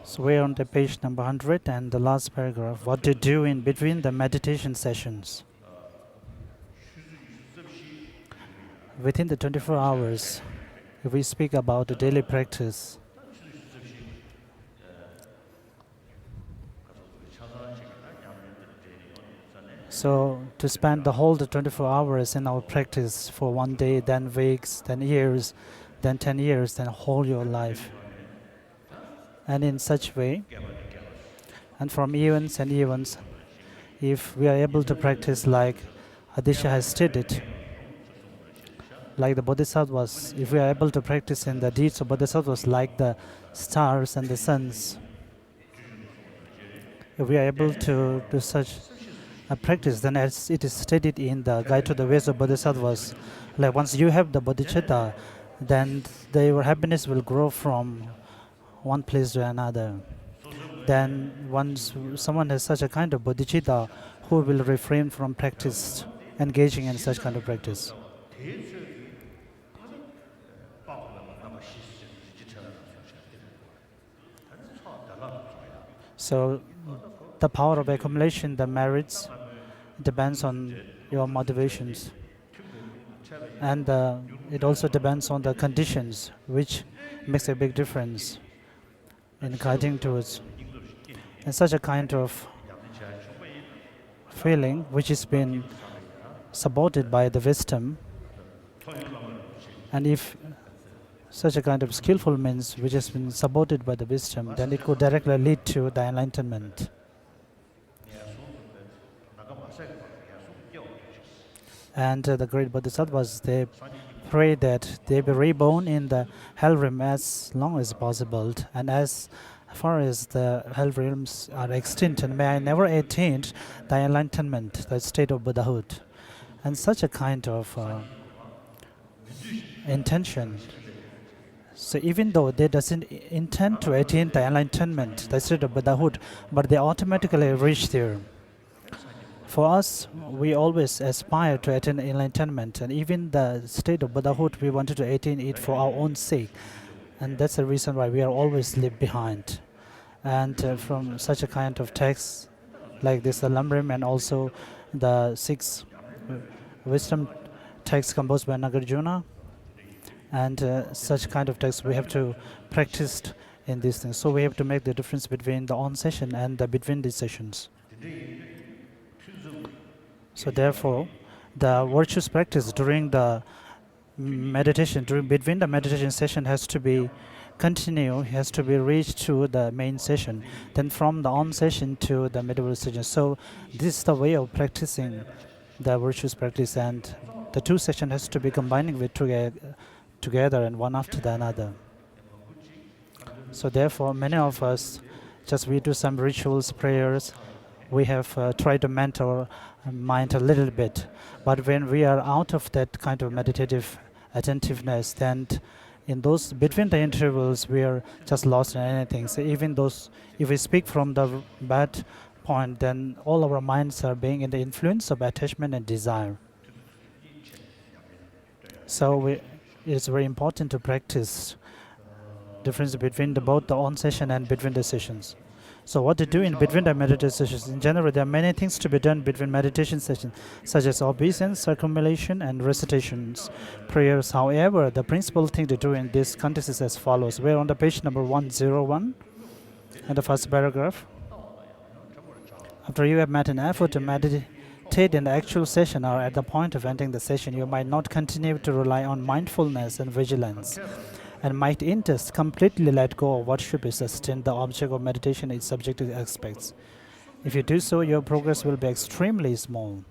So we're on the page number 100 and the last paragraph. What to do in between the meditation sessions. Within the 24 hours, if we speak about the daily practice, so to spend the whole 24 hours in our practice for one day, then weeks, then years, then 10 years, then whole your life. And in such way, and from events and events, if we are able to practice like Adisha has stated, like the bodhisattvas, if we are able to practice in the deeds of bodhisattvas like the stars and the suns, if we are able to do such a practice, then as it is stated in the Guide to the Ways of Bodhisattvas, like once you have the bodhicitta, then your happiness will grow from one place to another. Then once someone has such a kind of bodhicitta, who will refrain from practice, engaging in such kind of practice. So the power of accumulation, the merits, depends on your motivations. And it also depends on the conditions, which makes a big difference in guiding towards. And such a kind of feeling which has been supported by the wisdom, and if such a kind of skillful means which has been supported by the wisdom, then it could directly lead to the enlightenment. And the great bodhisattvas, they pray that they be reborn in the hell realm as long as possible, and as far as the hell realms are extinct, and may I never attain the enlightenment, the state of Buddhahood. And such a kind of intention. So even though they doesn't intend to attain the enlightenment, the state of Buddhahood, but they automatically reach there. For us, we always aspire to attain enlightenment, and even the state of Buddhahood, we wanted to attain it for our own sake. And that's the reason why we are always left behind. And from such a kind of text, like this, the Lamrim, and also the 6 wisdom texts composed by Nagarjuna, and such kind of text we have to practice in these things. So we have to make the difference between the on session and the between these sessions. So therefore, the virtuous practice during the meditation, between the meditation session has to be continued, has to be reached to the main session, then from the on session to the middle session. So this is the way of practicing the virtuous practice, and the 2 sessions has to be combining with together and one after the another. So therefore, many of us, just we do some rituals, prayers, we have tried to mentor mind a little bit, but when we are out of that kind of meditative attentiveness, then in those between the intervals we are just lost in anything. So even those, if we speak from the bad point, then all our minds are being in the influence of attachment and desire. So it is very important to practice difference between both the on session and between the sessions. So what to do in between the meditation sessions? In general, there are many things to be done between meditation sessions, such as obeisance, accumulation, and recitations, prayers. However, the principal thing to do in this context is as follows. We're on the page number 101, and the first paragraph. After you have made an effort to meditate in the actual session or at the point of ending the session, you might not continue to rely on mindfulness and vigilance, and might instead completely let go of what should be sustained. The object of meditation is subjective aspects. If you do so, your progress will be extremely small.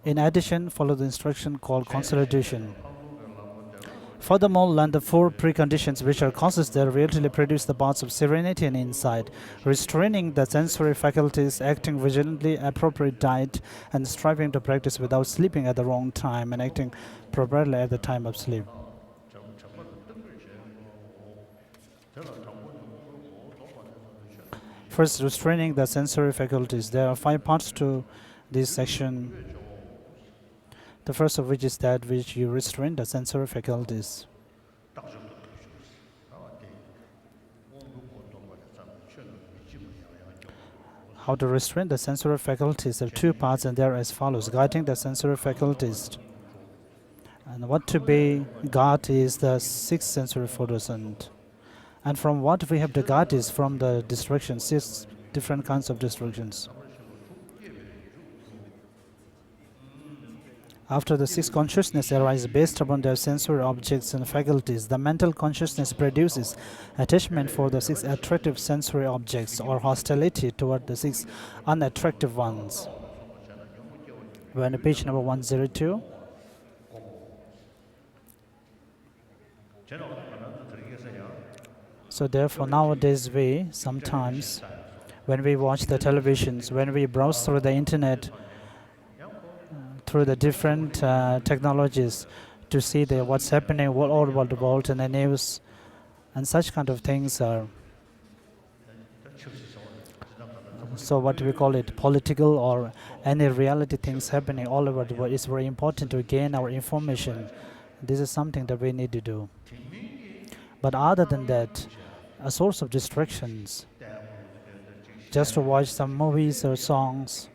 In addition, follow the instruction called consolidation. Furthermore, learn the 4 preconditions which are causes that really produce the paths of serenity and insight: restraining the sensory faculties, acting vigilantly, appropriate diet, and striving to practice without sleeping at the wrong time, and acting properly at the time of sleep. First, restraining the sensory faculties. There are 5 parts to this section. The first of which is that which you restrain the sensory faculties. how to restrain the sensory faculties of two parts, and they're as follows: guiding the sensory faculties. And what to be guard is the six sensory photos, and from what we have to guard is from the distractions, six different kinds of distractions. After the six consciousness arise based upon their sensory objects and faculties, the mental consciousness produces attachment for the six attractive sensory objects or hostility toward the six unattractive ones. We're on page number 102. So therefore nowadays we sometimes, when we watch the televisions, when we browse through the internet, through the different technologies to see what's happening all over the world and the news and such kind of things are, so what we call it, political or any reality things happening all over the world. It's very important to gain our information. This is something that we need to do. But other than that, a source of distractions, just to watch some movies or songs,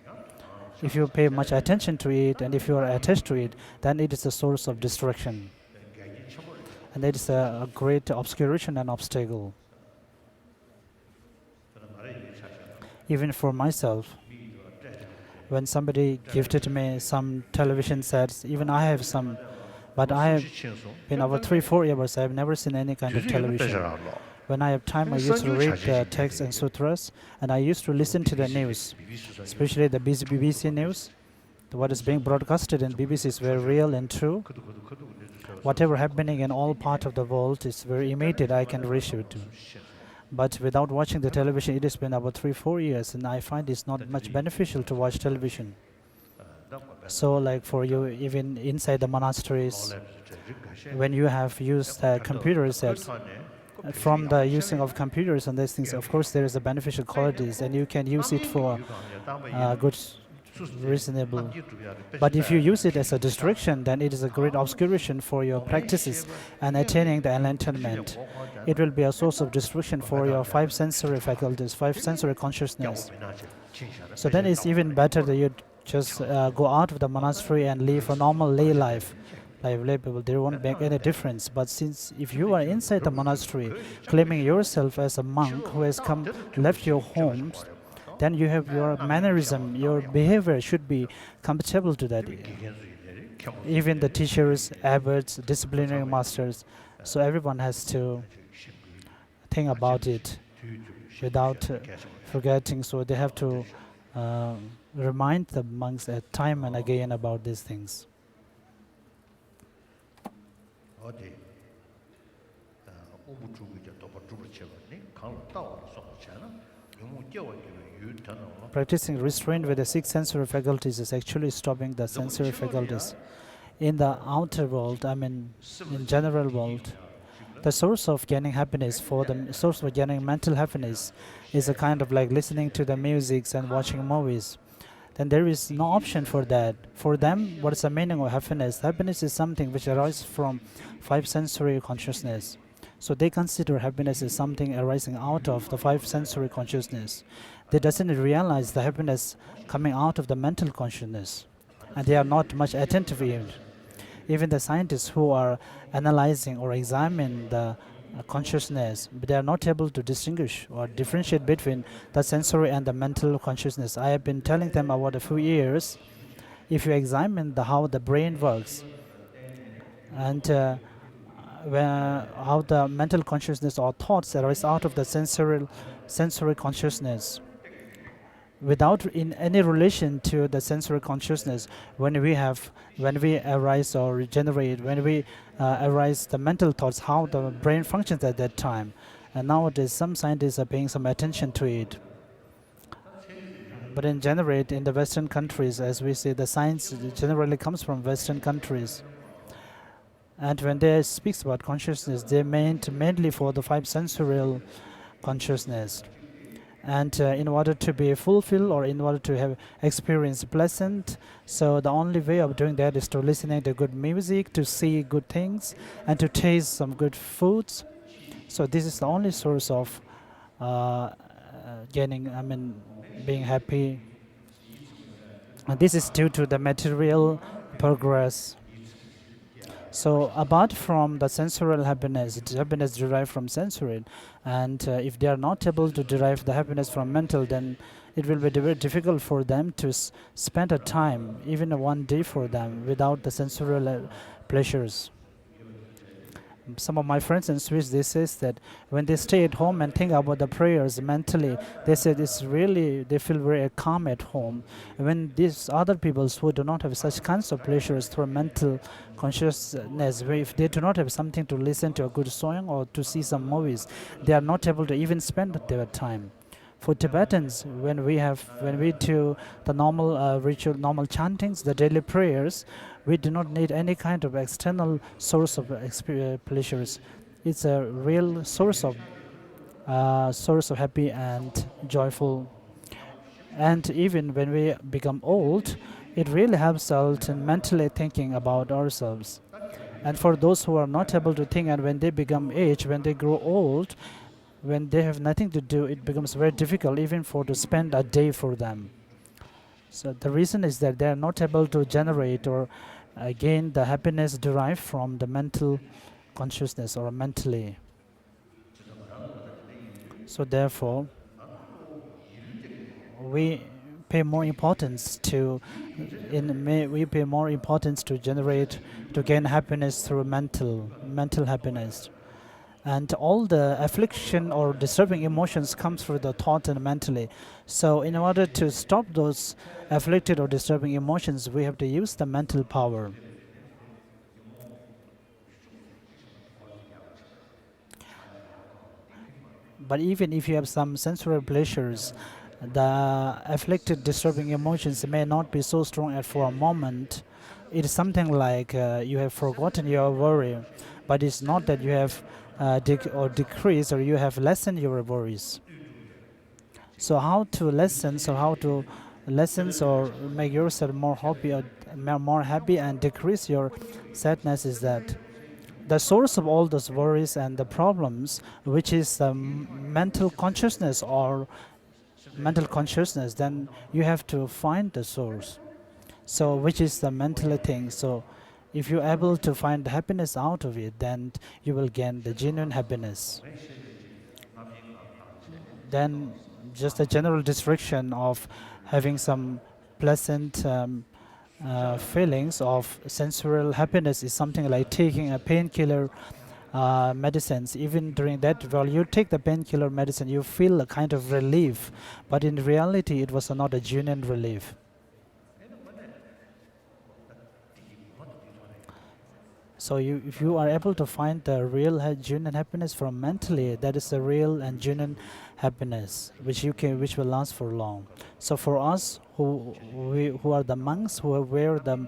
if you pay much attention to it and if you are attached to it, then it is a source of distraction. And it is a great obscuration and obstacle. Even for myself, when somebody gifted me some television sets, even I have some, but I have been over 3-4 years, I have never seen any kind of television. When I have time, I used to read the texts and sutras, and I used to listen to the news, especially the BBC news. What is being broadcasted in BBC is very real and true. Whatever happening in all parts of the world is very immediate, I can reach it to. But without watching the television, it has been about 3-4 years, and I find it's not much beneficial to watch television. So like for you, even inside the monasteries, when you have used computer sets, from the using of computers and these things, of course there is a beneficial qualities and you can use it for good, reasonable. But if you use it as a distraction, then it is a great obscuration for your practices and attaining the enlightenment. It will be a source of distraction for your five sensory faculties, five sensory consciousness. So then it's even better that you just go out of the monastery and live a normal lay life. There won't make any difference. But since if you are inside the monastery, claiming yourself as a monk who has left your homes, then you have your mannerism, your behavior should be compatible to that. Even the teachers, abbots, disciplinary masters, so everyone has to think about it without forgetting. So they have to remind the monks at time and again about these things. Practicing restraint with the six sensory faculties is actually stopping the sensory faculties. In the outer world, I mean, in general world, the source of gaining happiness, for the source of gaining mental happiness, is a kind of like listening to the music and watching movies. Then there is no option for that. For them, what is the meaning of happiness? Happiness is something which arises from five sensory consciousness. So they consider happiness as something arising out of the five sensory consciousness. They doesn't realize the happiness coming out of the mental consciousness, and they are not much attentive in it. Even the scientists who are analyzing or examining the consciousness, but they are not able to distinguish or differentiate between the sensory and the mental consciousness. I have been telling them about a few years. If you examine how the brain works and how the mental consciousness or thoughts arise out of the sensory consciousness, without in any relation to the sensory consciousness, when we arise or regenerate, when we arise the mental thoughts, how the brain functions at that time. And nowadays some scientists are paying some attention to it. But in general, in the Western countries, as we say, the science generally comes from Western countries. And when they speak about consciousness, they meant mainly for the five sensorial consciousness. And in order to be fulfilled or in order to have experience pleasant, so the only way of doing that is to listening to good music, to see good things, and to taste some good foods. So this is the only source of gaining, being happy. And this is due to the material progress. So apart from the sensorial happiness, it's happiness derived from sensorial, and if they are not able to derive the happiness from mental, then it will be very difficult for them to spend a time, even a one day for them, without the sensorial pleasures. Some of my friends in Swiss, they says that when they stay at home and think about the prayers mentally, they said it's really, they feel very calm at home. When these other people who do not have such kinds of pleasures through mental consciousness, if they do not have something to listen to a good song or to see some movies, they are not able to even spend their time. For Tibetans, when we do the normal ritual, normal chantings, the daily prayers, we do not need any kind of external source of pleasures. It's a real source of happy and joyful. And even when we become old, it really helps us in mentally thinking about ourselves. And for those who are not able to think, and when they become age, when they grow old, when they have nothing to do, it becomes very difficult even for to spend a day for them. So the reason is that they are not able to generate or gain the happiness derived from the mental consciousness or mentally. So therefore, we pay more importance to we pay more importance to generate to gain happiness through mental happiness. And all the affliction or disturbing emotions comes through the thought and mentally. So in order to stop those afflicted or disturbing emotions, we have to use the mental power. But even if you have some sensory pleasures, the afflicted disturbing emotions may not be so strong at for a moment. It is something like you have forgotten your worry, but it's not that you have decreased or you have lessened your worries. So how to lessen, or make yourself more happy or more happy and decrease your sadness is that the source of all those worries and the problems, which is the mental consciousness or mental consciousness, then you have to find the source. So which is the mental thing. So if you're able to find the happiness out of it, then you will gain the genuine happiness. Then just a general description of having some pleasant feelings of sensorial happiness is something like taking a painkiller medicines. Even during that, while you take the painkiller medicine, you feel a kind of relief, but in reality, it was not a genuine relief. So if you are able to find the real genuine happiness from mentally, that is the real and genuine happiness, which will last for long. So for us who are the monks who wear the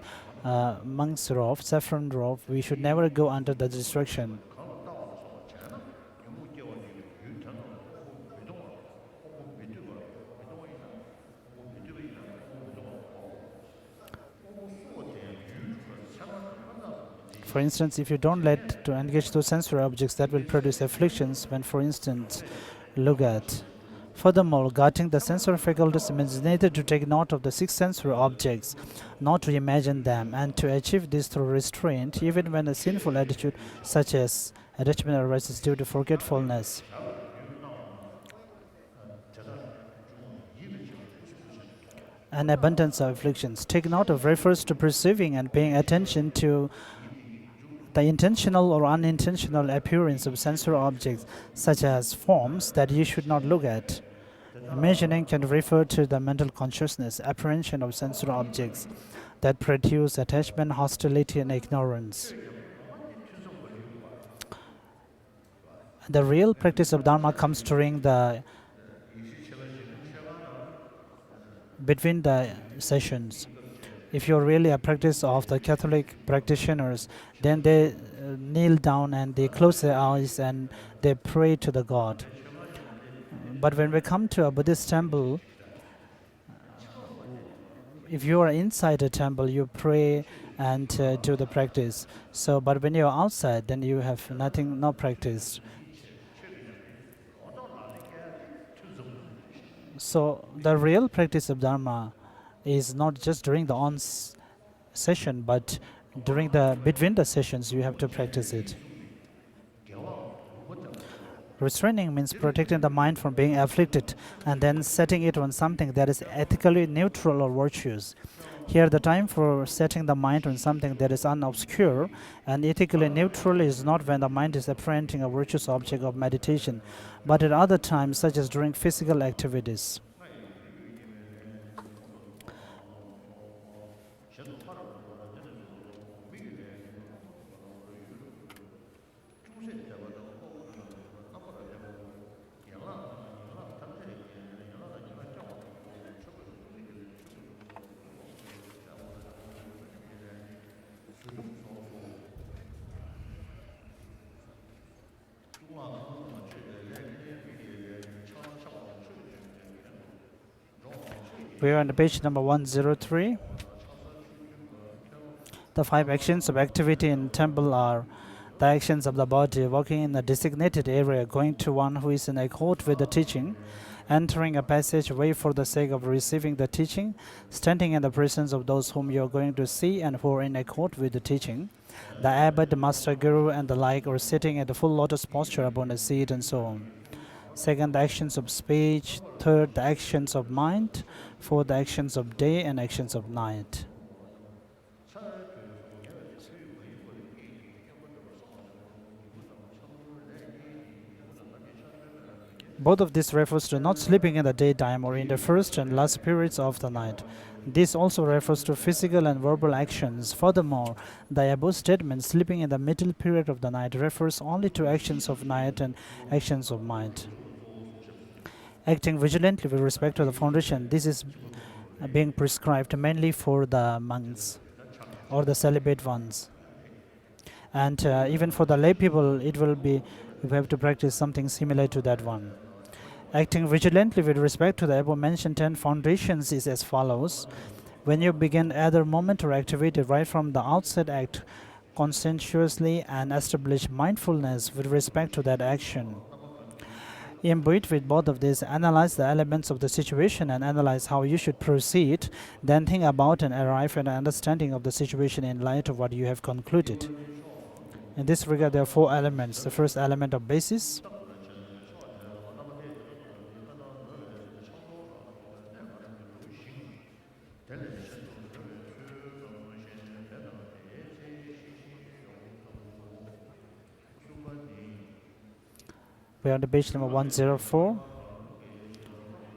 monk's robe, saffron robe, we should never go under the distraction. For instance, if you don't let to engage those sensory objects, that will produce afflictions when, for instance, look at. Furthermore, guarding the sensory faculties means neither to take note of the six sensory objects, not to imagine them, and to achieve this through restraint, even when a sinful attitude such as attachment arises due to forgetfulness. And abundance of afflictions. Take note of refers to perceiving and paying attention to the intentional or unintentional appearance of sensory objects, such as forms that you should not look at. Imagining can refer to the mental consciousness, apprehension of sensory objects that produce attachment, hostility, and ignorance. The real practice of Dharma comes during between the sessions. If you're really a practice of the Catholic practitioners, then they kneel down and they close their eyes and they pray to the God. But when we come to a Buddhist temple, if you are inside a temple, you pray and do the practice. So, but when you're outside, then you have no practice. So the real practice of Dharma is not just during the session, but during the between the sessions you have to practice it. Restraining means protecting the mind from being afflicted and then setting it on something that is ethically neutral or virtuous. Here, the time for setting the mind on something that is unobscure and ethically neutral is not when the mind is apprehending a virtuous object of meditation, but at other times, such as during physical activities. We are on page number 103. The 5 actions of activity in temple are the actions of the body: walking in a designated area, going to one who is in accord with the teaching, entering a passageway for the sake of receiving the teaching, standing in the presence of those whom you are going to see and who are in accord with the teaching, the abbot, the master guru, and the like, or sitting at the full lotus posture upon a seat, and so on. Second, the actions of speech. Third, the actions of mind. Fourth, the actions of day and actions of night. Both of these refers to not sleeping in the daytime or in the first and last periods of the night. This also refers to physical and verbal actions. Furthermore, the above statement, sleeping in the middle period of the night, refers only to actions of night and actions of mind. Acting vigilantly with respect to the foundation, this is being prescribed mainly for the monks or the celibate ones. And even for the lay people, it will be, we have to practice something similar to that one. Acting vigilantly with respect to the above mentioned 10 foundations is as follows. When you begin either moment or activity, right from the outset, act conscientiously and establish mindfulness with respect to that action. Imbued with both of these, analyze the elements of the situation and analyze how you should proceed, then think about and arrive at an understanding of the situation in light of what you have concluded. In this regard, there are 4 elements. The first element of basis, we are on the page number 104.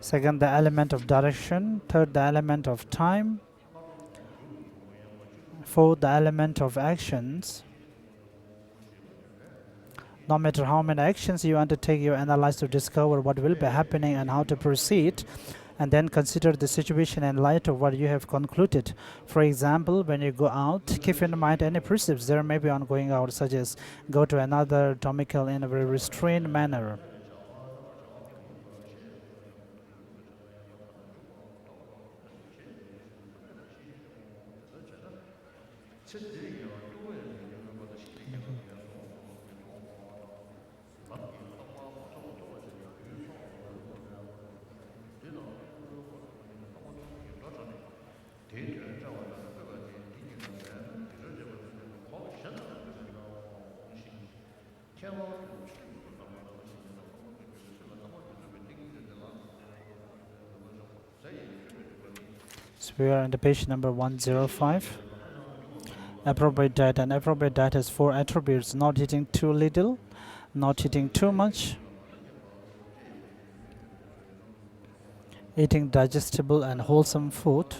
Second, the element of direction. Third, the element of time. Fourth, the element of actions. No matter how many actions you undertake, you analyze to discover what will be happening and how to proceed, and then consider the situation in light of what you have concluded. For example, when you go out, keep in mind any precepts there may be on going out, such as go to another domicile in a very restrained manner. So we are on the page number 105. Appropriate diet. And appropriate diet has 4 attributes: not eating too little, not eating too much, eating digestible and wholesome food,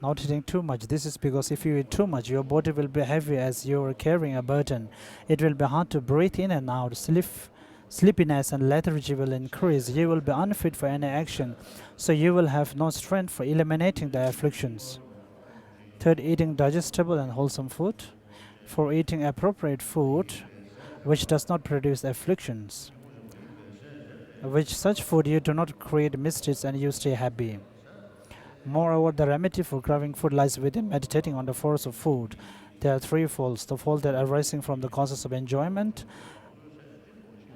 not eating too much. This is because if you eat too much, your body will be heavy as you are carrying a burden. It will be hard to breathe in and out. Sleepiness and lethargy will increase. You will be unfit for any action, so you will have no strength for eliminating the afflictions. Third, eating digestible and wholesome food. For eating appropriate food, which does not produce afflictions. With such food, you do not create misdeeds and you stay happy. Moreover, the remedy for craving food lies within meditating on the force of food. There are 3 faults: the fault that arising from the causes of enjoyment,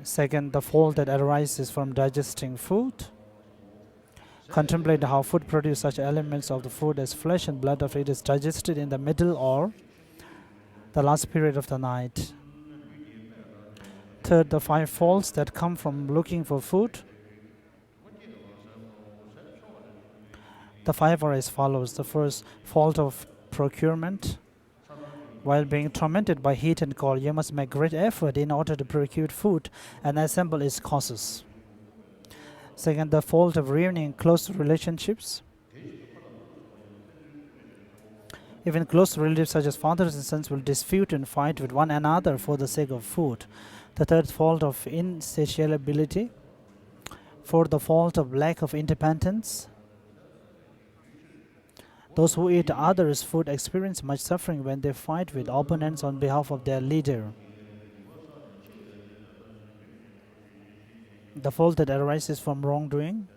Second, the fault that arises from digesting food. Contemplate how food produces such elements of the food as flesh and blood after it is digested in the middle or the last period of the night. Third, the 5 faults that come from looking for food. The 5 are as follows. The first, fault of procurement. While being tormented by heat and cold, you must make great effort in order to procure food and assemble its causes. Second, the fault of ruining close relationships. Even close relatives such as fathers and sons will dispute and fight with one another for the sake of food. The third, fault of insatiability. Fourth, the fault of lack of independence. Those who eat others' food experience much suffering when they fight with opponents on behalf of their leader. The fault that arises from wrongdoing.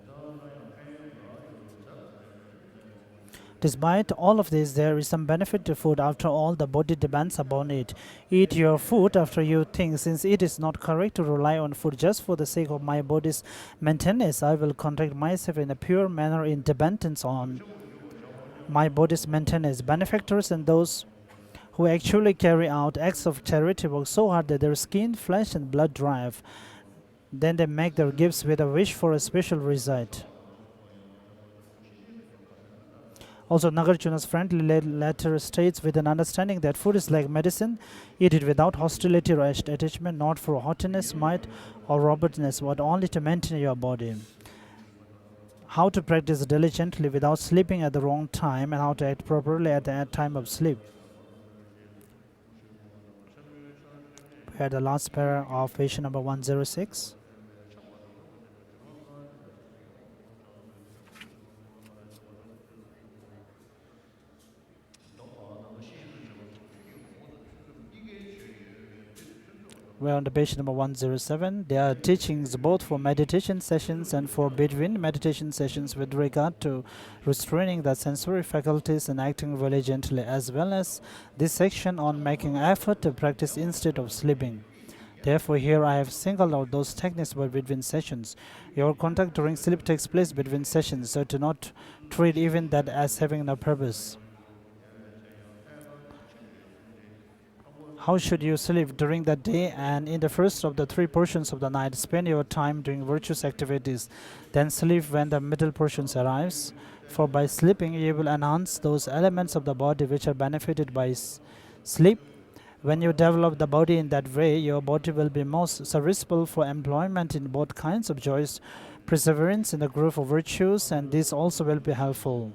Despite all of this, there is some benefit to food. After all, the body depends upon it. Eat your food after you think. Since it is not correct to rely on food just for the sake of my body's maintenance, I will conduct myself in a pure manner in dependence on my body's maintenance. Benefactors and those who actually carry out acts of charity work so hard that their skin, flesh, and blood drive. Then they make their gifts with a wish for a special result. Also, Nagarjuna's friendly letter states, with an understanding that food is like medicine, eat it without hostility or attachment, not for haughtiness, might, or robustness, but only to maintain your body. How to practice diligently without sleeping at the wrong time, and how to act properly at the time of sleep. We had the last paragraph of page number 106. We're on the page number 107. There are teachings both for meditation sessions and for between meditation sessions with regard to restraining the sensory faculties and acting really gently, as well as this section on making effort to practice instead of sleeping. Therefore, here I have singled out those techniques for between sessions. Your contact during sleep takes place between sessions, so do not treat even that as having no purpose. How should you sleep during the day and in the first of the 3 portions of the night? Spend your time doing virtuous activities, then sleep when the middle portions arrives. For by sleeping you will enhance those elements of the body which are benefited by sleep. When you develop the body in that way, your body will be most serviceable for employment in both kinds of joys, perseverance in the growth of virtues, and this also will be helpful.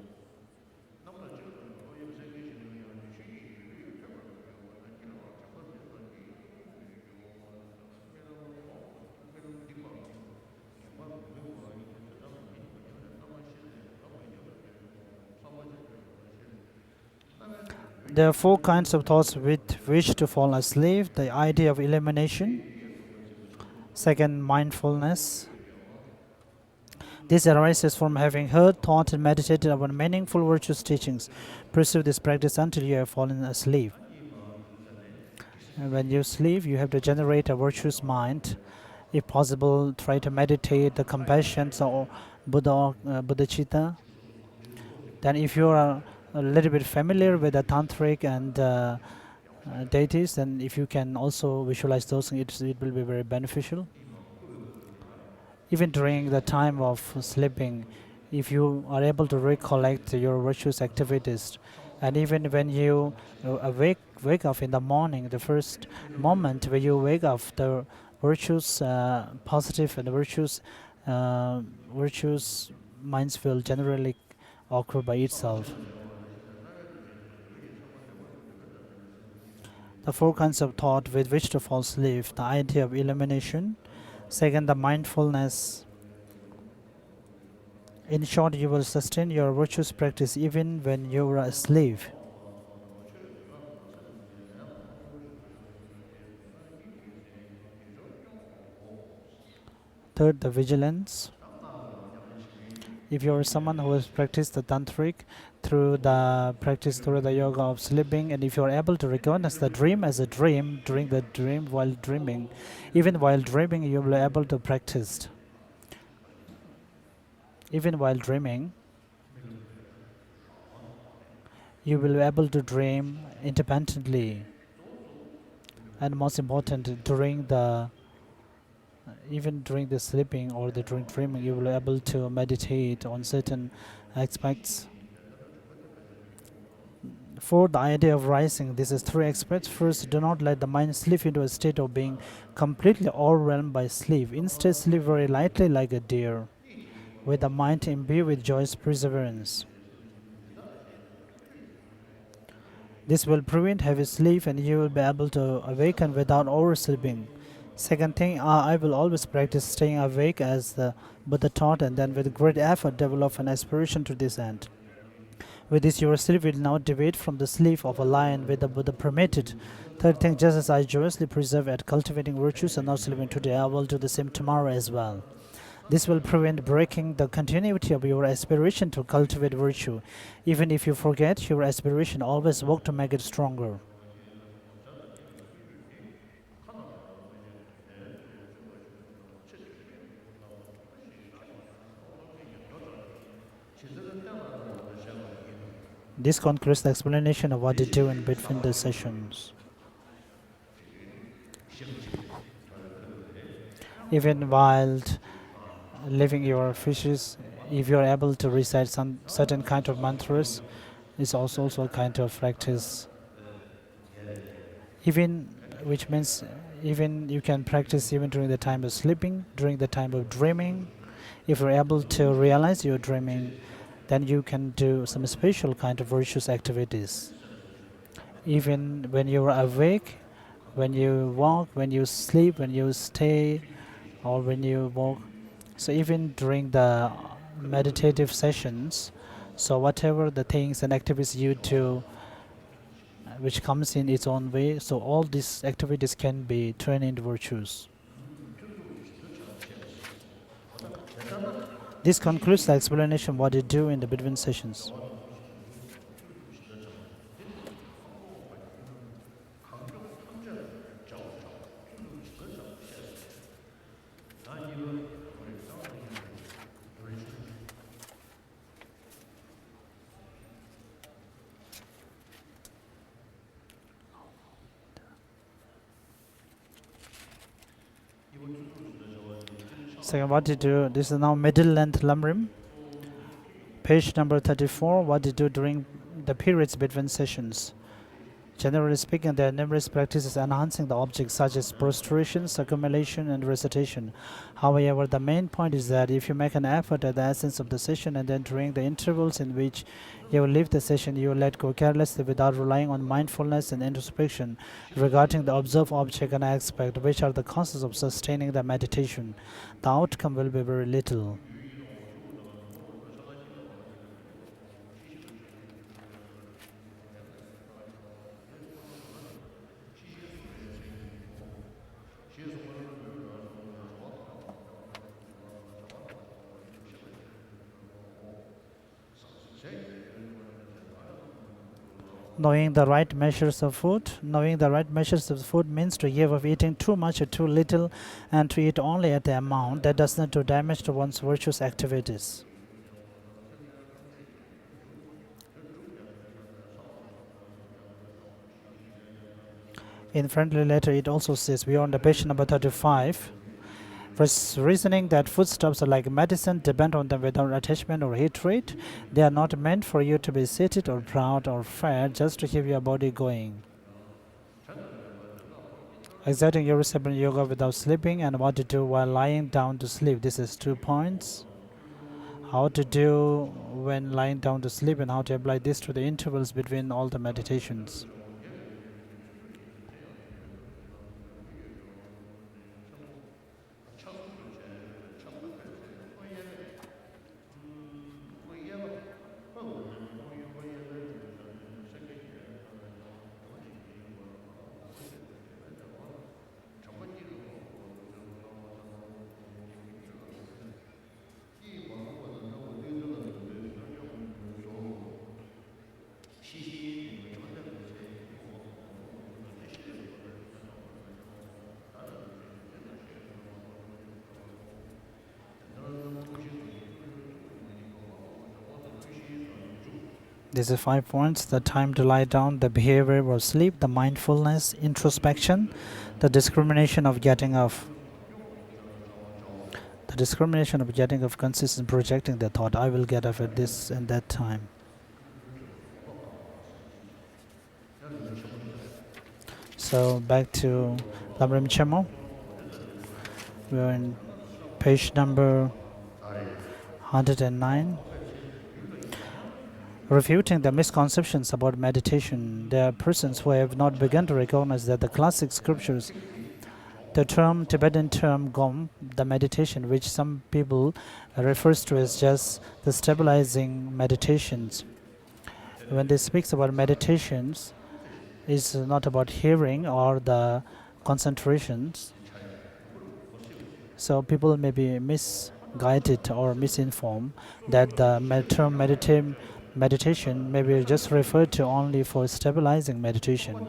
There are 4 kinds of thoughts with which to fall asleep. The idea of elimination. Second, mindfulness. This arises from having heard, thought, and meditated upon meaningful virtuous teachings. Pursue this practice until you have fallen asleep. And when you sleep, you have to generate a virtuous mind. If possible, try to meditate the compassion or bodhichitta. Then if you are a little bit familiar with the tantric and deities, then if you can also visualize those things, it will be very beneficial. Even during the time of sleeping, if you are able to recollect your virtuous activities, and even when you wake up in the morning, the first moment where you wake up, the virtuous, positive and virtuous minds will generally occur by itself. The 4 kinds of thought with which to fall asleep. The idea of illumination. Second, the mindfulness. In short, you will sustain your virtuous practice even when you are asleep. Third, the vigilance. If you're someone who has practiced the tantric through the yoga of sleeping, and if you're able to recognize the dream as a dream during the dream while dreaming, even while dreaming, you'll be able to practice. Even while dreaming, you will be able to dream independently. And most important, even during the sleeping or during dreaming, you will be able to meditate on certain aspects. For the idea of rising, this is three aspects. First, do not let the mind slip into a state of being completely overwhelmed by sleep. Instead, sleep very lightly like a deer, with the mind imbued with joyous perseverance. This will prevent heavy sleep and you will be able to awaken without oversleeping. Second thing, I will always practice staying awake as the Buddha taught, and then with great effort develop an aspiration to this end. With this, your sleep will now deviate from the sleep of a lion with the Buddha permitted. Third thing, just as I joyously preserve at cultivating virtues and not sleeping today, I will do the same tomorrow as well. This will prevent breaking the continuity of your aspiration to cultivate virtue. Even if you forget, your aspiration always work to make it stronger. This concludes the explanation of what to do in between the sessions. Even while living your fishes, if you are able to recite some certain kind of mantras, it's also a kind of practice. Even which means even you can practice even during the time of sleeping, during the time of dreaming. If you're able to realize you're dreaming, then you can do some special kind of virtuous activities. Even when you're awake, when you walk, when you sleep, when you stay, or when you walk. So even during the meditative sessions, so whatever the things and activities you do, which comes in its own way, so all these activities can be turned into virtues. This concludes the explanation of what you do in the between sessions. Second, what to do? This is now middle length lamrim. Page number 34. What to do during the periods between sessions. Generally speaking, there are numerous practices enhancing the object, such as prostration, circumambulation, and recitation. However, the main point is that if you make an effort at the essence of the session, and then during the intervals in which you will leave the session, you will let go carelessly without relying on mindfulness and introspection regarding the observed object and aspect, which are the causes of sustaining the meditation, the outcome will be very little. Knowing the right measures of food. Knowing the right measures of food means to give up eating too much or too little, and to eat only at the amount that does not do damage to one's virtuous activities. In friendly letter, it also says, we are on the page number 35. Reasoning that foodstuffs are like medicine, depend on them without attachment or hatred. They are not meant for you to be seated or proud or fat, just to keep your body going. Exerting yourself in yoga without sleeping, and what to do while lying down to sleep. This is 2 points. How to do when lying down to sleep, and how to apply this to the intervals between all the meditations. These are 5 points: the time to lie down, the behavior of sleep, the mindfulness, introspection, the discrimination of getting off. The discrimination of getting off consists in projecting the thought, I will get off at this and that time. So back to Lamrim Chemo. We're in page number 109. Refuting the misconceptions about meditation. There are persons who have not begun to recognize that the classic scriptures, the Tibetan term Gom, the meditation, which some people refers to as just the stabilizing meditations. When they speaks about meditations, is not about hearing or the concentrations. So people may be misguided or misinformed that the term meditation may be just referred to only for stabilizing meditation.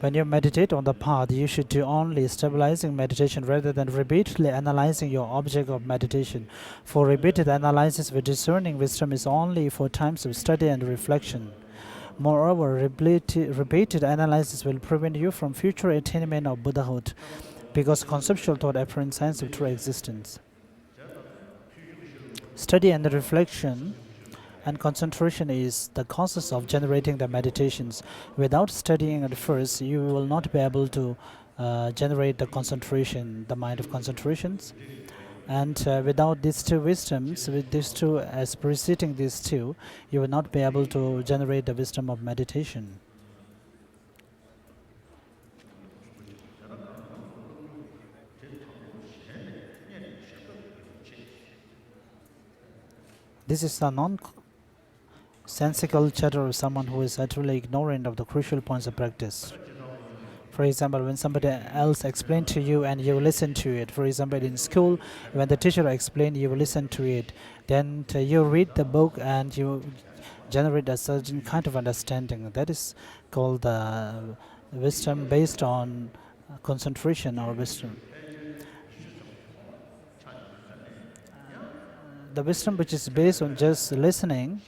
When you meditate on the path, you should do only stabilizing meditation rather than repeatedly analyzing your object of meditation. For repeated analysis with discerning wisdom is only for times of study and reflection. Moreover, repeated analysis will prevent you from future attainment of Buddhahood, because conceptual thought apparent signs of true existence. Study and reflection and concentration is the causes of generating the meditations. Without studying at first, you will not be able to generate the concentration, the mind of concentrations. And without these two wisdoms, with these two as preceding these two, you will not be able to generate the wisdom of meditation. This is a nonsensical chatter of someone who is utterly ignorant of the crucial points of practice. For example, when somebody else explains to you and you listen to it. For example, in school, when the teacher explains, you listen to it. Then you read the book and you generate a certain kind of understanding. That is called the wisdom based on concentration or wisdom. The wisdom which is based on just listening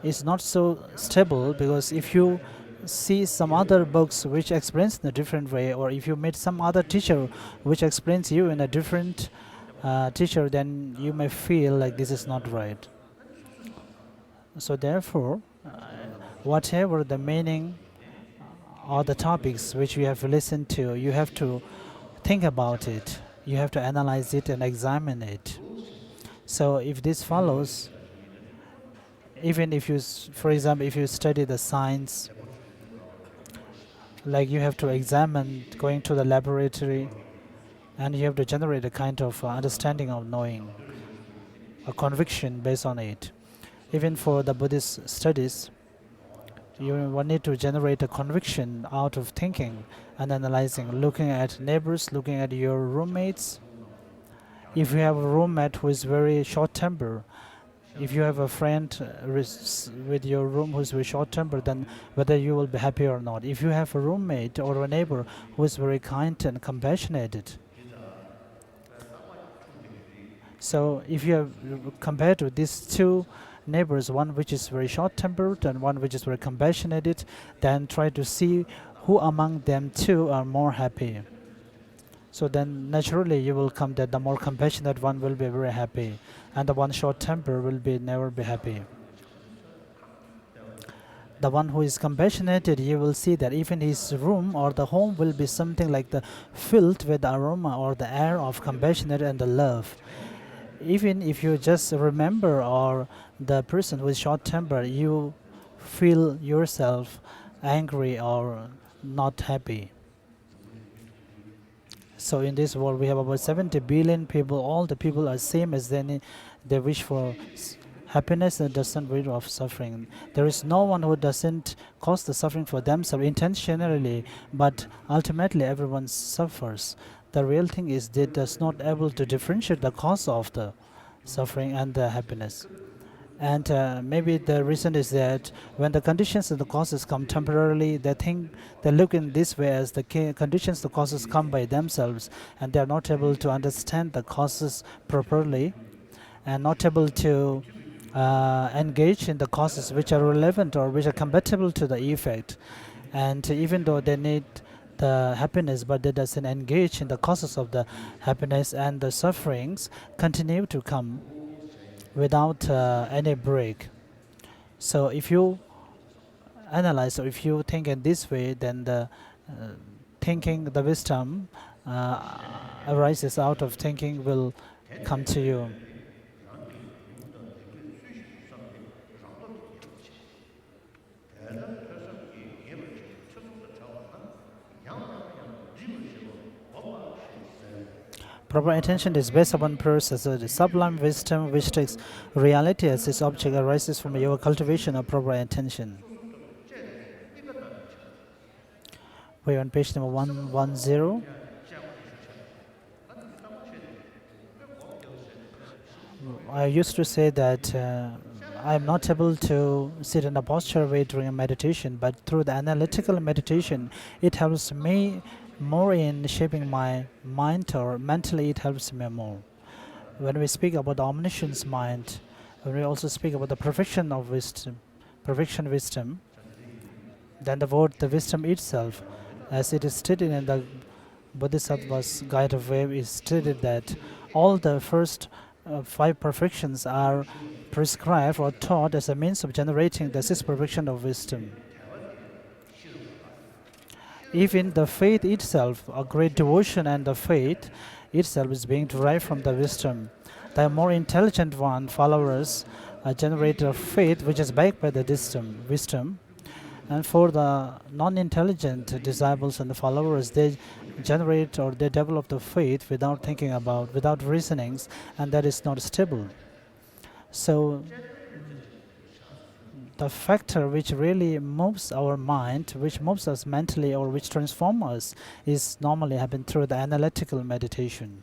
is not so stable, because if you see some other books which explains in a different way, or if you meet some other teacher which explains you in a different teacher, then you may feel like this is not right. So therefore, whatever the meaning or the topics which you have listened to, you have to think about it, you have to analyze it and examine it. So if this follows, even if you, for example, if you study the science, like you have to examine going to the laboratory, and you have to generate a kind of understanding of knowing, a conviction based on it. Even for the Buddhist studies, you will need to generate a conviction out of thinking and analyzing, looking at neighbors, looking at your roommates. If you have a roommate who is very short-tempered, if you have a friend with your room who is very short-tempered, then whether you will be happy or not. If you have a roommate or a neighbor who is very kind and compassionate, so if you have compared to these two neighbors, one which is very short-tempered and one which is very compassionate, then try to see who among them two are more happy. So then naturally you will come that the more compassionate one will be very happy, and the one short-tempered will be never be happy. The one who is compassionate, you will see that even his room or the home will be something like the filled with the aroma or the air of compassionate and the love. Even if you just remember or the person who is short-tempered, you feel yourself angry or not happy. So in this world, we have about 70 billion people. All the people are same as they wish for happiness and doesn't wish of suffering. There is no one who doesn't cause the suffering for themselves intentionally, but ultimately everyone suffers. The real thing is they does not able to differentiate the cause of the suffering and the happiness. And maybe the reason is that when the conditions and the causes come temporarily, they look in this way as the conditions, the causes come by themselves, and they are not able to understand the causes properly, and not able to engage in the causes which are relevant or which are compatible to the effect. And even though they need the happiness, but they doesn't engage in the causes of the happiness, and the sufferings continue to come without any break. So if you analyze, or if you think in this way, then the thinking, the wisdom arises out of thinking will come to you. Proper attention is based upon process. So the sublime wisdom which takes reality as its object arises from your cultivation of proper attention. We're on page number 110. I used to say that I'm not able to sit in a posture way during a meditation, but through the analytical meditation, it helps me more in shaping my mind, or mentally it helps me more. When we speak about the omniscience mind, when we also speak about the perfection of wisdom, then the word, the wisdom itself, as it is stated in the Bodhisattva's Guide of Way, is stated that all the first 5 perfections are prescribed or taught as a means of generating the 6th perfection of wisdom. Even the faith itself, a great devotion and the faith itself is being derived from the wisdom. The more intelligent one, followers, generate a faith which is backed by the wisdom. And for the non-intelligent disciples and the followers, they generate or they develop the faith without thinking about, without reasonings, and that is not stable. So the factor which really moves our mind, which moves us mentally or which transforms us, is normally happen through the analytical meditation.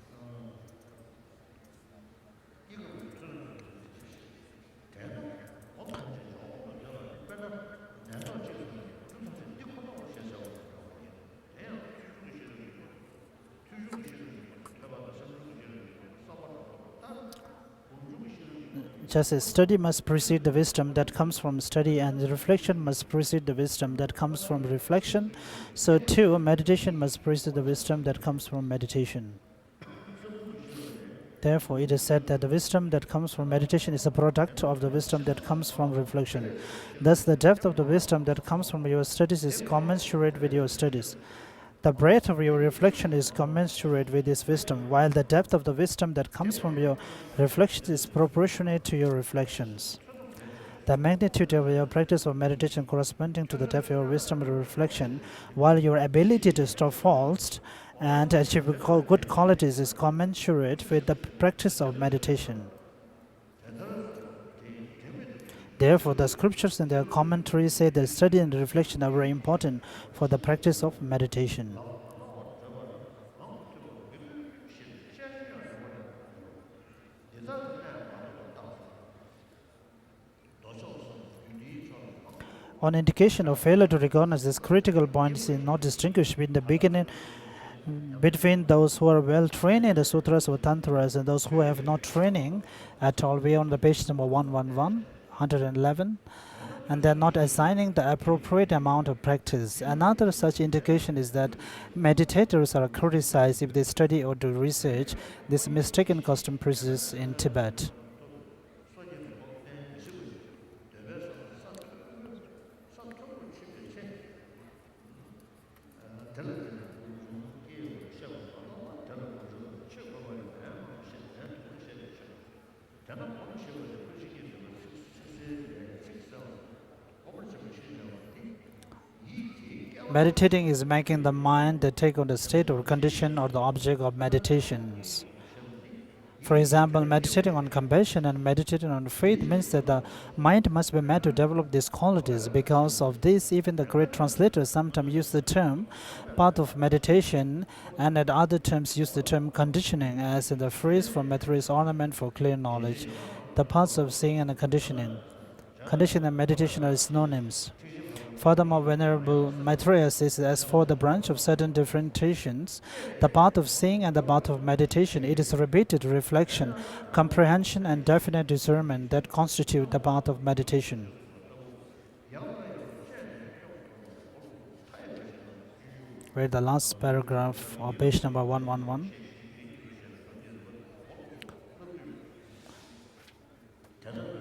Just as study must precede the wisdom that comes from study, and the reflection must precede the wisdom that comes from reflection, so too meditation must precede the wisdom that comes from meditation. Therefore, it is said that the wisdom that comes from meditation is a product of the wisdom that comes from reflection. Thus, the depth of the wisdom that comes from your studies is commensurate with your studies. The breadth of your reflection is commensurate with this wisdom, while the depth of the wisdom that comes from your reflections is proportionate to your reflections. The magnitude of your practice of meditation corresponding to the depth of your wisdom and reflection, while your ability to stop faults and achieve good qualities is commensurate with the practice of meditation. Therefore, the scriptures and their commentaries say that study and reflection are very important for the practice of meditation. On indication of failure to recognize this critical point is not distinguished between those who are well trained in the sutras or tantras and those who have not training at all. We are on the page number 111, and they are not assigning the appropriate amount of practice. Another such indication is that meditators are criticized if they study or do research. This mistaken custom persists in Tibet. Meditating is making the mind take on the state or condition or the object of meditations. For example, meditating on compassion and meditating on faith means that the mind must be made to develop these qualities. Because of this, even the great translators sometimes use the term path of meditation, and at other terms use the term conditioning, as in the phrase for materialist ornament for clear knowledge. the paths of seeing and conditioning. Condition and meditation are synonyms. Furthermore, Venerable Maitreya says, as for the branch of certain differentiations, the path of seeing and the path of meditation, it is repeated reflection, comprehension, and definite discernment that constitute the path of meditation. Read the last paragraph of page number 111.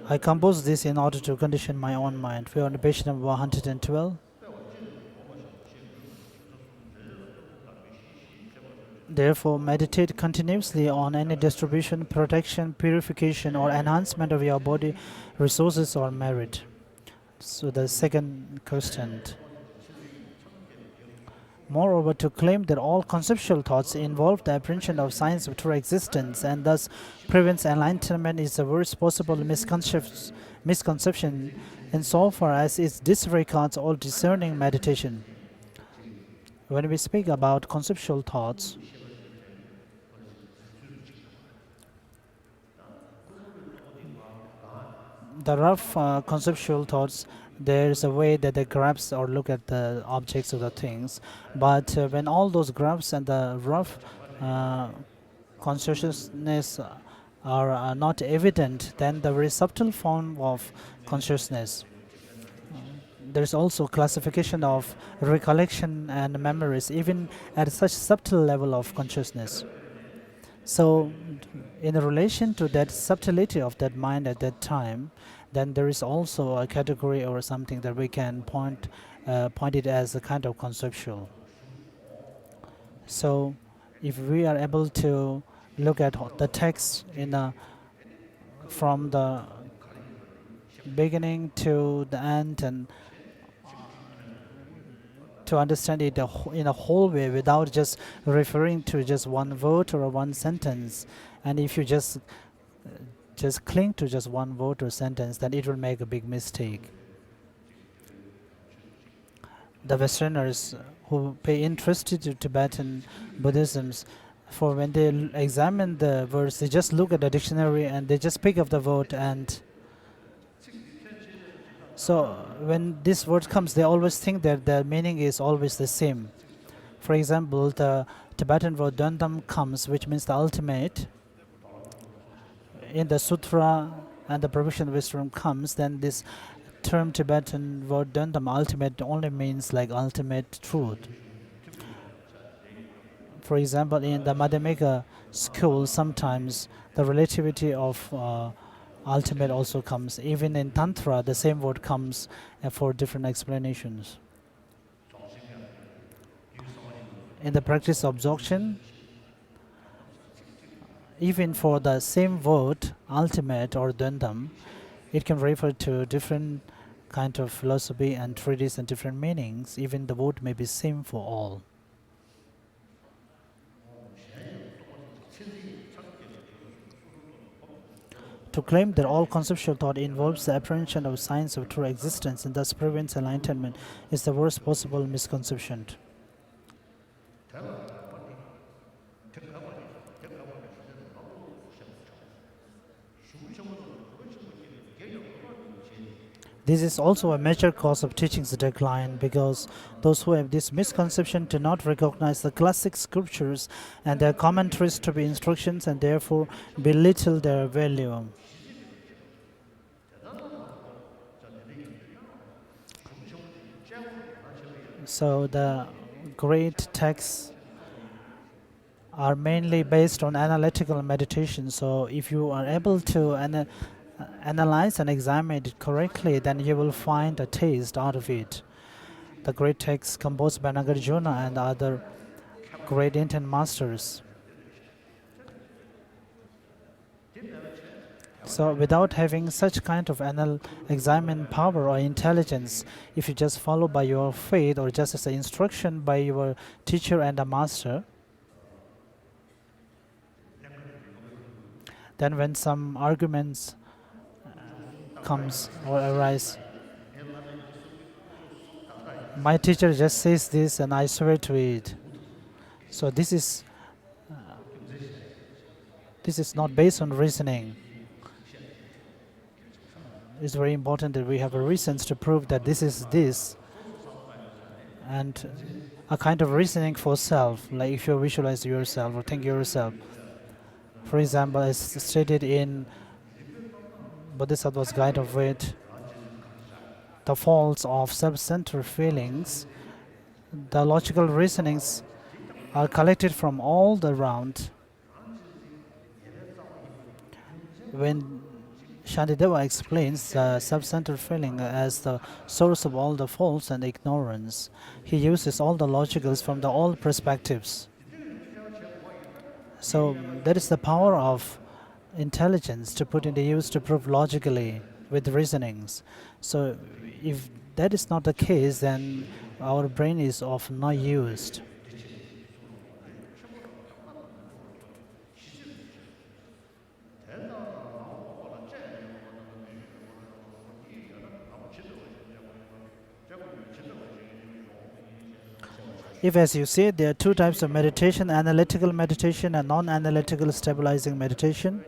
I compose this in order to condition my own mind. We are on page number 112. Therefore, meditate continuously on any distribution, protection, purification, or enhancement of your body, resources, or merit. So the second question. Moreover, to claim that all conceptual thoughts involve the apprehension of signs of true existence and thus prevents enlightenment is the worst possible misconception insofar as it disregards all discerning meditation. When we speak about conceptual thoughts, the rough conceptual thoughts, there's a way that they grasp or look at the objects of the things, but when all those graphs and the rough consciousness are not evident, then the very subtle form of consciousness. There's also classification of recollection and memories, even at such subtle level of consciousness. So, in relation to that subtlety of that mind at that time, then there is also a category or something that we can point it as a kind of conceptual. So, if we are able to look at the text from the beginning to the end and to understand it in a whole way without just referring to just one word or one sentence, and if you just cling to just one word or sentence, then it will make a big mistake. The Westerners who pay interest to Tibetan Buddhism, for when they examine the words, they just look at the dictionary and they just pick up the word, and so when this word comes, they always think that the meaning is always the same. For example, the Tibetan word Dundam comes, which means the ultimate. In the sutra and the provision wisdom comes, then this term Tibetan word Dundam, ultimate, only means like ultimate truth. For example, in the Madhyamika school, sometimes the relativity of ultimate also comes. Even in Tantra, the same word comes for different explanations. In the practice of absorption, even for the same word, ultimate or Dundam, it can refer to different kind of philosophy and treatise and different meanings. Even the word may be same for all. To claim that all conceptual thought involves the apprehension of signs of true existence and thus prevents enlightenment is the worst possible misconception. This is also a major cause of teaching's decline, because those who have this misconception do not recognize the classic scriptures and their commentaries to be instructions and therefore belittle their value. So the great texts are mainly based on analytical meditation. So if you are able to analyze and examine it correctly, then you will find a taste out of it. The great texts composed by Nagarjuna and other great Indian masters. So without having such kind of examine power or intelligence, if you just follow by your faith or just as an instruction by your teacher and a master, then when some arguments comes or arise, my teacher just says this and I swear to it. So this is not based on reasoning. It's very important that we have a reasons to prove that this is this, and a kind of reasoning for self, like if you visualize yourself or think yourself. For example, as stated in Bodhisattva's Guide of Wit, the faults of self-centered feelings, the logical reasonings are collected from all the round. When Shantideva explains the self-centered feeling as the source of all the faults and ignorance, he uses all the logicals from the all perspectives. So that is the power of intelligence to put into use to prove logically with reasonings. So if that is not the case, then our brain is of no used. If, as you see, there are two types of meditation, analytical meditation and non-analytical stabilizing meditation.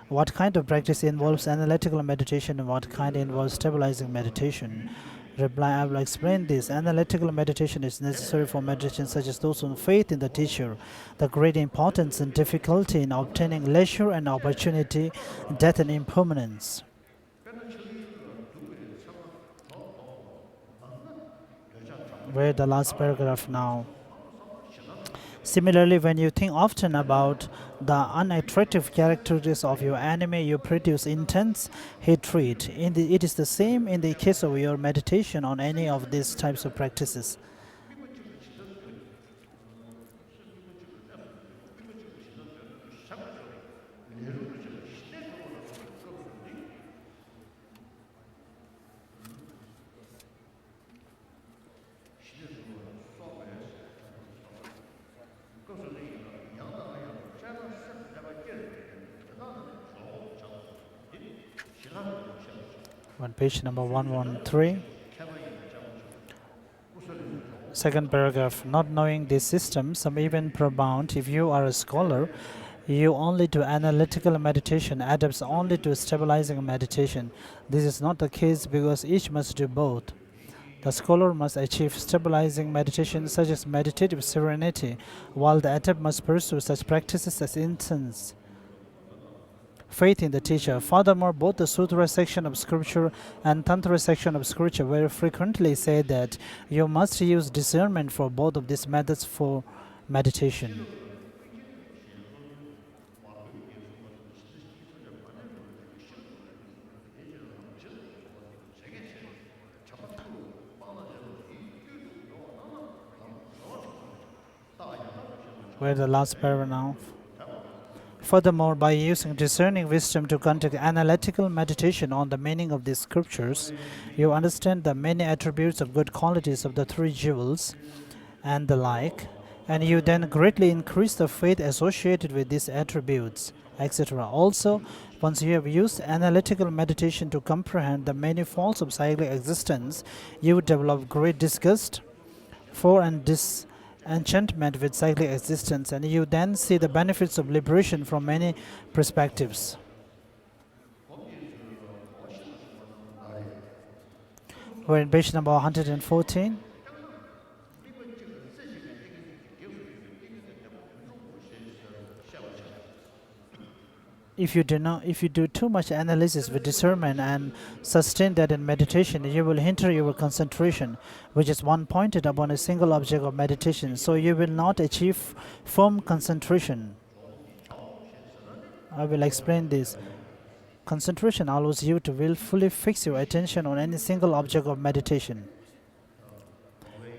What kind of practice involves analytical meditation and what kind involves stabilizing meditation? Reply, I will explain this. Analytical meditation is necessary for meditation such as those on faith in the teacher, the great importance and difficulty in obtaining leisure and opportunity, death and impermanence. Where the last paragraph now. Similarly, when you think often about the unattractive characteristics of your enemy, you produce intense hatred. It is the same in the case of your meditation on any of these types of practices. On page number 113, second paragraph, not knowing this system, some even propound if you are a scholar, you only do analytical meditation, adapts only to stabilizing meditation. This is not the case because each must do both. The scholar must achieve stabilizing meditation such as meditative serenity, while the adept must pursue such practices as incense, faith in the teacher. Furthermore, both the Sutra section of scripture and Tantra section of scripture very frequently say that you must use discernment for both of these methods for meditation. Where the last paragraph now. Furthermore, by using discerning wisdom to conduct analytical meditation on the meaning of these scriptures, you understand the many attributes of good qualities of the three jewels and the like, and you then greatly increase the faith associated with these attributes, etc. Also, once you have used analytical meditation to comprehend the many faults of cyclic existence, you develop great disgust for and disenchantment with cyclic existence, and you then see the benefits of liberation from many perspectives. We're in page number 114. If you do too much analysis with discernment and sustain that in meditation, you will hinder your concentration, which is one pointed upon a single object of meditation. So you will not achieve firm concentration. I will explain this. Concentration allows you to willfully fix your attention on any single object of meditation.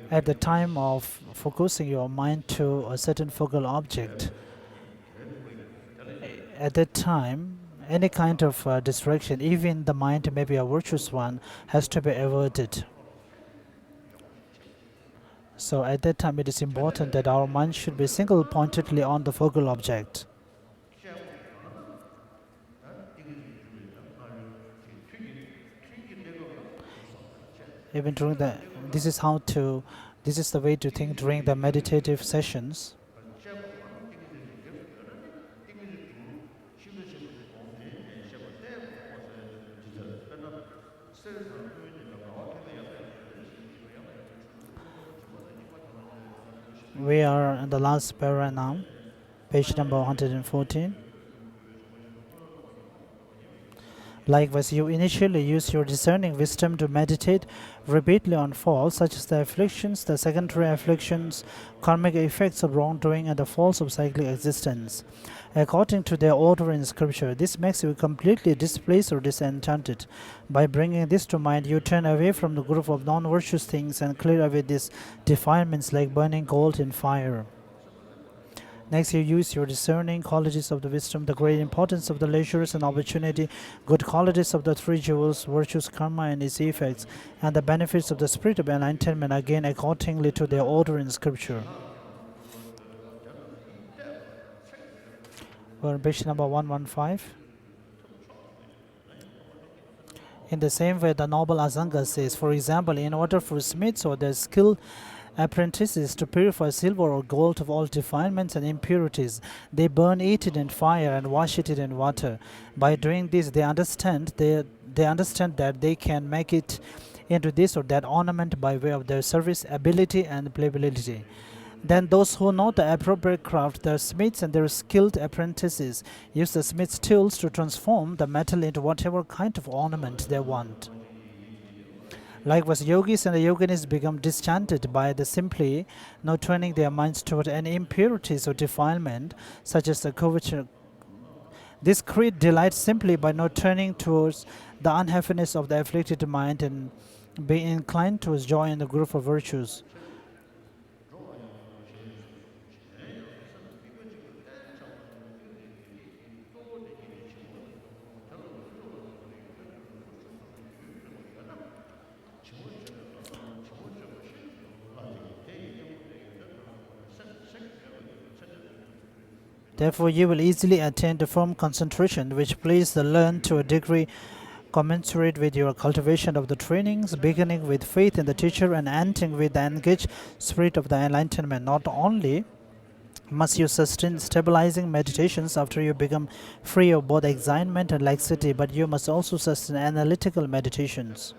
At the time of focusing your mind to a certain focal object, at that time, any kind of distraction, even the mind may be a virtuous one, has to be averted. So at that time, it is important that our mind should be single-pointedly on the focal object. Even during this is the way to think during the meditative sessions. We are in the last para now, page number 114. Likewise, you initially use your discerning wisdom to meditate repeatedly on faults, such as the afflictions, the secondary afflictions, karmic effects of wrongdoing, and the faults of cyclic existence. According to their order in scripture, this makes you completely displaced or disenchanted. By bringing this to mind, you turn away from the group of non-virtuous things and clear away these defilements like burning gold in fire. Next, you use your discerning qualities of the wisdom, the great importance of the leisures and opportunity, good qualities of the three jewels, virtues, karma, and its effects, and the benefits of the spirit of enlightenment, again accordingly to their order in scripture. We're on page number 115. In the same way, the noble Asanga says, for example, in order for smiths or their skilled apprentices to purify silver or gold of all defilements and impurities, they burn it in fire and wash it in water. By doing this, they understand that they can make it into this or that ornament by way of their service, ability, and playability. Then those who know the appropriate craft, their smiths and their skilled apprentices, use the smith's tools to transform the metal into whatever kind of ornament they want. Likewise, yogis and the yoginis become disenchanted by the simply not turning their minds toward any impurities or defilement, such as the covetous. This creed delights simply by not turning towards the unhappiness of the afflicted mind and being inclined towards joy in the group of virtues. Therefore, you will easily attain the firm concentration which pleases the learned to a degree commensurate with your cultivation of the trainings, beginning with faith in the teacher and ending with the engaged spirit of the enlightenment. Not only must you sustain stabilizing meditations after you become free of both excitement and laxity, but you must also sustain analytical meditations.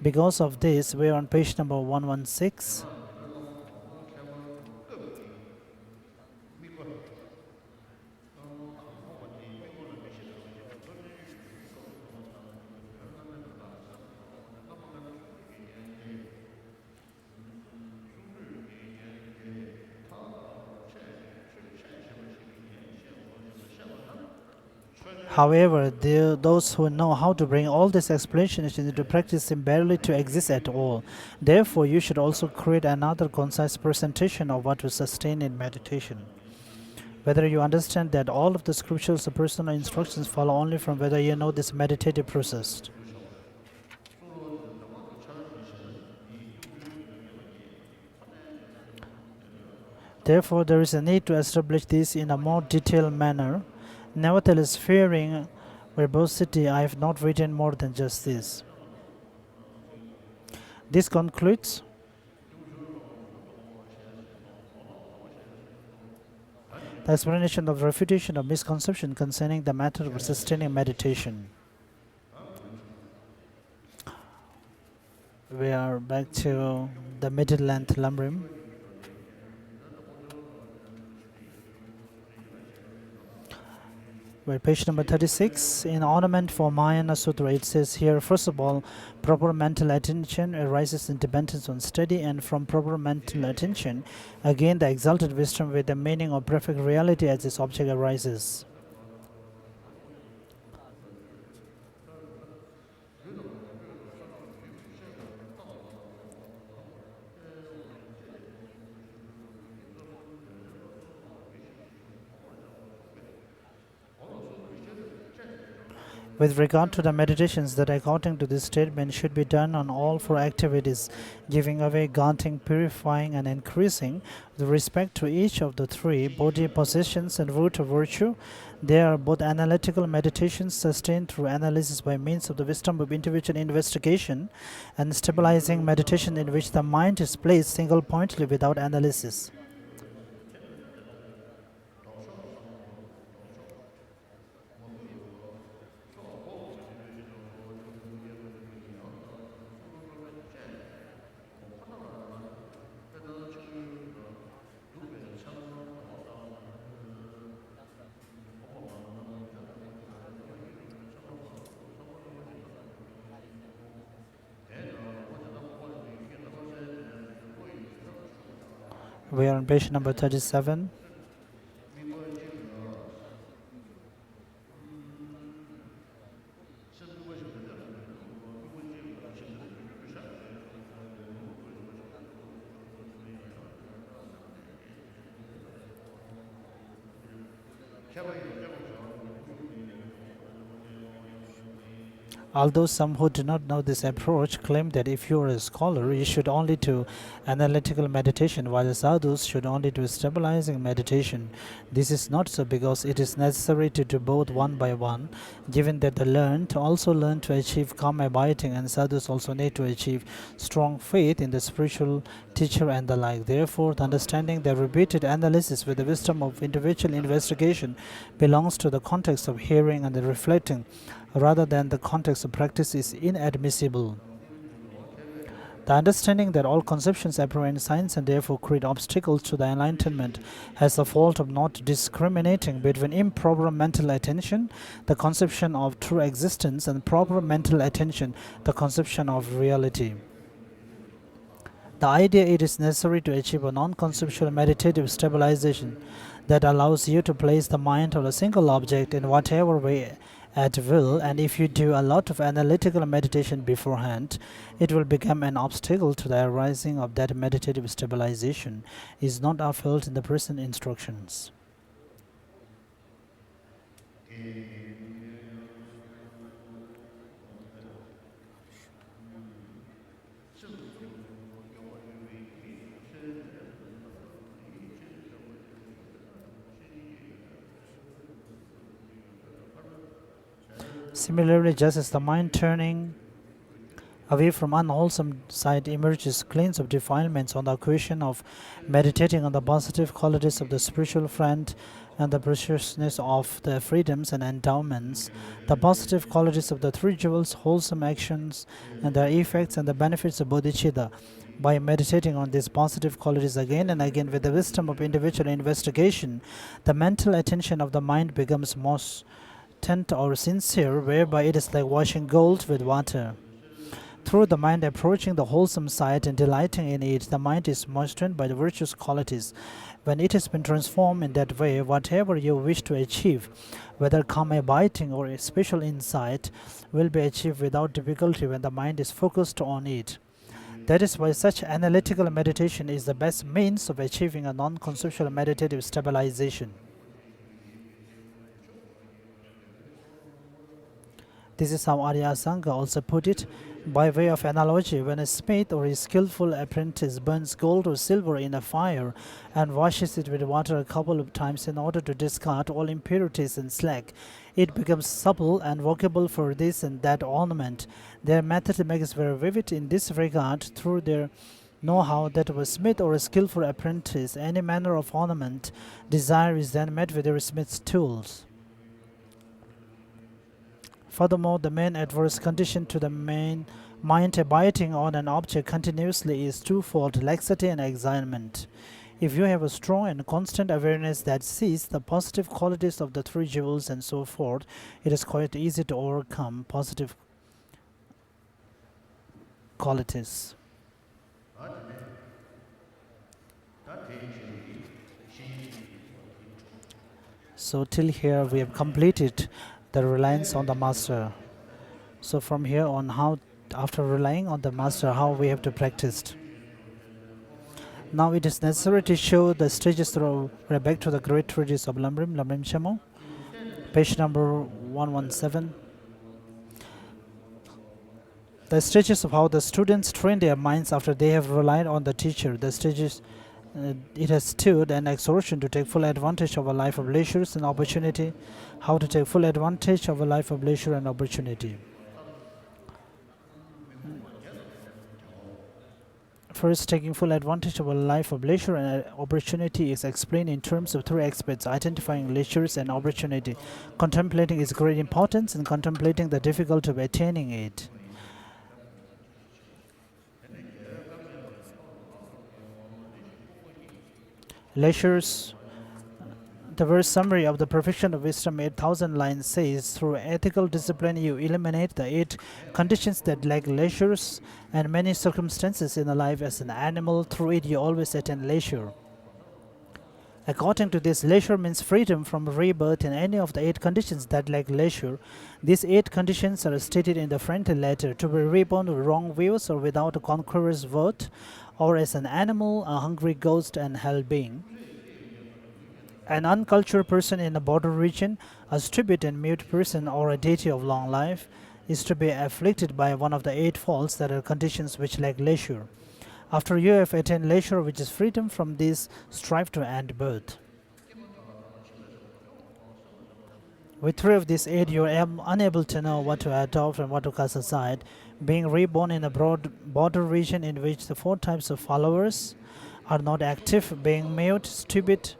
Because of this, we are on page number 116. However, those who know how to bring all these explanations into practice seem barely to exist at all. Therefore, you should also create another concise presentation of what to sustain in meditation. Whether you understand that all of the scriptures or personal instructions follow only from whether you know this meditative process. Therefore, there is a need to establish this in a more detailed manner. Nevertheless, fearing verbosity, I have not written more than just this. This concludes the explanation of refutation of misconception concerning the matter of sustaining meditation. We are back to the middle length lumbrim. Well, page number 36, in Ornament for Mahayana Sutra, it says here, first of all, proper mental attention arises in dependence on study, and from proper mental attention, again the exalted wisdom with the meaning of perfect reality as its object arises. With regard to the meditations that according to this statement should be done on all four activities, giving away, granting, purifying, and increasing, with respect to each of the three, bodhi, possessions, and root of virtue, they are both analytical meditations sustained through analysis by means of the wisdom of individual investigation, and stabilizing meditation in which the mind is placed single-pointedly without analysis. We are on page number 37. Although some who do not know this approach claim that if you are a scholar, you should only do analytical meditation, while the sadhus should only do stabilizing meditation. This is not so because it is necessary to do both one by one, given that the learned also learn to achieve calm abiding, and sadhus also need to achieve strong faith in the spiritual teacher and the like. Therefore, the understanding that repeated analysis with the wisdom of individual investigation belongs to the context of hearing and the reflecting, rather than the context of practice, is inadmissible. The understanding that all conceptions apprehend science and therefore create obstacles to the enlightenment has the fault of not discriminating between improper mental attention, the conception of true existence, and proper mental attention, the conception of reality. The idea it is necessary to achieve a non-conceptual meditative stabilization that allows you to place the mind on a single object in whatever way at will, and if you do a lot of analytical meditation beforehand, it will become an obstacle to the arising of that meditative stabilization, is not upheld in the present instructions. Similarly, just as the mind turning away from unwholesome side emerges cleansed of defilements on the occasion of meditating on the positive qualities of the spiritual friend and the preciousness of the freedoms and endowments, the positive qualities of the three jewels, wholesome actions, and their effects and the benefits of bodhichitta. By meditating on these positive qualities again and again with the wisdom of individual investigation, the mental attention of the mind becomes most or sincere, whereby it is like washing gold with water. Through the mind approaching the wholesome side and delighting in it, the mind is moistened by the virtuous qualities. When it has been transformed in that way, whatever you wish to achieve, whether calm abiding or a special insight, will be achieved without difficulty when the mind is focused on it. That is why such analytical meditation is the best means of achieving a non-conceptual meditative stabilization. This is how Arya Sangha also put it. By way of analogy, when a smith or a skillful apprentice burns gold or silver in a fire and washes it with water a couple of times in order to discard all impurities and slag, it becomes supple and workable for this and that ornament. Their method makes very vivid in this regard. Through their know-how that of a smith or a skillful apprentice, any manner of ornament desire is then met with their smith's tools. Furthermore, the main adverse condition to the mind abiding on an object continuously is twofold: laxity and excitement. If you have a strong and constant awareness that sees the positive qualities of the three jewels and so forth, it is quite easy to overcome positive qualities. So till here we have completed the reliance on the master. So from here on, how after relying on the master, how we have to practice. Now it is necessary to show the stages through back to the great treatise of Lamrim Chamo, page number 117. The stages of how the students train their minds after they have relied on the teacher. The stages it has stood an exhortation to take full advantage of a life of leisure and opportunity. How to take full advantage of a life of leisure and opportunity. First, taking full advantage of a life of leisure and opportunity is explained in terms of three aspects: identifying leisures and opportunity, contemplating its great importance, and contemplating the difficulty of attaining it. Leisures. The verse summary of the Perfection of Wisdom 8,000 lines says, through ethical discipline you eliminate the 8 conditions that lack leisures and many circumstances in a life as an animal. Through it you always attain leisure. According to this, leisure means freedom from rebirth in any of the 8 conditions that lack leisure. These 8 conditions are stated in the friendly letter: to be reborn with wrong views or without a conqueror's vote, or as an animal, a hungry ghost, and hell being. An uncultured person in a border region, a stupid and mute person, or a deity of long life is to be afflicted by one of the 8 faults that are conditions which lack leisure. After you have attained leisure, which is freedom from this, strive to end birth. With 3 of these 8, you are unable to know what to adopt and what to cast aside. Being reborn in a broad border region in which the 4 types of followers are not active, being mute, stupid,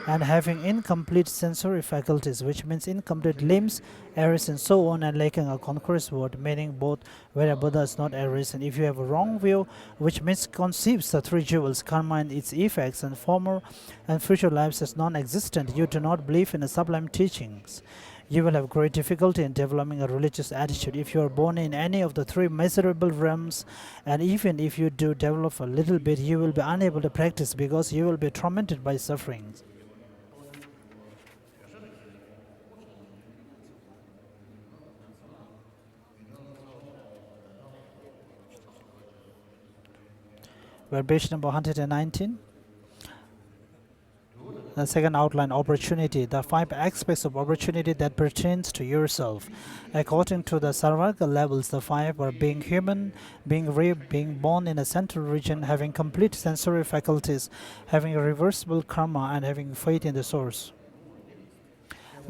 and having incomplete sensory faculties, which means incomplete limbs, iris, and so on, and lacking a conqueror's word, meaning both where a Buddha is not arisen. If you have a wrong view, which misconceives the 3 jewels, karma and its effects, and former and future lives as non-existent, you do not believe in the sublime teachings. You will have great difficulty in developing a religious attitude if you are born in any of the 3 miserable realms, and even if you do develop a little bit, you will be unable to practice because you will be tormented by sufferings. We're page number 119. The second outline, opportunity. The 5 aspects of opportunity that pertains to yourself. According to the Sarvaka levels, the 5 are being human, being raped, being born in a central region, having complete sensory faculties, having reversible karma, and having faith in the source.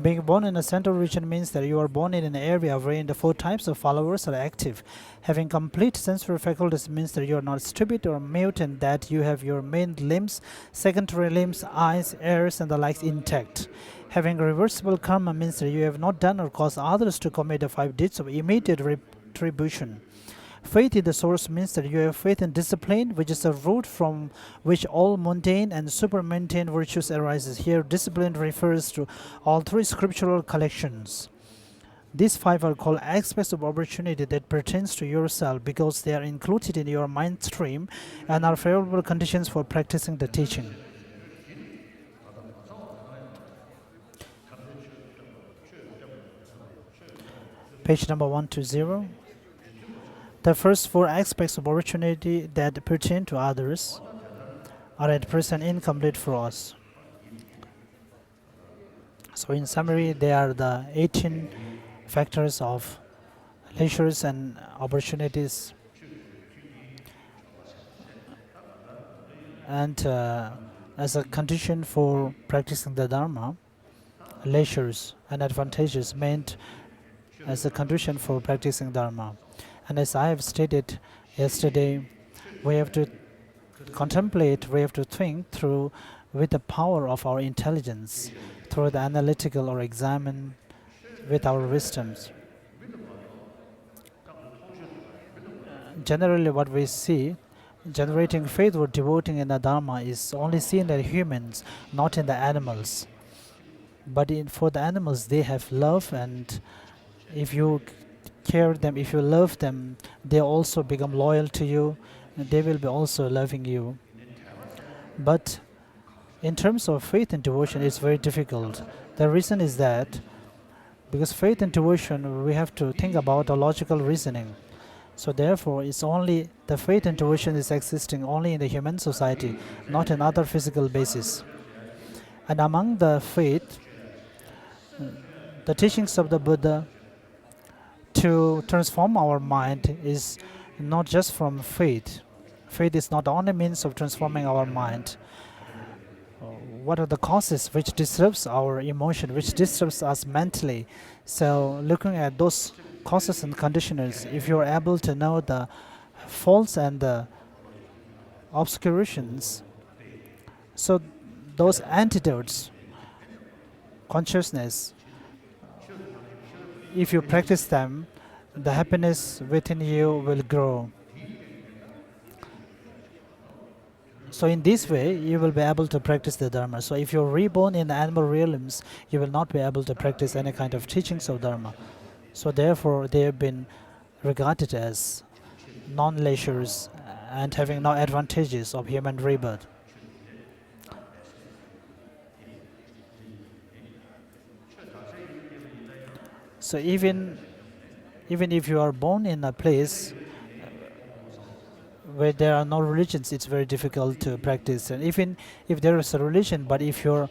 Being born in a central region means that you are born in an area wherein the 4 types of followers are active. Having complete sensory faculties means that you are not stupid or mute and that you have your main limbs, secondary limbs, eyes, ears, and the likes intact. Having reversible karma means that you have not done or caused others to commit the 5 deeds of immediate retribution. Faith in the source means that you have faith in discipline, which is a root from which all mundane and super-mundane virtues arises. Here, discipline refers to all 3 scriptural collections. These 5 are called aspects of opportunity that pertains to yourself because they are included in your mind stream and are favorable conditions for practicing the teaching. Page number 120. The first 4 aspects of opportunity that pertain to others are at present incomplete for us. So in summary, they are the 18 factors of leisures and opportunities, and as a condition for practicing the Dharma, leisures and advantages meant as a condition for practicing Dharma. And as I have stated yesterday, we have to contemplate, we have to think through with the power of our intelligence, through the analytical, or examine with our wisdoms. Generally, what we see, generating faith or devoting in the Dharma is only seen in humans, not in the animals. But for the animals, they have love, and if you care them, if you love them, they also become loyal to you, and they will be also loving you. But in terms of faith and devotion, it's very difficult. The reason is that because faith and devotion, we have to think about the logical reasoning. So therefore, it's only the faith and devotion is existing only in the human society, not in other physical basis. And among the faith, the teachings of the Buddha to transform our mind is not just from faith. Faith is not the only means of transforming our mind. What are the causes which disrupts our emotion, which disrupts us mentally? So looking at those causes and conditioners, if you're able to know the faults and the obscurations, so those antidotes, consciousness, if you practice them, the happiness within you will grow. So in this way, you will be able to practice the Dharma. So if you're reborn in the animal realms, you will not be able to practice any kind of teachings of Dharma. So therefore, they have been regarded as non-leisures and having no advantages of human rebirth. So even if you are born in a place where there are no religions, it's very difficult to practice. And even if there is a religion, but if your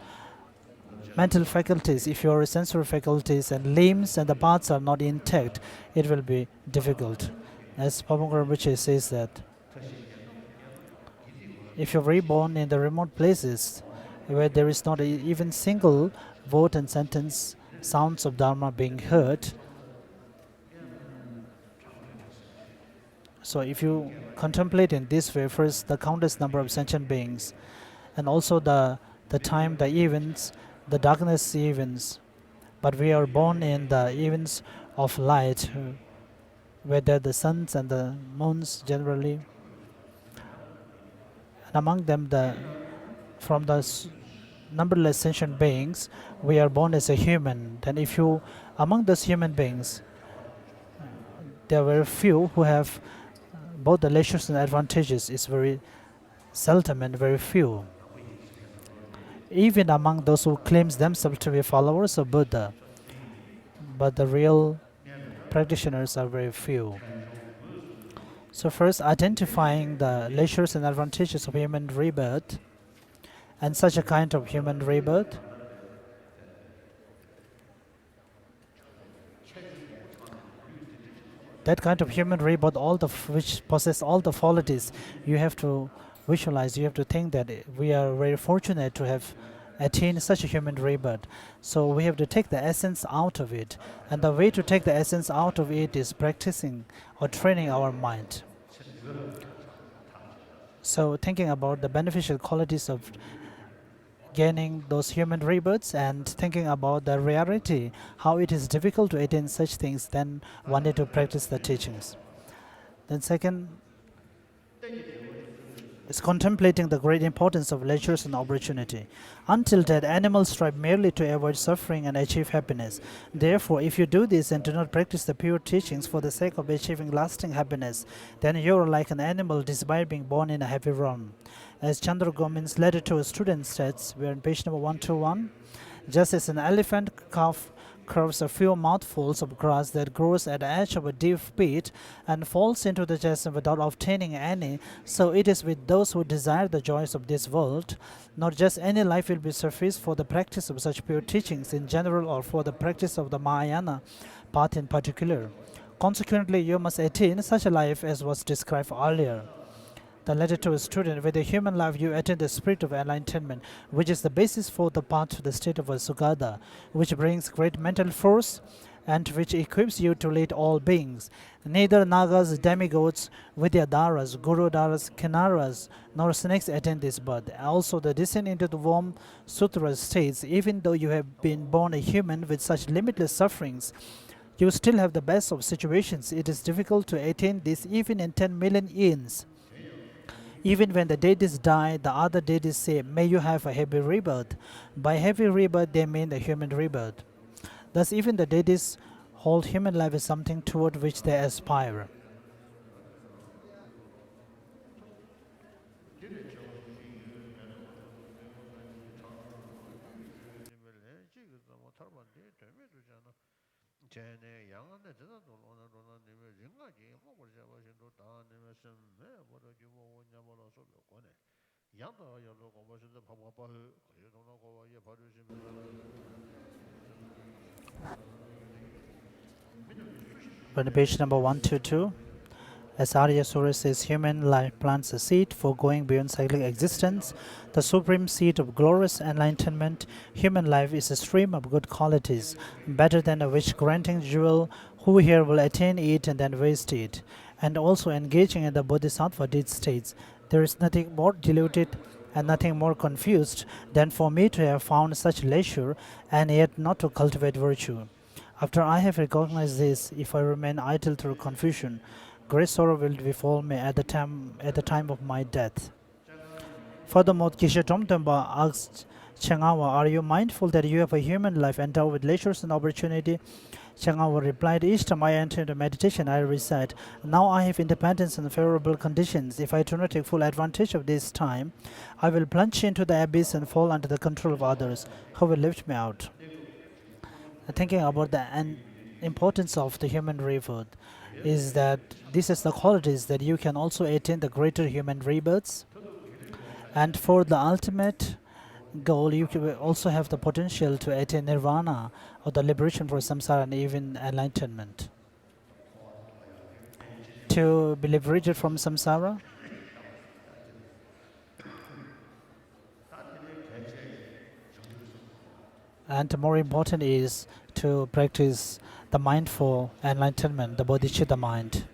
mental faculties, if your sensory faculties and limbs and the parts are not intact, it will be difficult. As Papangar Rinpoche says that if you're reborn in the remote places where there is not even single word and sentence sounds of Dharma being heard, so if you contemplate in this way, first the countless number of sentient beings, and also the time, the events, the darkness events, but we are born in the events of light, whether the suns and the moons generally, and among them from the numberless sentient beings, we are born as a human. Then if you, among those human beings, there are very few who have both the leisures and advantages. Is very seldom and very few. Even among those who claims themselves to be followers of Buddha, but the real practitioners are very few. So first, identifying the leisures and advantages of human rebirth, and such a kind of human rebirth, that kind of human rebirth, which possess all the qualities, you have to visualize, you have to think that we are very fortunate to have attained such a human rebirth. So we have to take the essence out of it. And the way to take the essence out of it is practicing or training our mind. So thinking about the beneficial qualities of gaining those human rebirths and thinking about the reality, how it is difficult to attain such things, then one need to practice the teachings. Then second is contemplating the great importance of leisures and opportunity. Until that, animals strive merely to avoid suffering and achieve happiness. Therefore, if you do this and do not practice the pure teachings for the sake of achieving lasting happiness, then you are like an animal despite being born in a happy realm. As Chandra Gomin's letter to a student states, we are on page number 121, just as an elephant carves a few mouthfuls of grass that grows at the edge of a deep pit and falls into the chasm without obtaining any, so it is with those who desire the joys of this world. Not just any life will be sufficient for the practice of such pure teachings in general or for the practice of the Mahayana path in particular. Consequently, you must attain such a life as was described earlier. The letter to a student, with a human life you attain the spirit of enlightenment, which is the basis for the path to the state of a Sugata, which brings great mental force and which equips you to lead all beings. Neither Nagas, demigods, Vidyadharas, Gurudharas, Kinnaras, nor snakes attain this birth. Also, the descent into the warm sutra states, even though you have been born a human with such limitless sufferings, you still have the best of situations. It is difficult to attain this even in 10 million years. Even when the deities die, the other deities say, may you have a happy rebirth. By happy rebirth, they mean a human rebirth. Thus, even the deities hold human life as something toward which they aspire. On page number 122, as Arya Sura says, human life plants a seed for going beyond cyclic existence, the supreme seed of glorious enlightenment. Human life is a stream of good qualities, better than a wish-granting jewel. Who here will attain it and then waste it? And also engaging in the bodhisattva deed states, there is nothing more deluded and nothing more confused than for me to have found such leisure and yet not to cultivate virtue. After I have recognized this, if I remain idle through confusion, great sorrow will befall me at the time of my death. Furthermore, Kisha Tomtemba asked Changawa, are you mindful that you have a human life endowed with leisures and opportunity? Changawa replied, each time I enter into meditation, I recite, now I have independence and favorable conditions. If I do not take full advantage of this time, I will plunge into the abyss and fall under the control of others, who will lift me out. Thinking about the importance of the human rebirth is that this is the qualities that you can also attain the greater human rebirths, and for the ultimate goal you can also have the potential to attain nirvana or the liberation from samsara and even enlightenment. To be liberated from samsara, and more important is to practice the mindful enlightenment, the bodhichitta mind.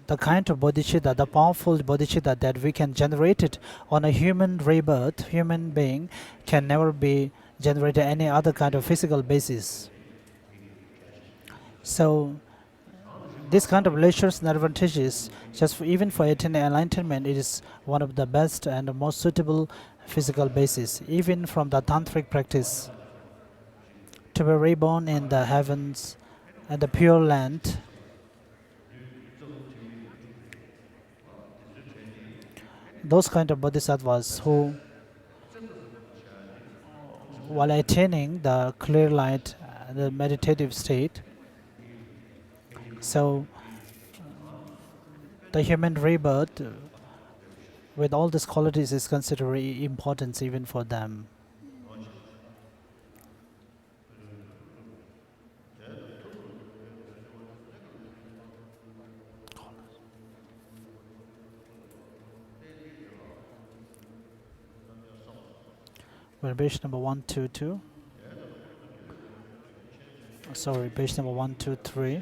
The kind of bodhichitta, the powerful bodhichitta that we can generate it on a human rebirth, human being, can never be generated any other kind of physical basis. So this kind of lectures and advantages, even for attaining enlightenment, it is one of the best and most suitable physical basis, even from the tantric practice. To be reborn in the heavens and the pure land, those kind of bodhisattvas who, while attaining the clear light, the meditative state, so the human rebirth with all these qualities is considered important even for them. We're page number 122. Sorry, page number 123.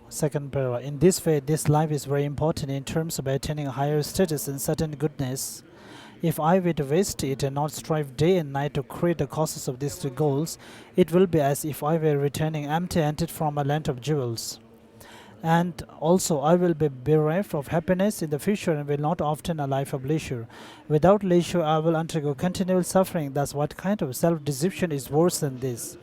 Second paragraph. In this way, this life is very important in terms of attaining a higher status and certain goodness. If I were to waste it and not strive day and night to create the causes of these two goals, it will be as if I were returning empty-handed from a land of jewels. And also, I will be bereft of happiness in the future and will not obtain a life of leisure. Without leisure, I will undergo continual suffering. Thus, what kind of self-deception is worse than this?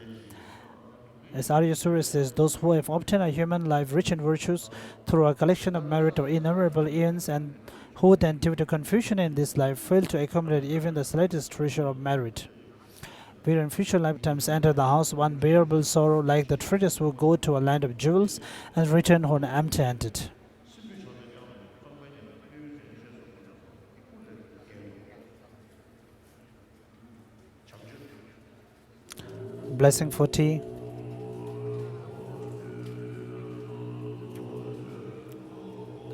As Arya Surya says, those who have obtained a human life rich in virtues through a collection of merit or innumerable eons, and who then, due to confusion in this life, fail to accumulate even the slightest treasure of merit, will in future lifetimes enter the house of unbearable sorrow, like the traders who go to a land of jewels and return home empty-handed. Blessing for tea.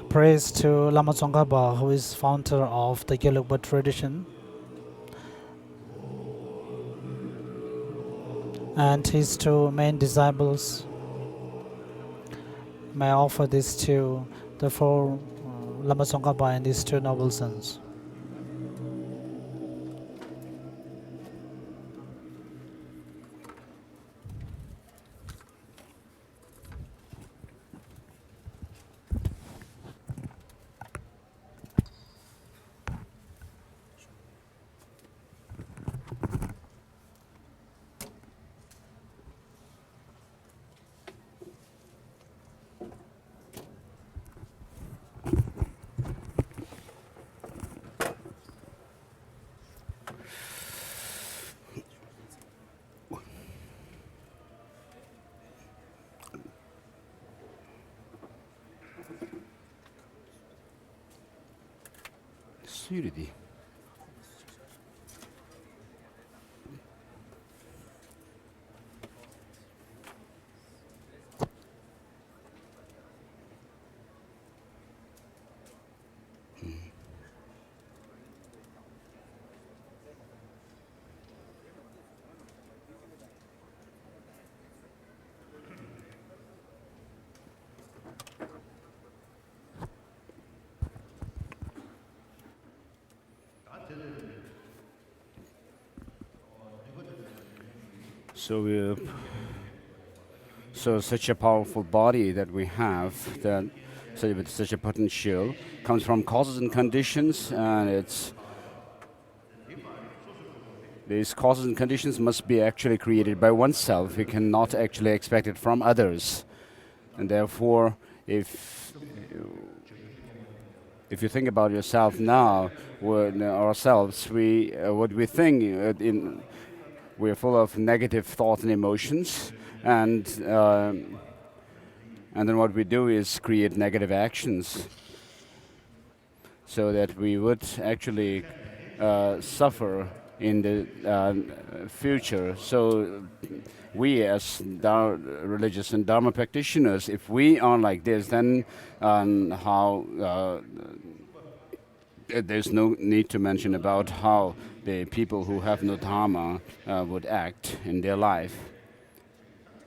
Praise to Lama Tsongkhapa, who is founder of the Gelugpa tradition, and his two main disciples. May I offer this to the four Lama Tsongkhapa and his two noble sons. Unity. So such a powerful body that we have, that with such a potential, comes from causes and conditions, and these causes and conditions must be actually created by oneself. We cannot actually expect it from others, and therefore, if you think about yourself now, ourselves, what we think we're full of negative thoughts and emotions, and then what we do is create negative actions, so that we would actually suffer in the future. So we as religious and Dharma practitioners, if we are like this, then there's no need to mention about how the people who have no Dharma would act in their life.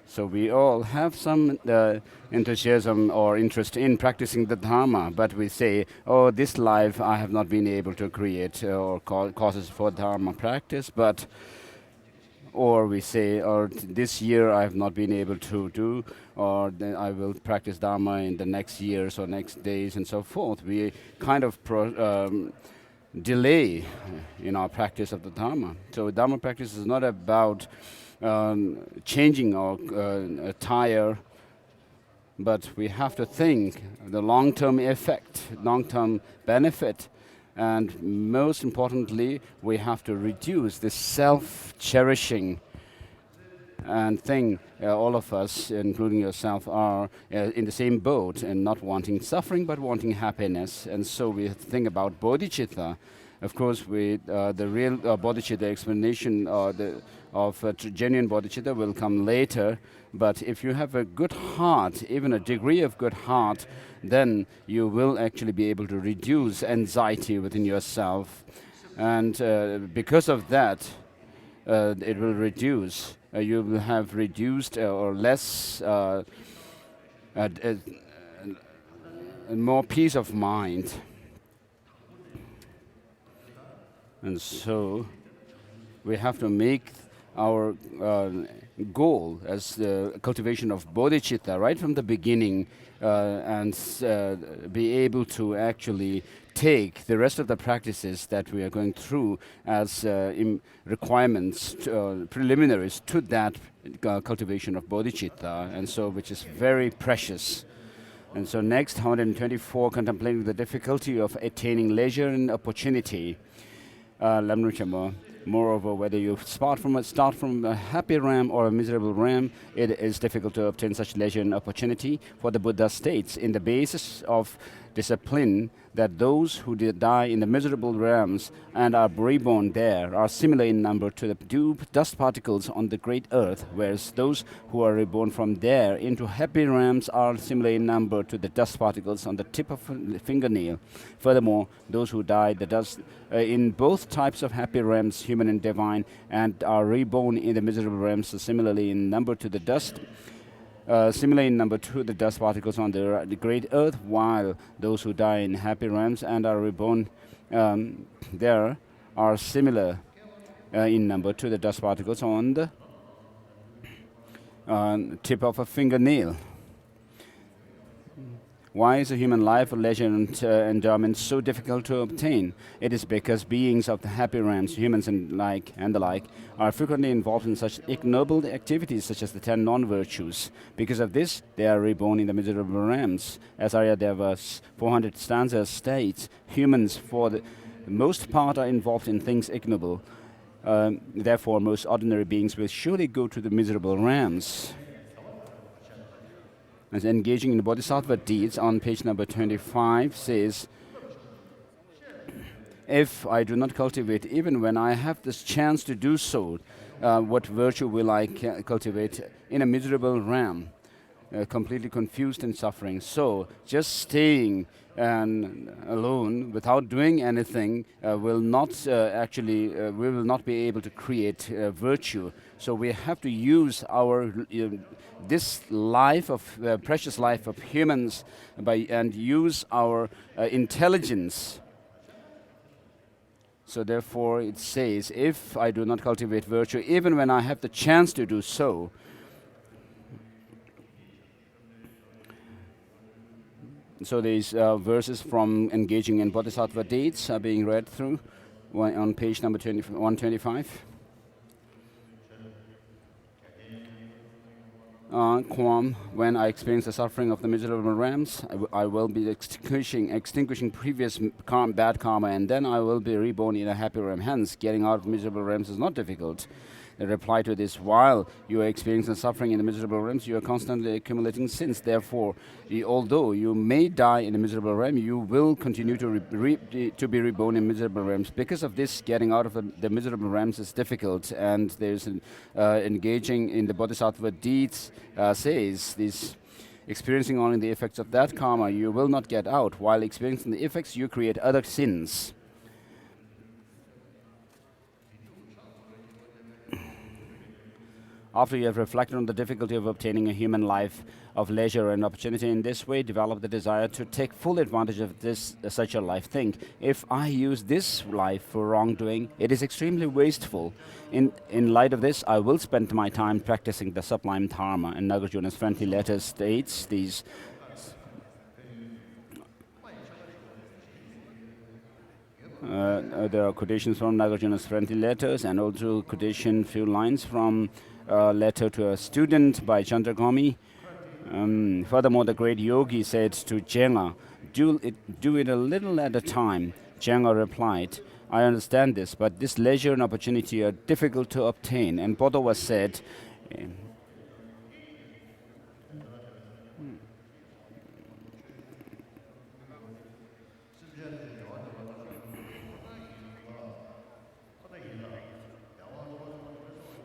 So we all have some enthusiasm or interest in practicing the Dharma, but we say, oh, this life I have not been able to create or causes for Dharma practice, or we say, or this year I have not been able to do, or then I will practice Dharma in the next years or next days and so forth. We kind of delay in our practice of the Dharma. So Dharma practice is not about changing our attire, but we have to think the long-term effect, long-term benefit, and most importantly, we have to reduce this self-cherishing and thing. All of us, including yourself, are in the same boat and not wanting suffering but wanting happiness. And so we think about bodhichitta. Of course, the real bodhichitta explanation of genuine bodhichitta will come later. But if you have a good heart, even a degree of good heart, then you will actually be able to reduce anxiety within yourself. And because of that, it will reduce. You will have reduced or less, more peace of mind. And so we have to make our goal as the cultivation of bodhicitta right from the beginning, and be able to actually take the rest of the practices that we are going through as requirements, preliminaries to that cultivation of bodhicitta, and so which is very precious. And so next, 124, contemplating the difficulty of attaining leisure and opportunity. Moreover, whether you start from a happy realm or a miserable realm, it is difficult to obtain such leisure and opportunity. For the Buddha states in the basis of discipline that those who die in the miserable realms and are reborn there are similar in number to the dust particles on the great earth, whereas those who are reborn from there into happy realms are similar in number to the dust particles on the tip of a fingernail. Furthermore, those who die in both types of happy realms, human and divine, and are reborn in the miserable realms are similarly in number to the dust. Similar in number to the dust particles on the great earth, while those who die in happy realms and are reborn there are similar in number to the dust particles on the tip of a fingernail. Why is a human life, leisure, and endowment so difficult to obtain? It is because beings of the happy realms, humans and the like, are frequently involved in such ignoble activities such as the 10 non-virtues. Because of this, they are reborn in the miserable realms. As Aryadeva's 400 stanzas states, humans, for the most part, are involved in things ignoble. Therefore, most ordinary beings will surely go to the miserable realms. And engaging in the bodhisattva deeds on page number 25 says, if I do not cultivate, even when I have this chance to do so, what virtue will I cultivate in a miserable realm, completely confused and suffering? So just staying alone without doing anything will not we will not be able to create virtue. So we have to use our this life of precious life of humans and use our intelligence. So therefore it says, if I do not cultivate virtue, even when I have the chance to do so, so these verses from engaging in bodhisattva deeds are being read through on page number 125. when I experience the suffering of the miserable realms, I will be extinguishing previous bad karma, and then I will be reborn in a happy realm. Hence, getting out of miserable realms is not difficult. The reply to this: while you are experiencing suffering in the miserable realms, you are constantly accumulating sins. Therefore, although you may die in the miserable realm, you will continue to be reborn in miserable realms. Because of this, getting out of the miserable realms is difficult, and there's engaging in the bodhisattva deeds says this. Experiencing only the effects of that karma, you will not get out. While experiencing the effects, you create other sins. After you have reflected on the difficulty of obtaining a human life of leisure and opportunity in this way, develop the desire to take full advantage of such a life. Think, if I use this life for wrongdoing, it is extremely wasteful. In light of this, I will spend my time practicing the sublime Dharma. And Nagarjuna's friendly letter states these. There are quotations from Nagarjuna's friendly letters, and also quotation few lines from a letter to a student by Chandragami. Furthermore, the great yogi said to Jenga, do it a little at a time. Jenga replied, I understand this, but this leisure and opportunity are difficult to obtain. And Bodhisattva said,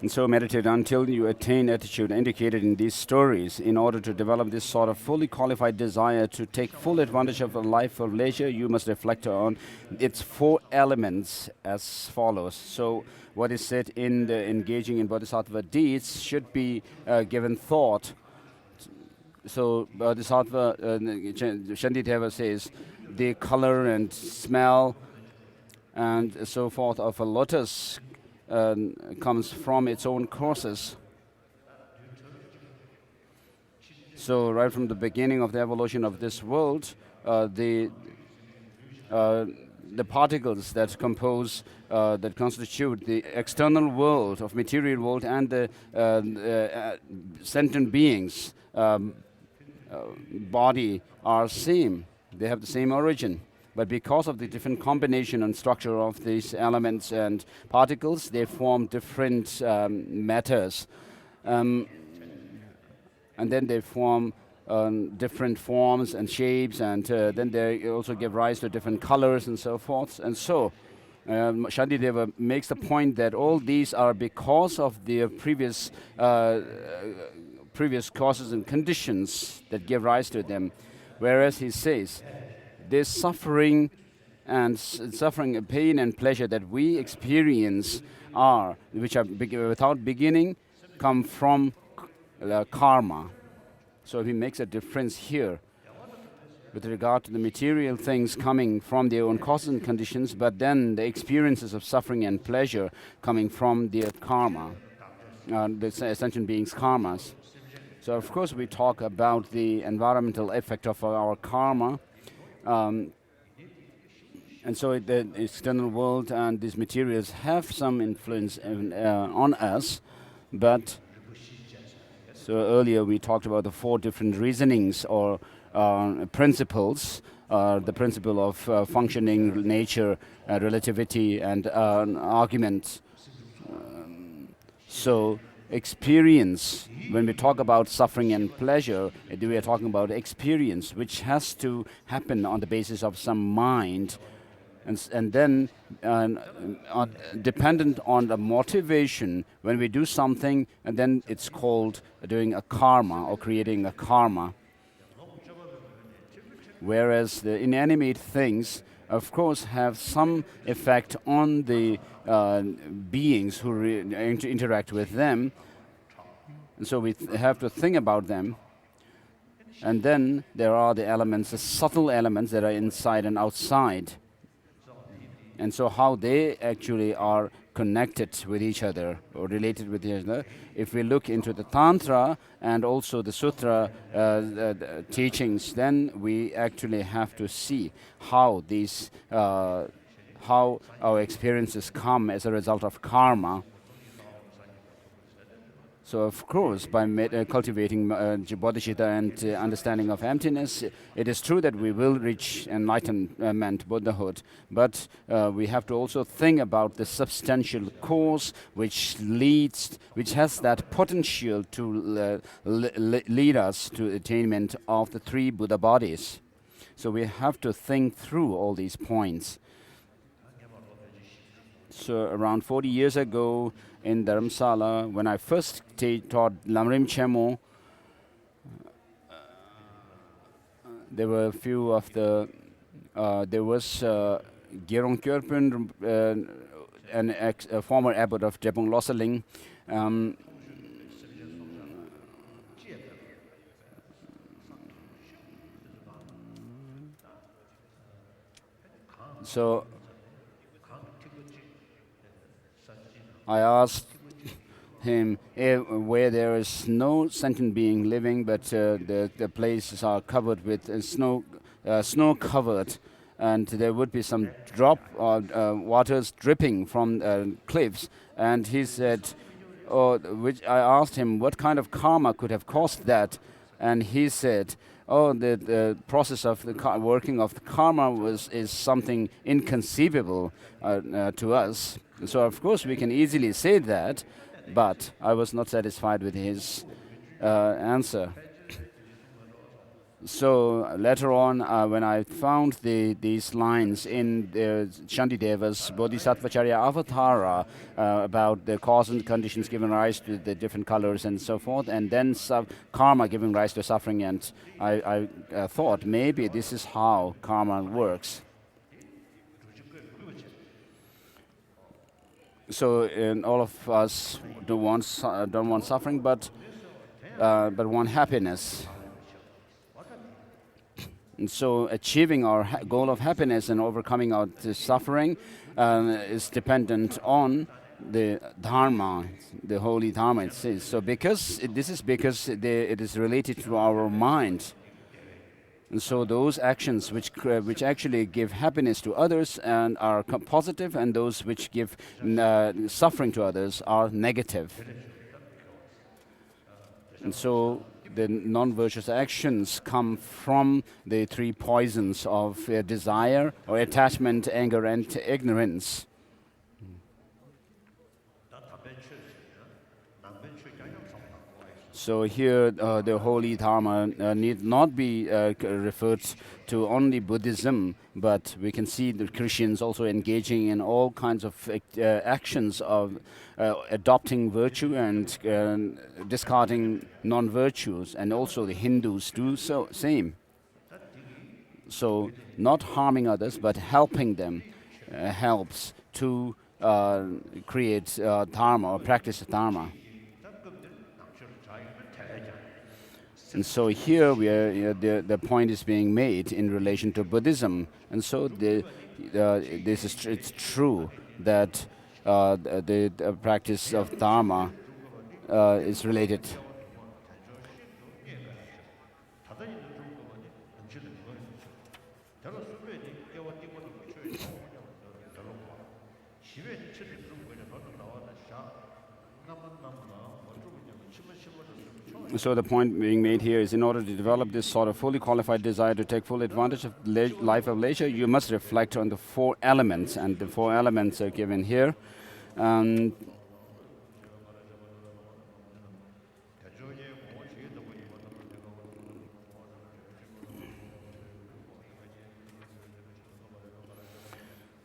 and so meditate until you attain attitude indicated in these stories. In order to develop this sort of fully qualified desire to take full advantage of a life of leisure, you must reflect on its 4 elements as follows. So what is said in the engaging in bodhisattva deeds should be given thought. So bodhisattva, Shanditeva says, the color and smell and so forth of a lotus comes from its own causes. So right from the beginning of the evolution of this world, the particles that compose, that constitute the external world of material world and the sentient beings body are same. They have the same origin. But because of the different combination and structure of these elements and particles, they form different matters. And then they form different forms and shapes, and then they also give rise to different colors and so forth. And so, Shantideva makes the point that all these are because of the previous causes and conditions that give rise to them. Whereas he says, this suffering and pain and pleasure that we experience which are without beginning, come from karma. So he makes a difference here with regard to the material things coming from their own causes and conditions, but then the experiences of suffering and pleasure coming from their karma, the sentient beings' karmas. So of course we talk about the environmental effect of our karma. And so the external world and these materials have some influence on us, but so earlier we talked about the 4 different reasonings or principles, the principle of functioning, nature, relativity, and argument. So experience, when we talk about suffering and pleasure, we are talking about experience, which has to happen on the basis of some mind, and then dependent on the motivation. When we do something, and then it's called doing a karma or creating a karma. Whereas the inanimate things, of course, have some effect on the beings who interact with them. And so we have to think about them. And then there are the elements, the subtle elements that are inside and outside. And so how they actually are connected with each other or related with each other. If we look into the Tantra and also the Sutra teachings, then we actually have to see how these, how our experiences come as a result of karma. So of course, by cultivating bodhichitta and understanding of emptiness, it is true that we will reach enlightenment, Buddhahood, but we have to also think about the substantial cause which has that potential to lead us to attainment of the three Buddha bodies. So we have to think through all these points. So around 40 years ago in Dharamsala, when I first taught Lamrim Chemo, there were a few of the, there was Gerong Kyorpen, a former abbot of Drepung Losaling. So I asked him where there is no sentient being living, but the places are covered with snow covered, and there would be some drop or waters dripping from cliffs. And he said, which I asked him what kind of karma could have caused that, and he said, the process of the working of the karma is something inconceivable to us. So of course we can easily say that, but I was not satisfied with his answer. So later on, when I found these lines in Shantideva's Bodhisattvacharya Avatara about the cause and conditions giving rise to the different colors and so forth, and then karma giving rise to suffering, and I thought maybe this is how karma works. So all of us don't want suffering, but want happiness. And so achieving our goal of happiness and overcoming our suffering is dependent on the Dharma, the holy Dharma, it says. So because it is related to our mind. And so those actions which actually give happiness to others and are positive, and those which give suffering to others are negative. And so the non-virtuous actions come from the three poisons of desire or attachment, anger, and ignorance. So here the holy Dharma need not be referred to only Buddhism, but we can see the Christians also engaging in all kinds of actions of adopting virtue and discarding non-virtues, and also the Hindus do so same. So not harming others but helping them helps to create Dharma or practice Dharma. And so here the point is being made in relation to Buddhism, and so it's true that the practice of Dharma is related. So the point being made here is, in order to develop this sort of fully qualified desire to take full advantage of life of leisure, you must reflect on the four elements, and the four elements are given here.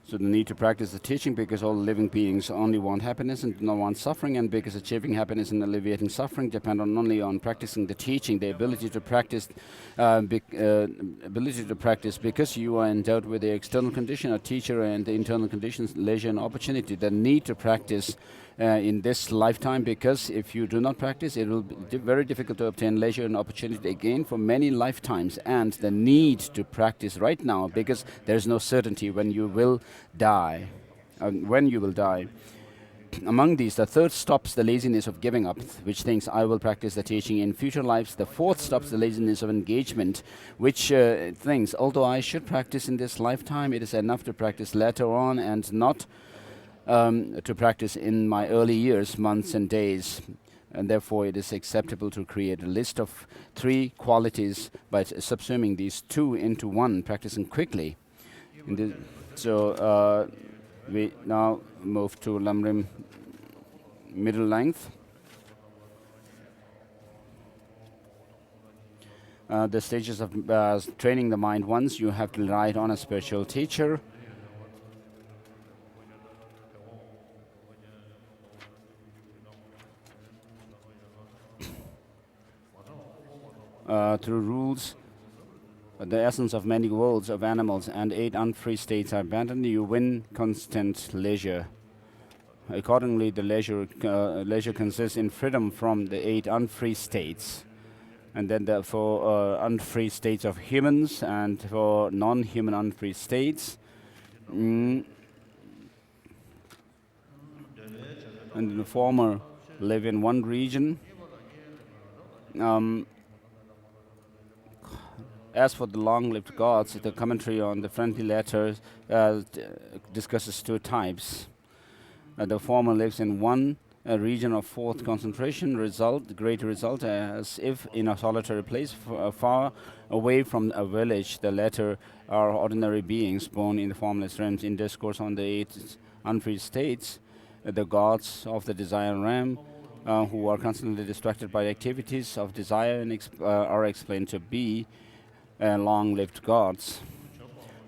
So the need to practice the teaching, because all living beings only want happiness and do not want suffering, and because achieving happiness and alleviating suffering depend only on practicing the teaching. The ability to practice, because you are endowed with the external condition, a teacher, and the internal conditions, leisure and opportunity. The need to practice in this lifetime, because if you do not practice, it will be very difficult to obtain leisure and opportunity again for many lifetimes. And the need to practice right now, because there is no certainty when you will die. Among these, the third stops the laziness of giving up, which thinks, I will practice the teaching in future lives. The fourth stops the laziness of engagement, which thinks, although I should practice in this lifetime, it is enough to practice later on and not to practice in my early years, months and days. and therefore it is acceptable to create a list of 3 qualities by subsuming these 2 into 1, practicing quickly. So we now move to Lamrim middle length. The stages of training the mind. Once you have to rely on a spiritual teacher. Through rules, the essence of many worlds of animals and 8 unfree states are abandoned, you win constant leisure. Accordingly, the leisure consists in freedom from the 8 unfree states. And then for unfree states of humans and for non-human unfree states. And the former live in one region. As for the long-lived gods, the commentary on the friendly letters discusses 2 types. The former lives in one region of 4th concentration, great result, as if in a solitary place far away from a village. The latter are ordinary beings born in the formless realms. In discourse on the 8 unfree states, the gods of the desire realm, who are constantly distracted by activities of desire, and are explained to be long-lived gods.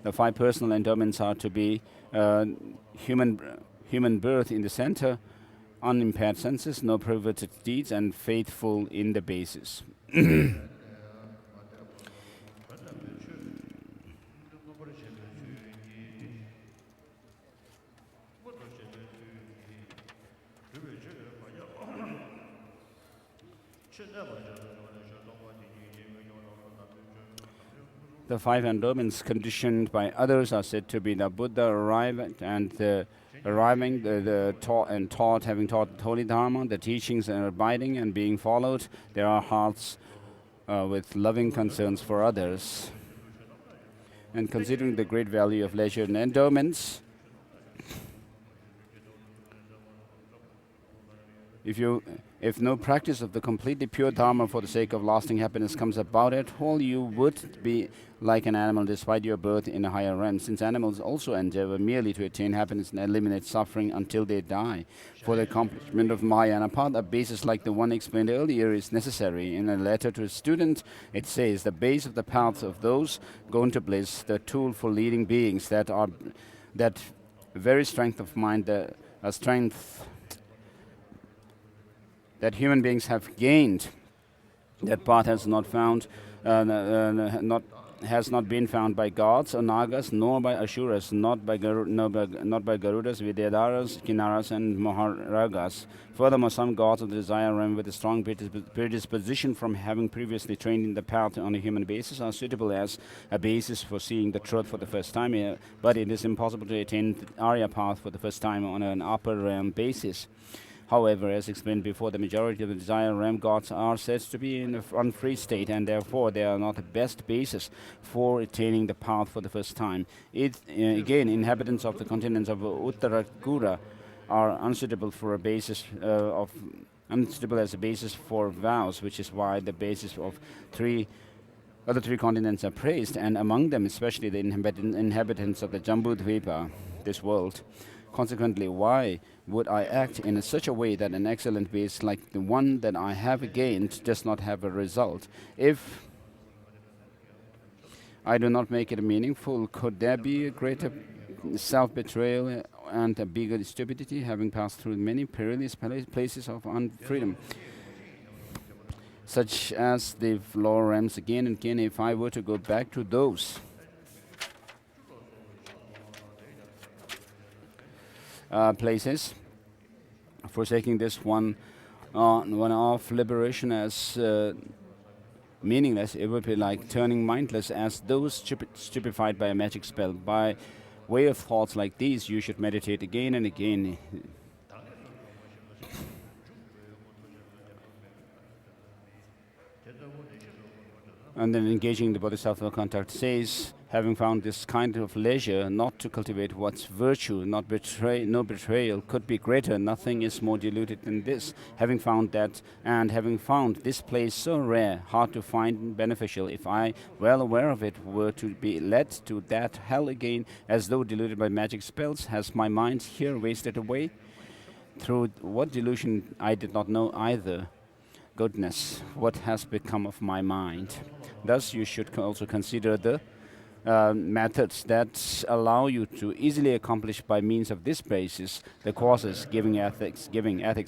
The 5 personal endowments are to be human birth in the center, unimpaired senses, no perverted deeds, and faithful in the basis. The 5 endowments conditioned by others are said to be the Buddha arriving, taught, having taught the holy Dharma, the teachings are abiding and being followed. There are hearts with loving concerns for others. And considering the great value of leisure and endowments, if no practice of the completely pure Dharma for the sake of lasting happiness comes about at all, you would be like an animal despite your birth in a higher realm, since animals also endeavor merely to attain happiness and eliminate suffering until they die. For the accomplishment of Mahayana path, a basis like the one explained earlier is necessary. In a letter to a student, it says, the base of the path of those going to bliss, the tool for leading beings, that very strength of mind, a strength that human beings have gained. That path has not been found by gods or nagas, nor by asuras, not by garudas, vidyadharas, kinnaras, and maharagas. Furthermore, some gods of the desire realm with a strong predisposition from having previously trained in the path on a human basis are suitable as a basis for seeing the truth for the first time, but it is impossible to attain the Arya path for the first time on an upper realm basis. However, as explained before, the majority of the desire realm gods are said to be in an unfree state, and therefore they are not the best basis for attaining the path for the first time. Again, inhabitants of the continents of Uttarakura are unsuitable as a basis for vows, which is why the basis of other 3 continents are praised, and among them especially the inhabitants of the Jambudvipa, this world. Consequently, why would I act in such a way that an excellent base like the one that I have gained does not have a result? If I do not make it meaningful, could there be a greater self-betrayal and a bigger stupidity, having passed through many perilous places of unfreedom, such as the lower realms again and again? If I were to go back to those places, forsaking this one-off liberation as meaningless, it would be like turning mindless as those stupefied by a magic spell. By way of thoughts like these, you should meditate again and again. And then engaging the bodhisattva contact says, Having found this kind of leisure not to cultivate what's virtue, no betrayal could be greater. Nothing is more diluted than this. Having found that, and having found this place so rare, hard to find and beneficial, if I, well aware of it, were to be led to that hell again, as though deluded by magic spells, has my mind here wasted away? Through what delusion I did not know either. Goodness, what has become of my mind? Thus you should also consider the methods that allow you to easily accomplish by means of this basis the causes, giving ethics,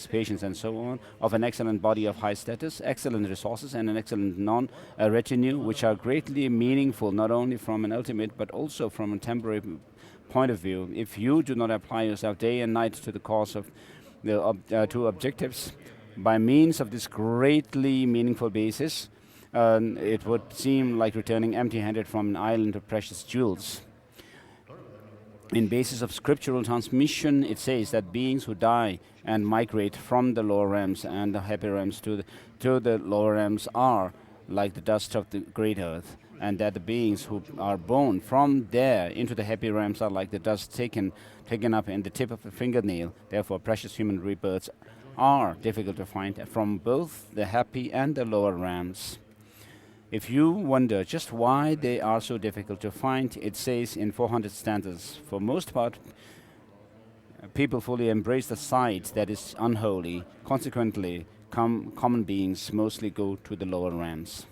patience, and so on, of an excellent body of high status, excellent resources, and an excellent non-retinue, which are greatly meaningful not only from an ultimate but also from a temporary point of view. If you do not apply yourself day and night to the cause of the two objectives, by means of this greatly meaningful basis, it would seem like returning empty-handed from an island of precious jewels. In basis of scriptural transmission, it says that beings who die and migrate from the lower realms and the happy realms to the lower realms are like the dust of the great earth, and that the beings who are born from there into the happy realms are like the dust taken up in the tip of a fingernail. Therefore, precious human rebirths are difficult to find from both the happy and the lower realms. If you wonder just why they are so difficult to find, it says in 400 stanzas, for most part, people fully embrace the side that is unholy. Consequently, common beings mostly go to the lower realms.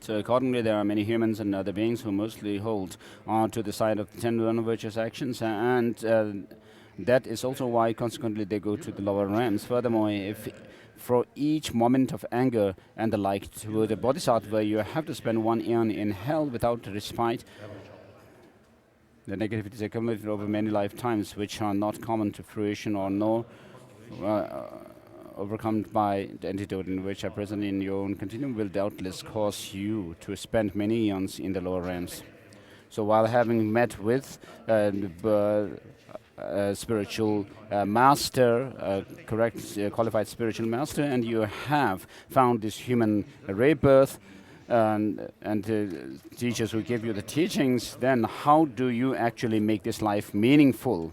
So accordingly, there are many humans and other beings who mostly hold on to the side of the 10 non-virtuous actions, and that is also why, consequently, they go to the lower realms. Furthermore, if for each moment of anger and the like to the bodhisattva, you have to spend 1 eon in hell without respite, the negativities accumulated over many lifetimes, which are not common to fruition or nor overcome by the antidote in which are present in your own continuum, will doubtless cause you to spend many eons in the lower realms. So while having met with spiritual master, qualified spiritual master, and you have found this human rebirth, and teachers who give you the teachings, then how do you actually make this life meaningful?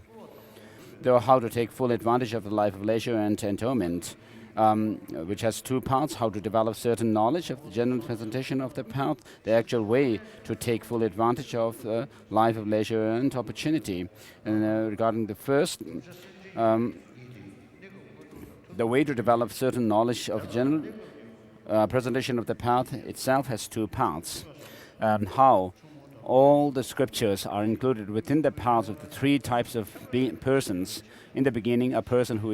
Though how to take full advantage of the life of leisure and enjoyment, which has two parts: how to develop certain knowledge of the general presentation of the path, the actual way to take full advantage of the life of leisure and opportunity. And regarding the first, the way to develop certain knowledge of general presentation of the path itself has two parts, and how all the scriptures are included within the paths of the three types of persons. In the beginning, a person who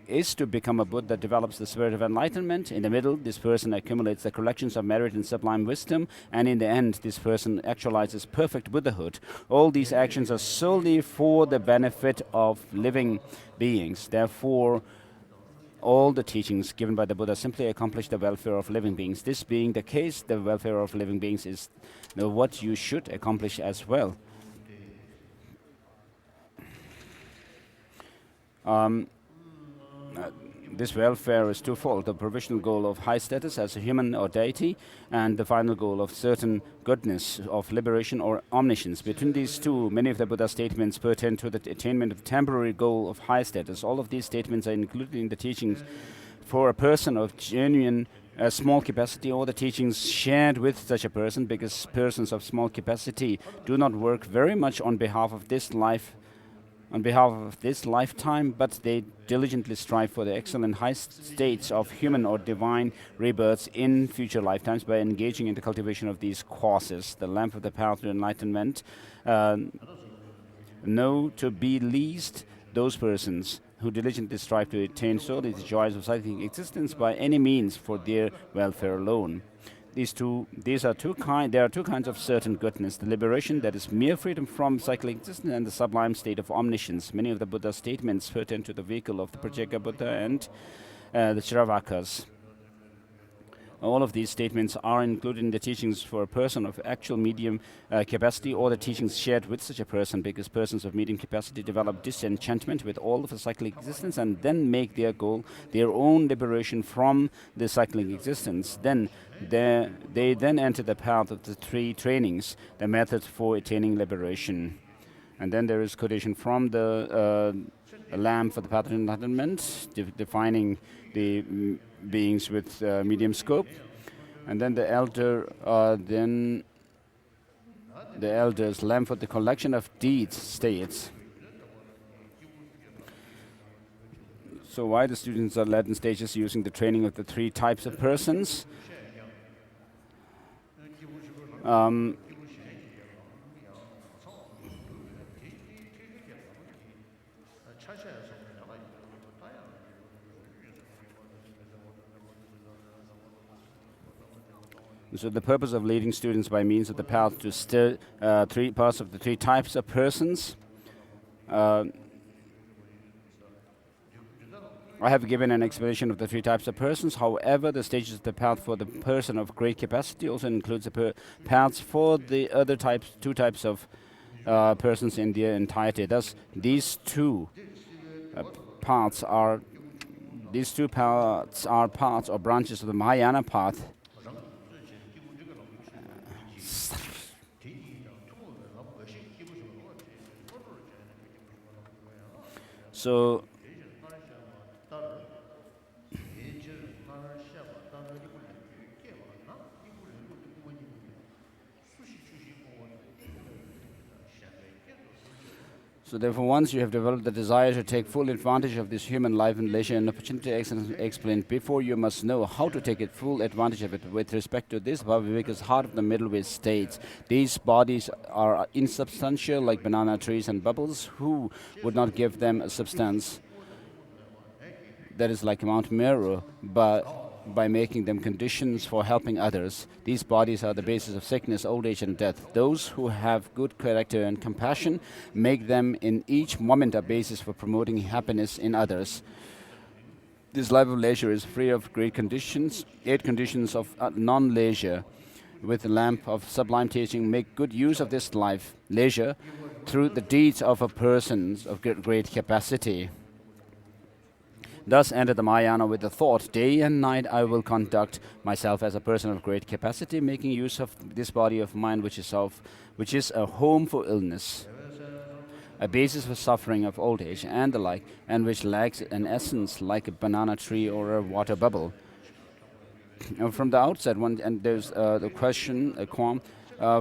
is to become a Buddha develops the spirit of enlightenment. In the middle, this person accumulates the collections of merit and sublime wisdom. And in the end, this person actualizes perfect Buddhahood. All these actions are solely for the benefit of living beings. Therefore, all the teachings given by the Buddha simply accomplish the welfare of living beings. This being the case, the welfare of living beings is what you should accomplish as well. This welfare is twofold: the provisional goal of high status as a human or deity, and the final goal of certain goodness, of liberation or omniscience. Between these two, many of the Buddha's statements pertain to the attainment of temporary goal of high status. All of these statements are included in the teachings for a person of genuine small capacity, or the teachings shared with such a person, because persons of small capacity do not work very much on behalf of this lifetime, but they diligently strive for the excellent high states of human or divine rebirths in future lifetimes by engaging in the cultivation of these causes, the lamp of the path to enlightenment. Know to be least those persons who diligently strive to attain solely the joys of cycling existence by any means for their welfare alone. There are two kinds of certain goodness: the liberation, that is mere freedom from cyclic existence, and the sublime state of omniscience. Many of the Buddha's statements pertain to the vehicle of the Pratyeka Buddha and the Charavakas. All of these statements are included in the teachings for a person of actual medium capacity, or the teachings shared with such a person, because persons of medium capacity develop disenchantment with all of the cyclic existence and then make their goal their own liberation from the cyclic existence. Then they then enter the path of the three trainings, the method for attaining liberation. And then there is quotation from the Lamb for the path of enlightenment, defining the beings with medium scope. And then the elders, Lamb for the collection of deeds, states. So why the students are led in stages using the training of the three types of persons? So the purpose of leading students by means of the path to stir three parts of the three types of persons. I have given an explanation of the three types of persons. However, the stages of the path for the person of great capacity also includes the paths for the other two types of persons in their entirety. Thus, these two paths are parts or branches of the Mahayana path. So therefore, once you have developed the desire to take full advantage of this human life and leisure and opportunity explained before, you must know how to take full advantage of it. With respect to this, Bhaviveka's heart of the middle way states, these bodies are insubstantial like banana trees and bubbles. Who would not give them a substance that is like Mount Meru, but by making them conditions for helping others? These bodies are the basis of sickness, old age, and death. Those who have good character and compassion make them in each moment a basis for promoting happiness in others. This life of leisure is free of great conditions. 8 conditions of non-leisure. With the lamp of sublime teaching, make good use of this life, leisure, through the deeds of a person of great capacity. Thus enter the Mahayana with the thought, day and night I will conduct myself as a person of great capacity, making use of this body of mine, which is a home for illness, a basis for suffering of old age and the like, and which lacks an essence like a banana tree or a water bubble. From the outset, there's the question,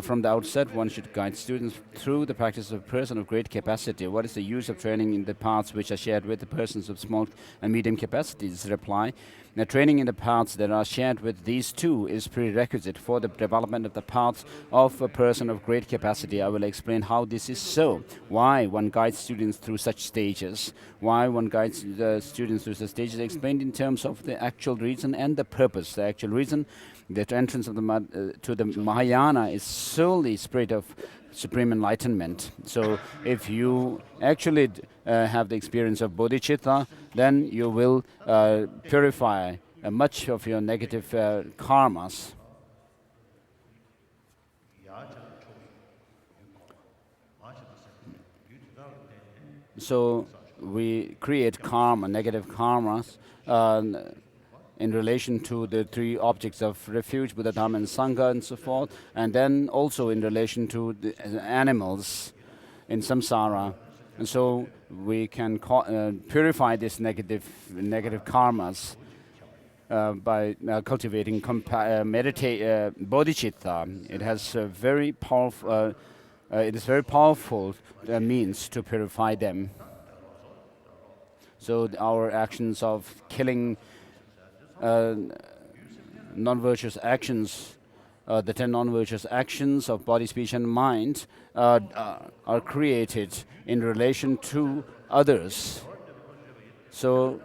from the outset, one should guide students through the practice of a person of great capacity. What is the use of training in the paths which are shared with the persons of small and medium capacities? Reply, now, training in the paths that are shared with these two is prerequisite for the development of the paths of a person of great capacity. I will explain how this is so. Why one guides students through such stages. Why one guides the students through such stages explained in terms of the actual reason and the purpose. The actual reason, the entrance of to the Mahayana is solely spirit of supreme enlightenment. So if you actually have the experience of bodhichitta, then you will purify much of your negative karmas. So we create karma, negative karmas, in relation to the 3 objects of refuge, Buddha, Dharma, and Sangha, and so forth, and then also in relation to the animals in samsara. And so we can purify these negative karmas by cultivating bodhichitta. It has very powerful. It is very powerful means to purify them. So our actions of killing non-virtuous actions, the 10 non-virtuous actions of body, speech, and mind are created in relation to others. So,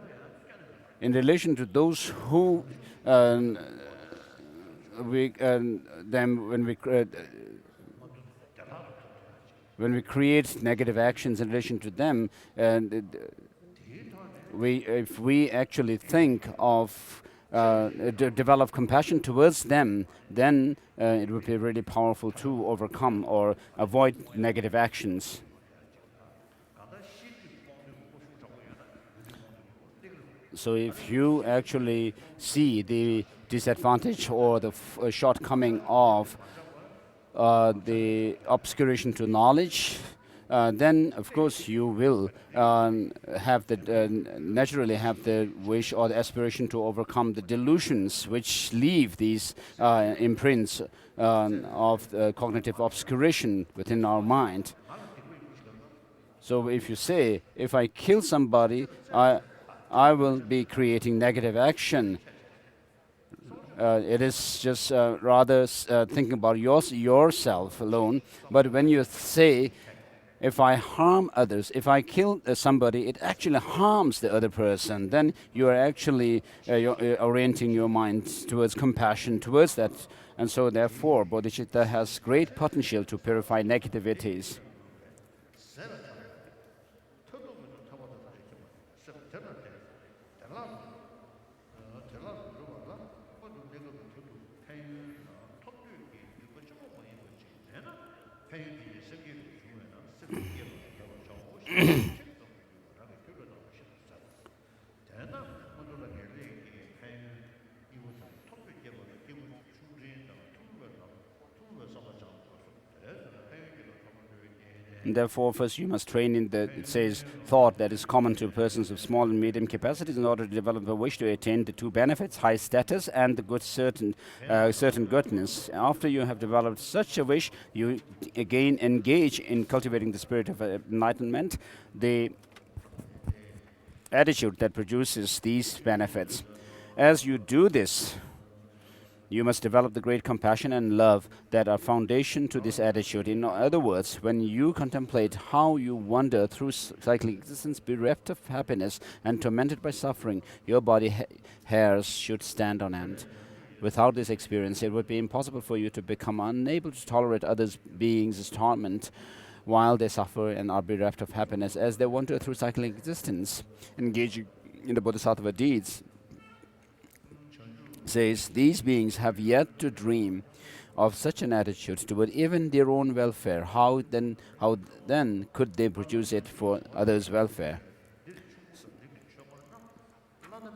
in relation to those who when we create negative actions in relation to them, and if we actually think of develop compassion towards them, then it would be really powerful to overcome or avoid negative actions. So if you actually see the disadvantage or the shortcoming of the obscuration to knowledge, then of course you will naturally have the wish or the aspiration to overcome the delusions which leave these imprints of cognitive obscuration within our mind. So if you say, if I kill somebody, I will be creating negative action. It is just rather thinking about yourself alone. But when you say, if I harm others, if I kill somebody, it actually harms the other person, then you are actually orienting your mind towards compassion towards that. And so therefore, bodhichitta has great potential to purify negativities. And therefore, first you must train in the, it says, thought that is common to persons of small and medium capacities in order to develop a wish to attain the two benefits, high status and the good certain goodness. After you have developed such a wish, you again engage in cultivating the spirit of enlightenment, the attitude that produces these benefits. As you do this, you must develop the great compassion and love that are foundation to this attitude. In other words, when you contemplate how you wander through cyclic existence, bereft of happiness and tormented by suffering, your body hairs should stand on end. Without this experience, it would be impossible for you to become unable to tolerate others' beings' torment while they suffer and are bereft of happiness as they wander through cyclic existence. Engaging in the bodhisattva deeds, says, these beings have yet to dream of such an attitude toward even their own welfare. How then could they produce it for others' welfare?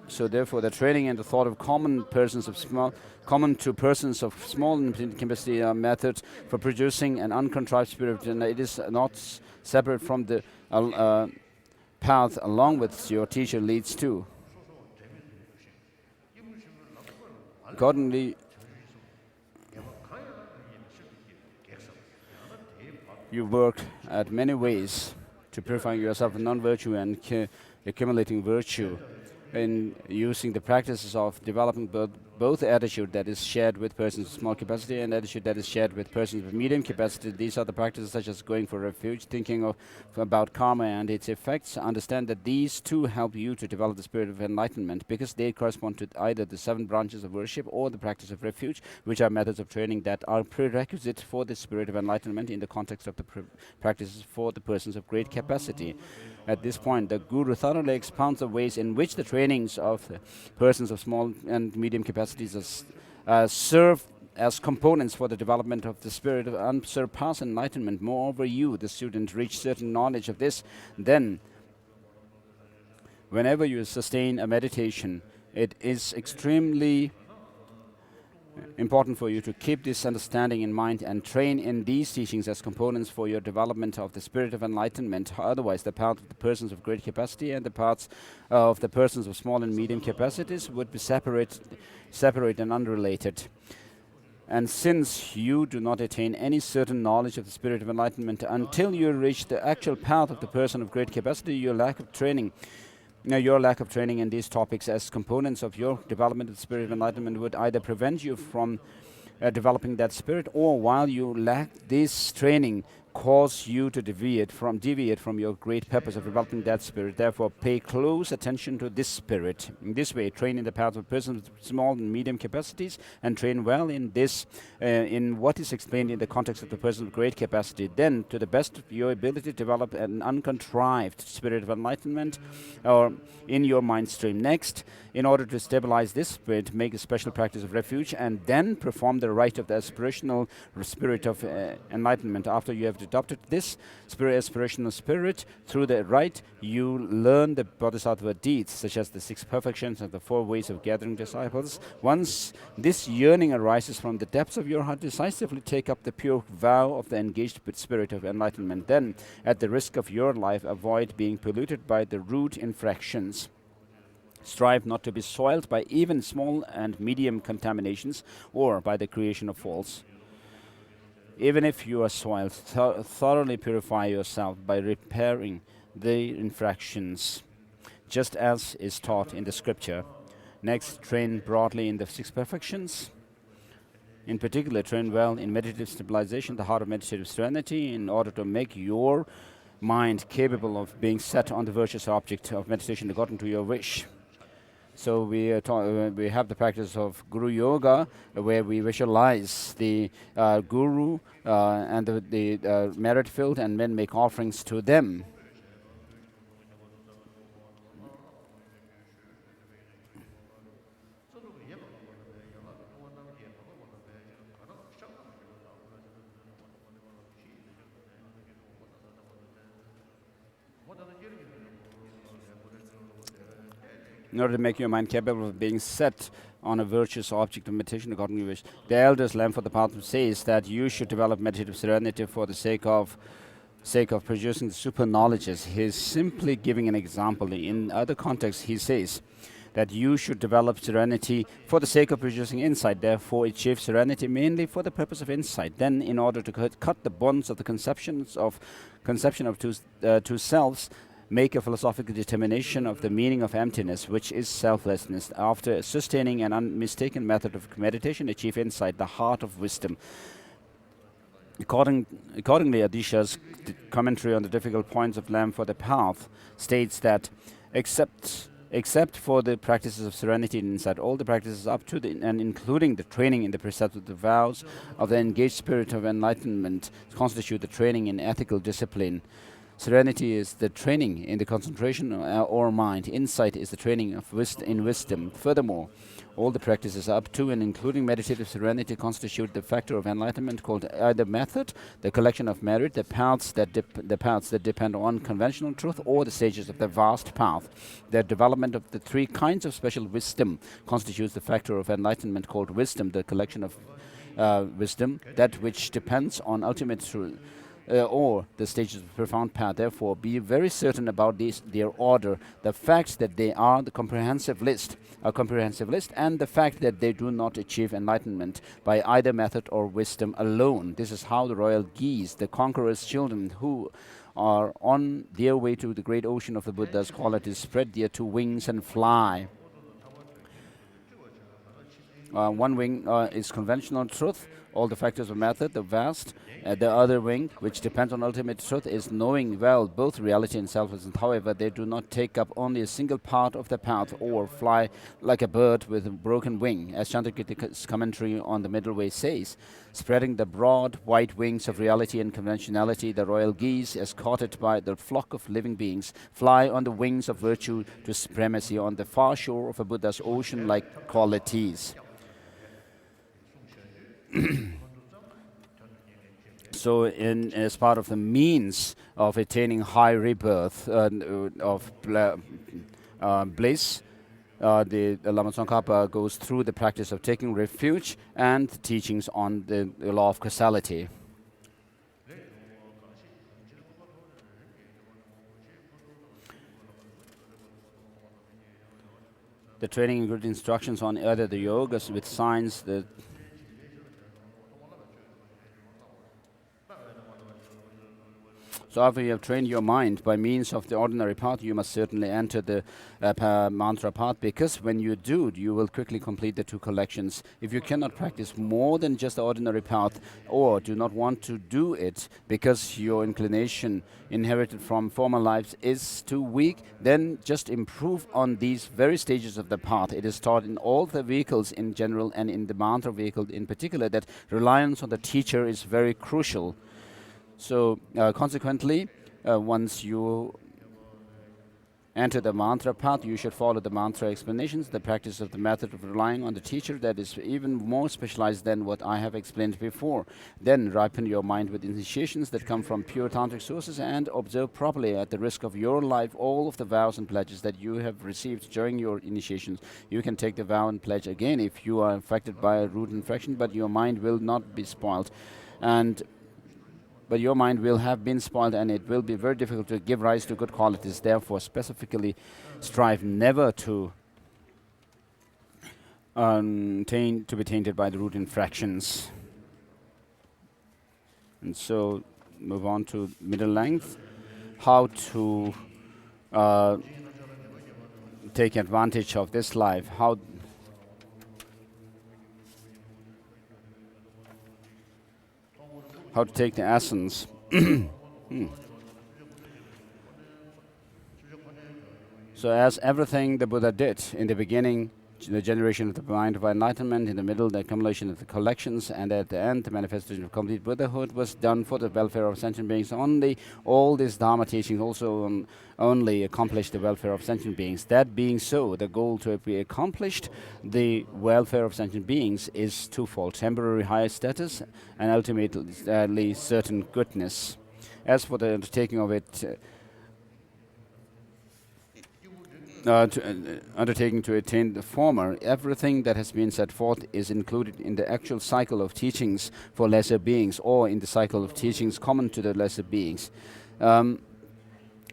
So therefore, the training and the thought of common to persons of small and medium capacity are methods for producing an uncontrived spirit, and it is not separate from the path along with your teacher leads to. Accordingly, you work at many ways to purifying yourself of non-virtue and accumulating virtue in using the practices of developing both attitude that is shared with persons of small capacity and attitude that is shared with persons of medium capacity. These are the practices such as going for refuge, thinking about karma and its effects. Understand that these two help you to develop the spirit of enlightenment because they correspond to either the 7 branches of worship or the practice of refuge, which are methods of training that are prerequisite for the spirit of enlightenment in the context of the practices for the persons of great capacity. At this point, the Guru thoroughly expounds the ways in which the trainings of the persons of small and medium capacities serve as components for the development of the spirit of unsurpassed enlightenment. Moreover, you, the student, reach certain knowledge of this, then whenever you sustain a meditation, it is extremely important for you to keep this understanding in mind and train in these teachings as components for your development of the spirit of enlightenment. Otherwise, the path of the persons of great capacity and the paths of the persons of small and medium capacities would be separate and unrelated. And since you do not attain any certain knowledge of the spirit of enlightenment until you reach the actual path of the person of great capacity, your lack of training in these topics as components of your development of the spirit of enlightenment would either prevent you from developing that spirit, or while you lack this training, cause you to deviate from your great purpose of developing that spirit. Therefore, pay close attention to this spirit. In this way, train in the path of persons with small and medium capacities, and train well in this, in what is explained in the context of the person of great capacity. Then, to the best of your ability, develop an uncontrived spirit of enlightenment or in your mind stream. Next, in order to stabilize this spirit, make a special practice of refuge, and then perform the rite of the aspirational spirit of enlightenment. After you have adopted this aspirational spirit through the rite, you learn the bodhisattva deeds, such as the 6 perfections and the 4 ways of gathering disciples. Once this yearning arises from the depths of your heart, decisively take up the pure vow of the engaged spirit of enlightenment. Then, at the risk of your life, avoid being polluted by the rude infractions. Strive not to be soiled by even small and medium contaminations or by the creation of faults. Even if you are soiled, thoroughly purify yourself by repairing the infractions, just as is taught in the scripture. Next, train broadly in the 6 perfections. In particular, train well in meditative stabilization, the heart of meditative serenity, in order to make your mind capable of being set on the virtuous object of meditation according to your wish. So we have the practice of Guru Yoga, where we visualize the Guru and the merit field, and then make offerings to them. In order to make your mind capable of being set on a virtuous object of meditation according to your wish. The elders Lamb for the path says that you should develop meditative serenity for the sake of producing the super knowledges. He is simply giving an example. In other contexts, he says that you should develop serenity for the sake of producing insight. Therefore, achieve serenity mainly for the purpose of insight. Then, in order to cut the bonds of the conception of two selves, make a philosophical determination of the meaning of emptiness, which is selflessness. After sustaining an unmistaken method of meditation, achieve insight, the heart of wisdom. Accordingly, Adisha's commentary on the difficult points of Lamb for the path states that except for the practices of serenity and insight, all the practices up to and including the training in the precepts of the vows of the engaged spirit of enlightenment constitute the training in ethical discipline. Serenity is the training in the concentration or mind. Insight is the training of in wisdom. Furthermore, all the practices up to and including meditative serenity constitute the factor of enlightenment called either method, the collection of merit, the paths that depend on conventional truth, or the stages of the vast path. The development of the 3 kinds of special wisdom constitutes the factor of enlightenment called wisdom, the collection of wisdom, that which depends on ultimate truth. Or the stages of profound path. Therefore, be very certain about their order, the fact that they are a comprehensive list, and the fact that they do not achieve enlightenment by either method or wisdom alone. This is how the royal geese, the conqueror's children, who are on their way to the great ocean of the Buddha's qualities, spread their 2 wings and fly. One wing is conventional truth, all the factors of method, the vast. The other wing, which depends on ultimate truth, is knowing well both reality and selflessness. However, they do not take up only a single part of the path or fly like a bird with a broken wing, as Chandrakirti's commentary on the middle way says. Spreading the broad white wings of reality and conventionality, the royal geese, escorted by the flock of living beings, fly on the wings of virtue to supremacy on the far shore of a Buddha's ocean-like qualities. So, as part of the means of attaining high rebirth of bliss, the Lama Tsongkhapa goes through the practice of taking refuge and the teachings on the law of causality. The training includes instructions on either the yogas with signs, So after you have trained your mind by means of the ordinary path, you must certainly enter the mantra path, because when you do, you will quickly complete the two collections. If you cannot practice more than just the ordinary path, or do not want to do it because your inclination inherited from former lives is too weak, then just improve on these very stages of the path. It is taught in all the vehicles in general and in the mantra vehicle in particular that reliance on the teacher is very crucial. So consequently, once you enter the mantra path, you should follow the mantra explanations, the practice of the method of relying on the teacher that is even more specialized than what I have explained before. Then ripen your mind with initiations that come from pure tantric sources, and observe properly, at the risk of your life, all of the vows and pledges that you have received during your initiations. You can take the vow and pledge again if you are affected by a root infection, but your mind will not be spoiled. But your mind will have been spoiled, and it will be very difficult to give rise to good qualities. Therefore, specifically strive never to be tainted by the root infractions. And so, move on to middle length. How to take advantage of this life. How to take the essence. So as everything the Buddha did, in the beginning, the generation of the mind of enlightenment, in the middle, the accumulation of the collections, and at the end, the manifestation of complete Buddhahood was done for the welfare of sentient beings only. All this Dharma teaching also only accomplished the welfare of sentient beings. That being so, the goal to be accomplished, the welfare of sentient beings, is twofold: temporary higher status and ultimately certain goodness. As for the undertaking of it, undertaking to attain the former, everything that has been set forth is included in the actual cycle of teachings for lesser beings, or in the cycle of teachings common to the lesser beings.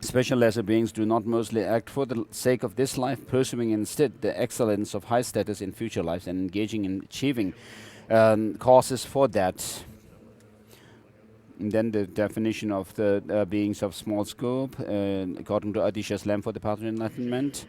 Special lesser beings do not mostly act for the sake of this life, pursuing instead the excellence of high status in future lives and engaging in achieving causes for that. And then the definition of the beings of small scope, according to Adisha's lamp for the path of enlightenment.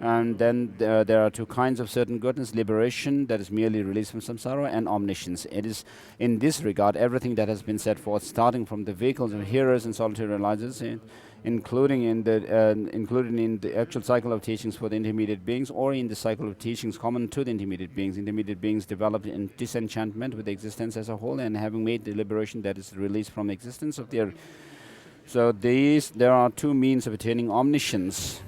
And then there are two kinds of certain goodness: liberation, that is merely release from samsara, and omniscience. It is in this regard everything that has been set forth, starting from the vehicles of hearers and solitary realizers, including in the actual cycle of teachings for the intermediate beings, or in the cycle of teachings common to the intermediate beings. Intermediate beings developed in disenchantment with existence as a whole, and having made the liberation, that is release from existence of their. So there are two means of attaining omniscience.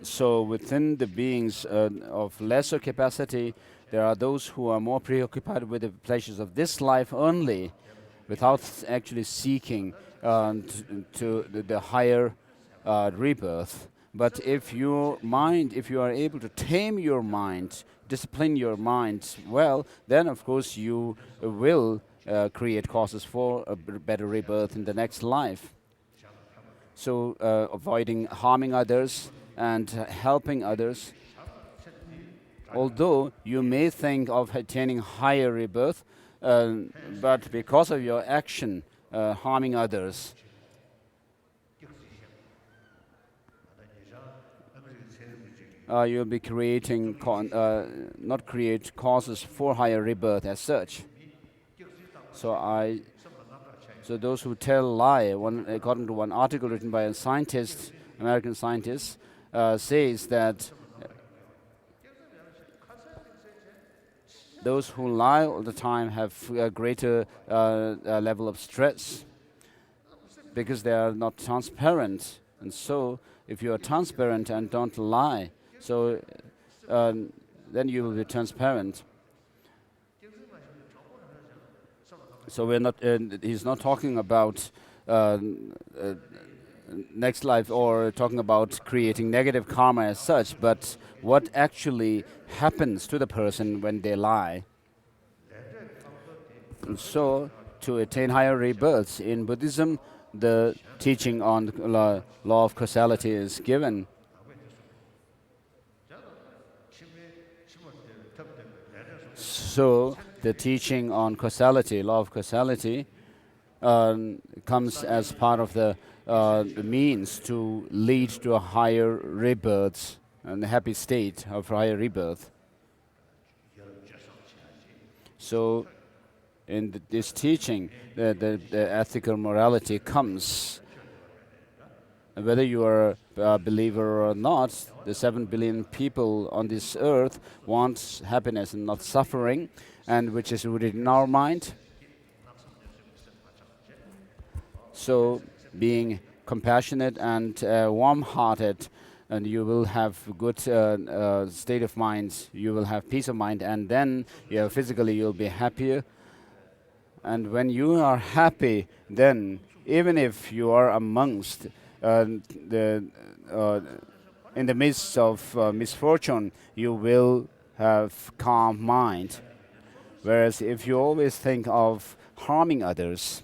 So within the beings of lesser capacity, there are those who are more preoccupied with the pleasures of this life only, without actually seeking to the higher rebirth. But if you are able to tame your mind, discipline your mind well, then of course you will create causes for a better rebirth in the next life. So avoiding harming others and helping others. Although you may think of attaining higher rebirth, but because of your action harming others, you'll be creating not create causes for higher rebirth as such. So those who tell lie, according to one article written by a scientist, American scientist, says that those who lie all the time have a greater level of stress, because they are not transparent. And so if you are transparent and don't lie, so then you will be transparent. So he's not talking about next life or talking about creating negative karma as such, but what actually happens to the person when they lie. And so to attain higher rebirths, in Buddhism, the teaching on the law of causality is given. So the teaching on causality, law of causality, comes as part of the means to lead to a higher rebirth and a happy state of higher rebirth. So, in this teaching, the ethical morality comes. Whether you are a believer or not, the 7 billion people on this earth want happiness and not suffering, and which is rooted in our mind. So, being compassionate and warm-hearted, and you will have good state of mind. You will have peace of mind, and then physically you'll be happier. And when you are happy, then even if you are amongst the in the midst of misfortune, you will have calm mind. Whereas if you always think of harming others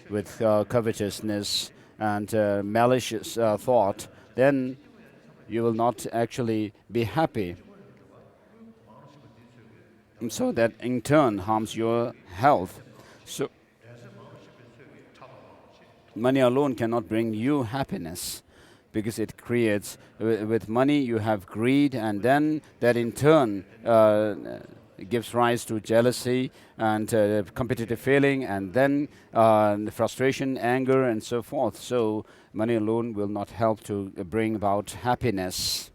with covetousness and malicious thought, then you will not actually be happy. And so that in turn harms your health. So money alone cannot bring you happiness, because it creates, with money you have greed, and then that in turn gives rise to jealousy and competitive feeling, and then frustration, anger, and so forth. So money alone will not help to bring about happiness,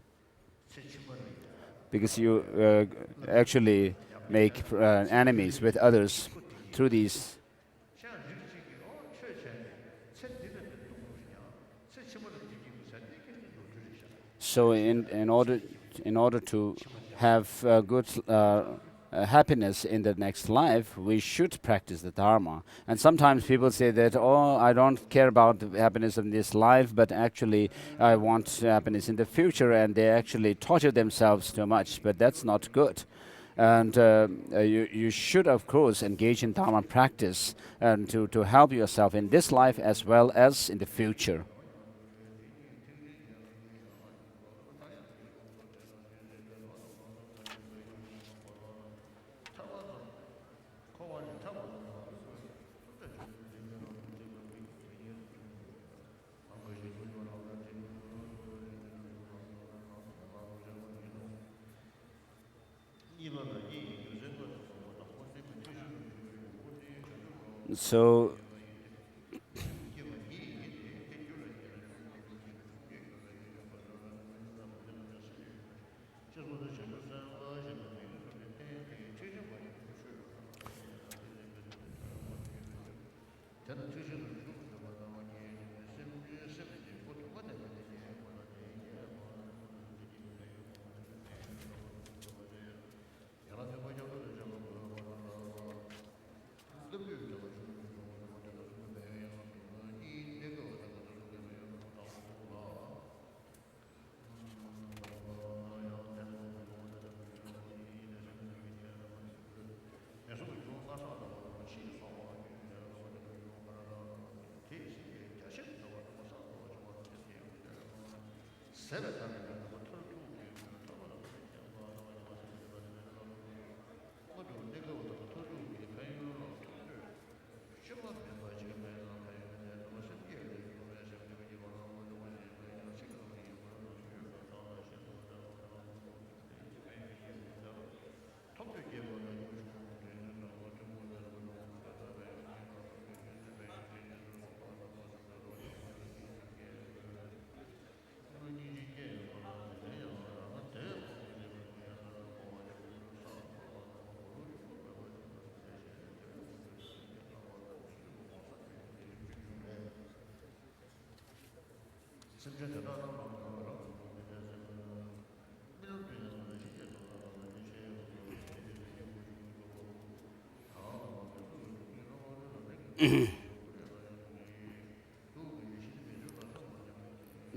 because you actually make enemies with others through these. So in order to have good happiness in the next life, we should practice the Dharma. And sometimes people say that, oh, I don't care about the happiness in this life, but actually I want happiness in the future, and they actually torture themselves too much. But that's not good. And you should, of course, engage in Dharma practice and to help yourself in this life as well as in the future. So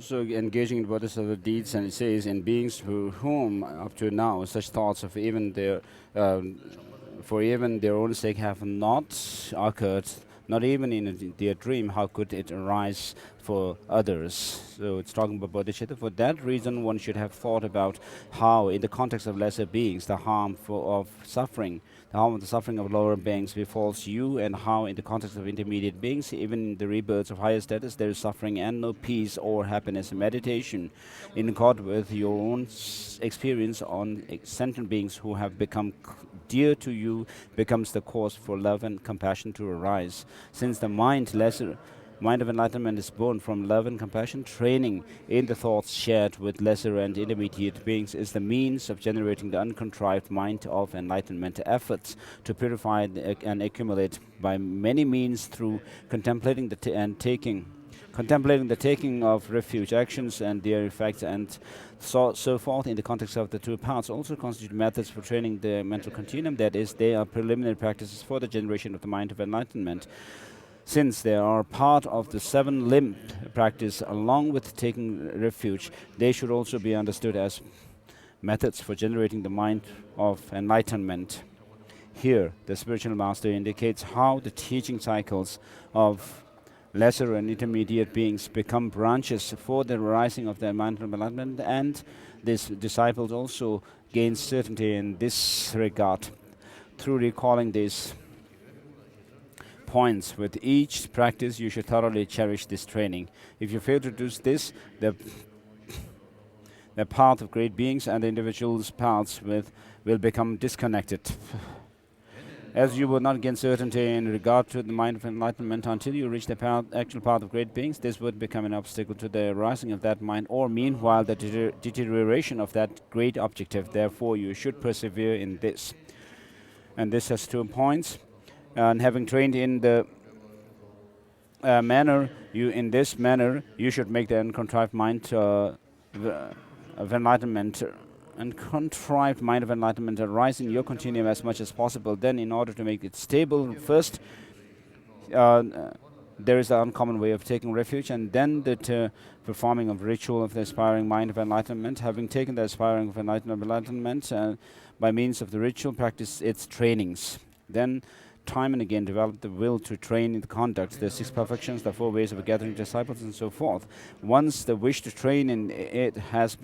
So engaging in bodhisattva deeds, and it says, in beings whom up to now such thoughts of even their for even their own sake have not occurred, not even in their dream, how could it arise for others. So it's talking about bodhichitta. For that reason, one should have thought about how, in the context of lesser beings, the of suffering, the harm of the suffering of lower beings befalls you, and how, in the context of intermediate beings, even in the rebirths of higher status, there is suffering and no peace or happiness. Meditation, in accord with your own experience on sentient beings who have become dear to you, becomes the cause for love and compassion to arise. Since the mind of enlightenment is born from love and compassion, training in the thoughts shared with lesser and intermediate beings is the means of generating the uncontrived mind of enlightenment. Efforts to purify and accumulate by many means through contemplating contemplating the taking of refuge, actions and their effects, and so forth in the context of the two paths also constitute methods for training the mental continuum. That is, they are preliminary practices for the generation of the mind of enlightenment. Since they are part of the seven limb practice along with taking refuge, they should also be understood as methods for generating the mind of enlightenment. Here, the spiritual master indicates how the teaching cycles of lesser and intermediate beings become branches for the rising of the mind of enlightenment, and these disciples also gain certainty in this regard through recalling these points. With each practice, you should thoroughly cherish this training. If you fail to do this, the path of great beings and the individual's paths will become disconnected. As you will not gain certainty in regard to the mind of enlightenment until you reach the actual path of great beings, this would become an obstacle to the rising of that mind, or meanwhile the deterioration of that great objective. Therefore, you should persevere in this. And this has 2 points. And having trained in the in this manner, you should make the uncontrived mind of enlightenment and contrived mind of enlightenment arise in your continuum as much as possible. Then, in order to make it stable, first there is the uncommon way of taking refuge, and then the performing of ritual of the aspiring mind of enlightenment. Having taken the aspiring of enlightenment by means of the ritual, practice its trainings. Then time and again develop the will to train in the conduct, the 6 perfections, the 4 ways of gathering disciples, and so forth. Once the wish to train in it has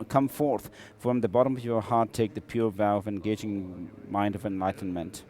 come forth from the bottom of your heart, take the pure vow of engaging mind of enlightenment.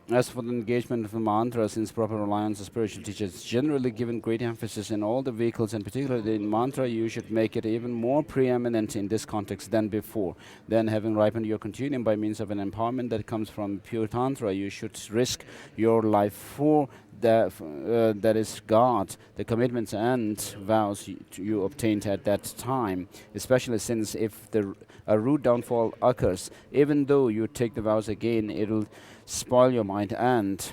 As for the engagement of the mantra, since proper reliance on spiritual teachers is generally given great emphasis in all the vehicles, and particularly in mantra, you should make it even more preeminent in this context than before. Then, having ripened your continuum by means of an empowerment that comes from pure tantra, you should risk your life for that is God, the commitments and vows you obtained at that time, especially since if a rude downfall occurs, even though you take the vows again, it'll spoil your mind and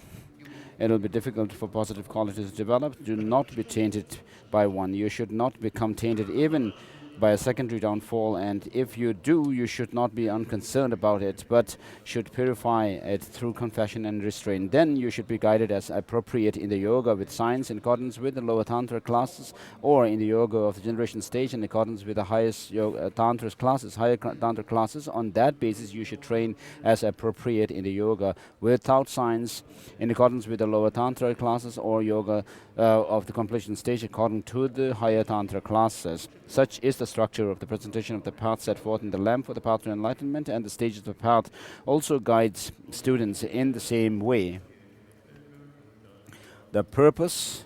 it'll be difficult for positive qualities to develop. Do not be tainted by one. You should not become tainted even by a secondary downfall, and if you do, you should not be unconcerned about it, but should purify it through confession and restraint. Then you should be guided as appropriate in the yoga with science in accordance with the lower tantra classes, or in the yoga of the generation stage in accordance with the highest higher tantra classes. On that basis, you should train as appropriate in the yoga without science in accordance with the lower tantra classes, or yoga of the completion stage according to the higher tantra classes. Such is the structure of the presentation of the path set forth in the lamp for the path to enlightenment, and the stages of the path also guides students in the same way. The purpose,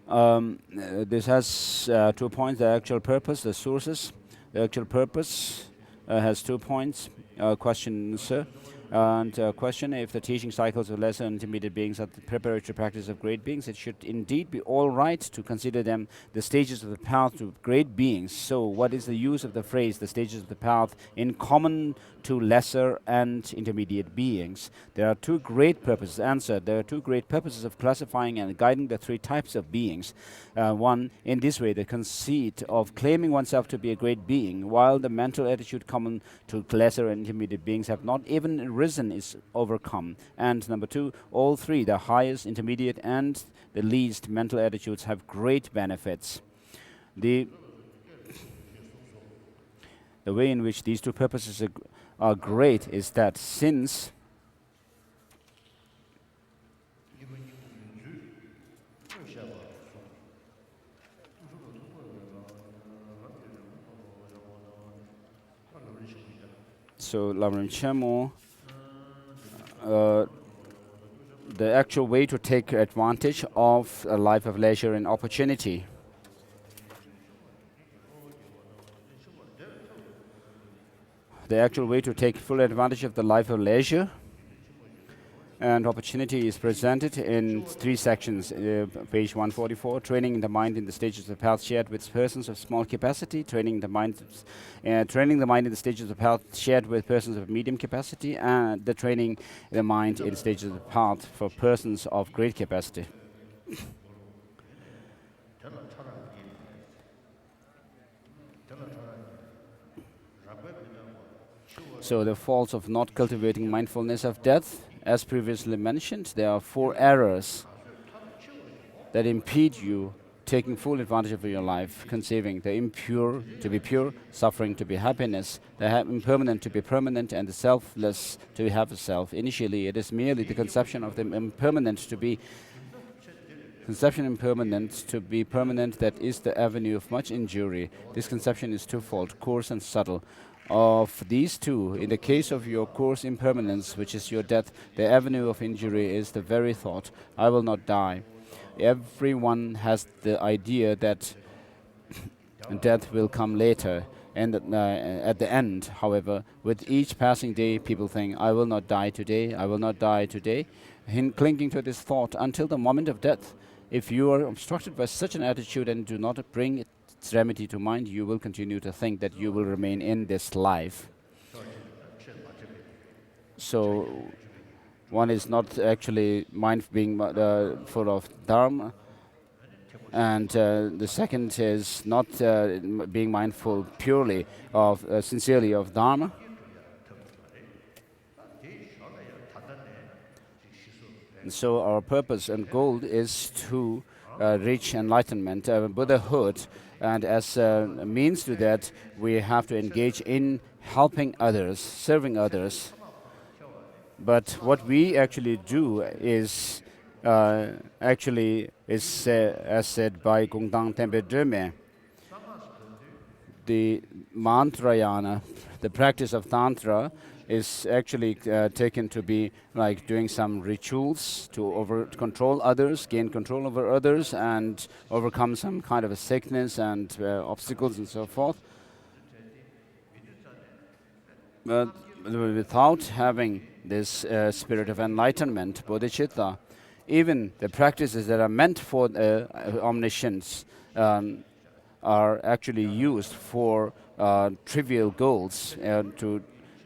this has 2 points. The actual purpose, the sources. The actual purpose has 2 points. Question, sir. And question, if the teaching cycles of lesser and intermediate beings are the preparatory practice of great beings, it should indeed be all right to consider them the stages of the path to great beings. So what is the use of the phrase, the stages of the path, in common to lesser and intermediate beings? There are two great purposes. Answer, there are two great purposes of classifying and guiding the three types of beings. One, in this way, the conceit of claiming oneself to be a great being, while the mental attitude common to lesser and intermediate beings have not even arisen, is overcome. And number two, all three, the highest, intermediate, and the least mental attitudes, have great benefits. The way in which these two purposes are great is that since so Lamrim Chemo, the actual way to take advantage of a life of leisure and opportunity. The actual way to take full advantage of the life of leisure and opportunity is presented in three sections. Page 144, training the mind in the stages of the path shared with persons of small capacity, training the mind in the stages of the path shared with persons of medium capacity, and the training the mind in stages of the path for persons of great capacity. So the faults of not cultivating mindfulness of death, as previously mentioned, there are four errors that impede you taking full advantage of your life: conceiving the impure to be pure, suffering to be happiness, the impermanent to be permanent, and the selfless to have a self. Initially, it is merely the conception of the impermanent to be permanent that is the avenue of much injury. This conception is twofold, coarse and subtle. Of these two, in the case of your coarse impermanence, which is your death, the avenue of injury is the very thought, I will not die. Everyone has the idea that death will come later, and at the end, however, with each passing day, people think, I will not die today, I will not die today, clinging to this thought until the moment of death. If you are obstructed by such an attitude and do not bring its remedy to mind, you will continue to think that you will remain in this life. So one is not actually being full of Dharma, and the second is not being mindful purely of, sincerely of Dharma. And so our purpose and goal is to reach enlightenment, Buddhahood, and as a means to that, we have to engage in helping others, serving others. But what we actually do is as said by Gongdang Tempe Dreme, the mantrayana, the practice of tantra, is actually taken to be like doing some rituals to control others, gain control over others, and overcome some kind of a sickness and obstacles and so forth. But without having this spirit of enlightenment, bodhichitta, even the practices that are meant for omniscience are actually used for trivial goals to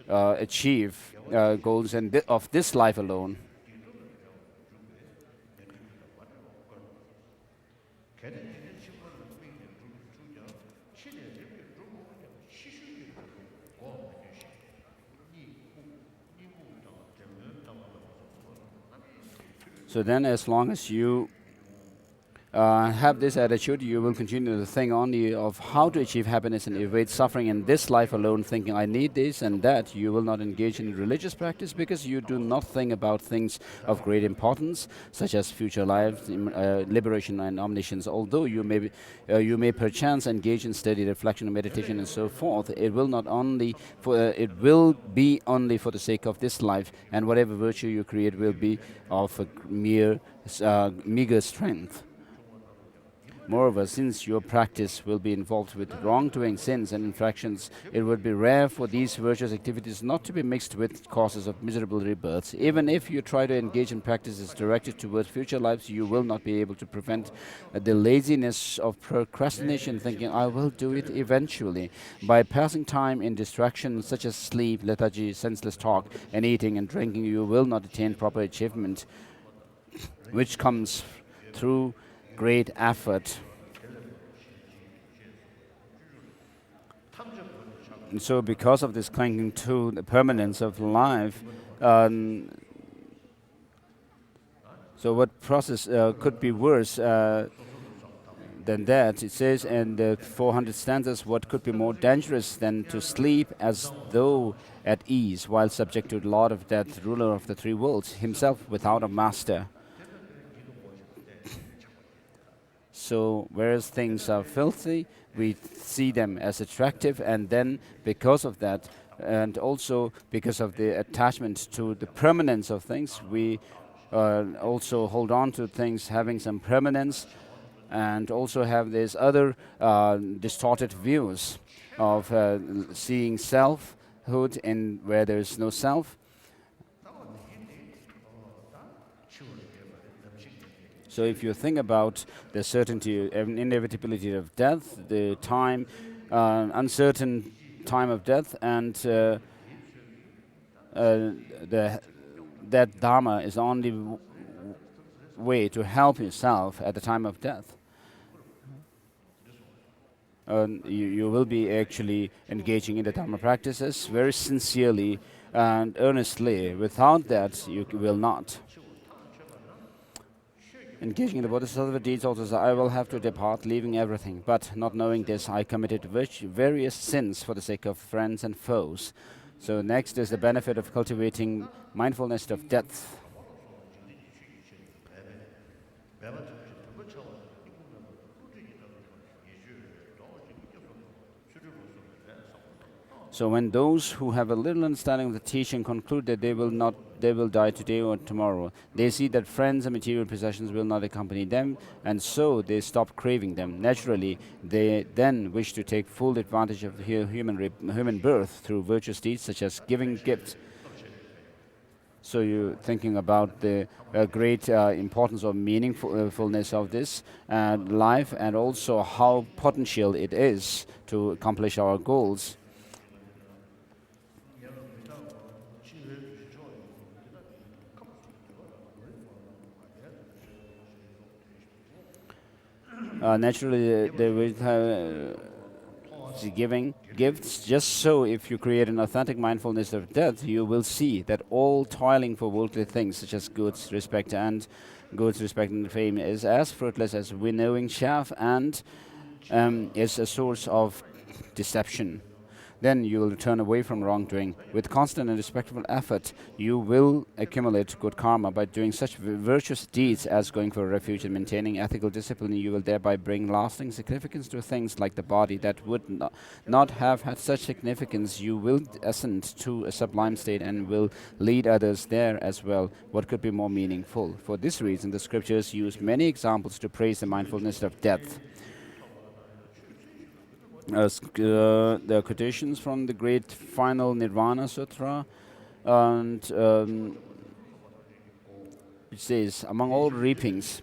achieve goals of this life alone. So then, as long as you have this attitude, you will continue to think only of how to achieve happiness and evade suffering in this life alone, thinking, I need this and that. You will not engage in religious practice because you do not think about things of great importance, such as future life, liberation and omniscience. Although you may perchance engage in steady reflection and meditation and so forth, it will be only for the sake of this life, and whatever virtue you create will be of a mere meager strength. Moreover, since your practice will be involved with wrongdoing, sins, and infractions, it would be rare for these virtuous activities not to be mixed with causes of miserable rebirths. Even if you try to engage in practices directed towards future lives, you will not be able to prevent the laziness of procrastination, thinking, I will do it eventually. By passing time in distractions such as sleep, lethargy, senseless talk, and eating and drinking, you will not attain proper achievement, which comes through great effort. And so, because of this clinging to the permanence of life, so what process could be worse than that? It says in the 400 stanzas, what could be more dangerous than to sleep as though at ease while subject to the Lord of Death, ruler of the three worlds, himself without a master? So, whereas things are filthy, we see them as attractive, and then because of that, and also because of the attachment to the permanence of things, we also hold on to things having some permanence, and also have these other distorted views of seeing selfhood in where there is no self. So if you think about the certainty and inevitability of death, the time, uncertain time of death, and that Dharma is the only way to help yourself at the time of death, you will be actually engaging in the Dharma practices very sincerely and earnestly. Without that, you will not. Engaging in the bodhisattva deeds also says, I will have to depart, leaving everything. But not knowing this, I committed various sins for the sake of friends and foes. So next is the benefit of cultivating mindfulness of death. So when those who have a little understanding of the teaching conclude that they will die today or tomorrow, they see that friends and material possessions will not accompany them, and so they stop craving them. Naturally, they then wish to take full advantage of the human birth through virtuous deeds such as giving gifts. So you're thinking about the great importance or meaningfulness of this life, and also how potential it is to accomplish our goals. Naturally, they will giving gifts. Just so, if you create an authentic mindfulness of death, you will see that all toiling for worldly things, such as goods, respect, and fame, is as fruitless as winnowing chaff, and is a source of deception. Then you will turn away from wrongdoing. With constant and respectful effort, you will accumulate good karma. By doing such virtuous deeds as going for a refuge and maintaining ethical discipline, you will thereby bring lasting significance to things like the body that would not have had such significance. You will ascend to a sublime state and will lead others there as well. What could be more meaningful? For this reason, the scriptures use many examples to praise the mindfulness of death. There are quotations from the great final Nirvana Sutra, and it says, among all reapings,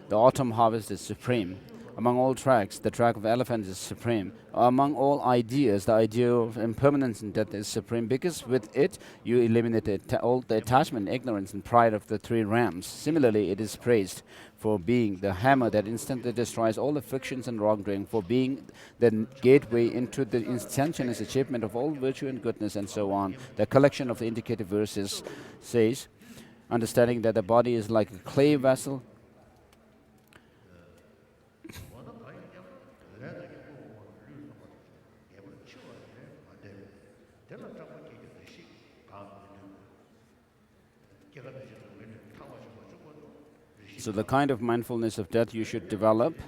the autumn harvest is supreme. Among all tracks, the track of elephants is supreme. Among all ideas, the idea of impermanence and death is supreme, because with it you eliminate all the attachment, ignorance, and pride of the three rams. Similarly, it is praised for being the hammer that instantly destroys all the frictions and wrongdoing, for being the gateway into the instantaneous achievement of all virtue and goodness, and so on. The collection of the indicative verses says, understanding that the body is like a clay vessel, so the kind of mindfulness of death you should develop.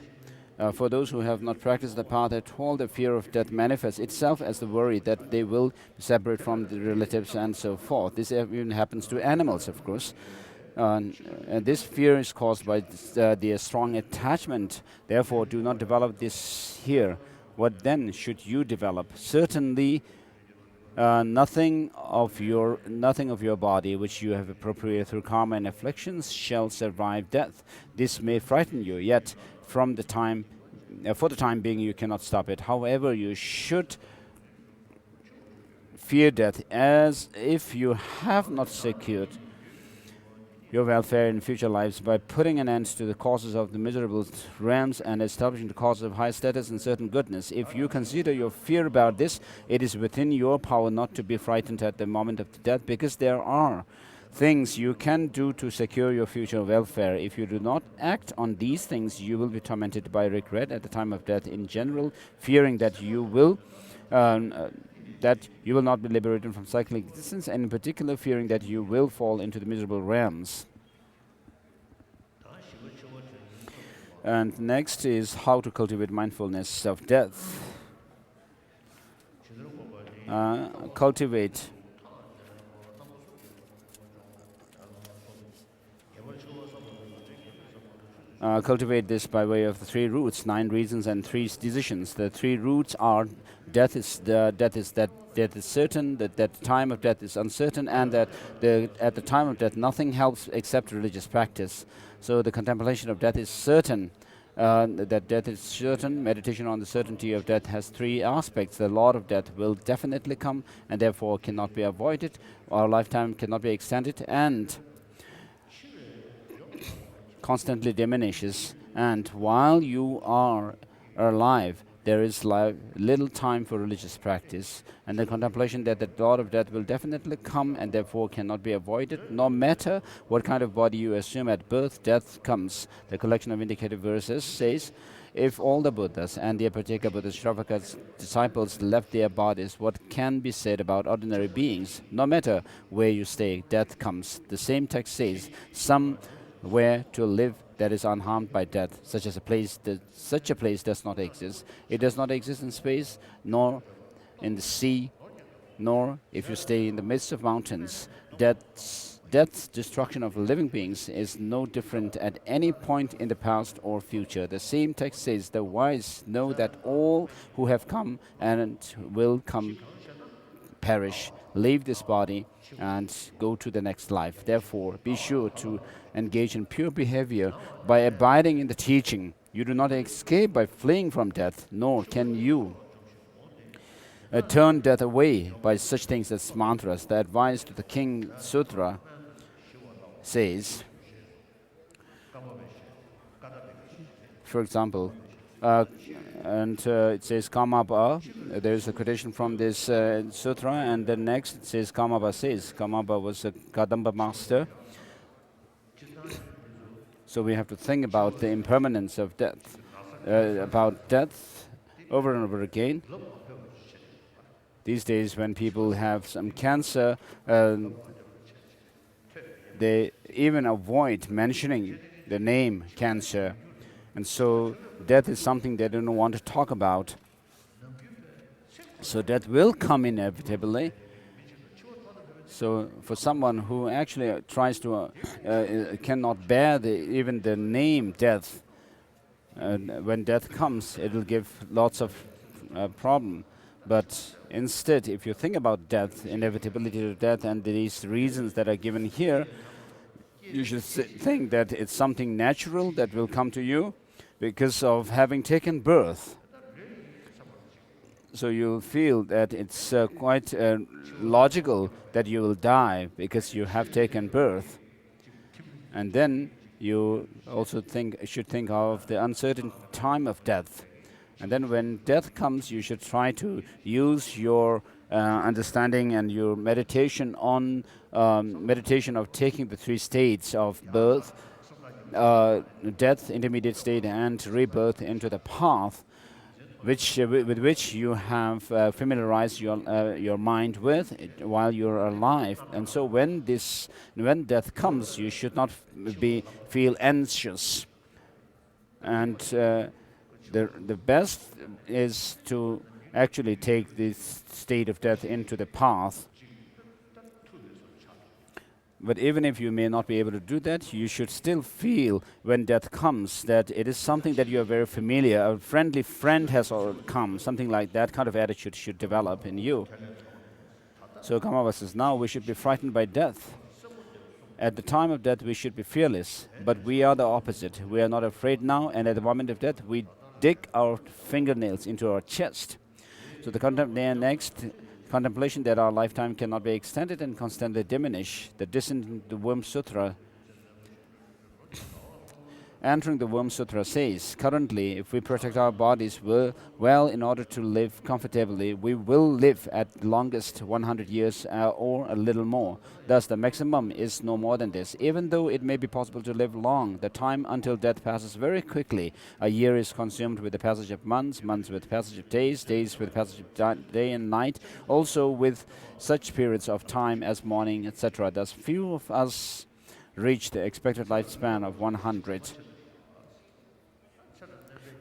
For those who have not practiced the path at all, the fear of death manifests itself as the worry that they will separate from the relatives and so forth. This even happens to animals, of course. This fear is caused by the strong attachment. Therefore, do not develop this here. What then should you develop? Certainly, nothing of your body which you have appropriated through karma and afflictions shall survive death. This may frighten you, yet for the time being you cannot stop it. However, you should fear death as if you have not secured your welfare in future lives by putting an end to the causes of the miserable realms and establishing the causes of high status and certain goodness. If you consider your fear about this, it is within your power not to be frightened at the moment of death, because there are things you can do to secure your future welfare. If you do not act on these things, you will be tormented by regret at the time of death. In general, fearing that you will not be liberated from cyclic existence, and in particular fearing that you will fall into the miserable realms. And next is how to cultivate mindfulness of death. Cultivate this by way of the 3 roots, 9 reasons, and 3 decisions. The 3 roots are death is certain, that the time of death is uncertain, and that at the time of death nothing helps except religious practice. So the contemplation of death is certain. That death is certain. Meditation on the certainty of death has 3 aspects. The Lord of death will definitely come and therefore cannot be avoided. Our lifetime cannot be extended and constantly diminishes. And while you are alive, there is little time for religious practice, and the contemplation that the Lord of death will definitely come and therefore cannot be avoided, no matter what kind of body you assume at birth, death comes. The collection of indicative verses says, if all the Buddhas and the Apateka Buddhas, Shravakas, disciples left their bodies, what can be said about ordinary beings? No matter where you stay, death comes. The same text says, somewhere to live that is unharmed by death, such a place does not exist. It does not exist in space, nor in the sea, nor if you stay in the midst of mountains. Death's destruction of living beings is no different at any point in the past or future. The same text says, the wise know that all who have come and will come perish, leave this body, and go to the next life. Therefore, be sure to engage in pure behavior by abiding in the teaching. You do not escape by fleeing from death, nor can you turn death away by such things as mantras. The advice to the King Sutra says, for example, it says Kamapa. There's a quotation from this sutra, and then next it says Kamapa says. Kamapa was a Kadamba master. So we have to think about the impermanence of death, about death over and over again. These days when people have some cancer, they even avoid mentioning the name cancer. And so death is something they don't want to talk about. So death will come inevitably. So for someone who actually tries to, cannot bear even the name death, when death comes, it will give lots of problem. But instead, if you think about death, inevitability of death, and these reasons that are given here, you should think that it's something natural that will come to you because of having taken birth. So you'll feel that it's quite logical that you will die because you have taken birth. And then you also should think of the uncertain time of death. And then when death comes, you should try to use your understanding and your meditation on meditation of taking the 3 states of birth, death, intermediate state, and rebirth into the path, with which you have familiarized your mind with while you're alive. And so when death comes, you should not feel anxious. And the best is to actually take this state of death into the path. But even if you may not be able to do that, you should still feel when death comes that it is something that you are very familiar. A friendly friend has come, something like that kind of attitude should develop in you. So Kamava says, now we should be frightened by death. At the time of death, we should be fearless, but we are the opposite. We are not afraid now, and at the moment of death, we dig our fingernails into our chest. So the next contemplation that our lifetime cannot be extended and constantly diminish. The descent in the Womb Sutra, entering the Womb Sutra says, currently, if we protect our bodies well in order to live comfortably, we will live at longest 100 years or a little more. Thus, the maximum is no more than this. Even though it may be possible to live long, the time until death passes very quickly. A year is consumed with the passage of months, months with passage of days, days with passage of day and night, also with such periods of time as morning, etc. Thus, few of us reach the expected lifespan of 100.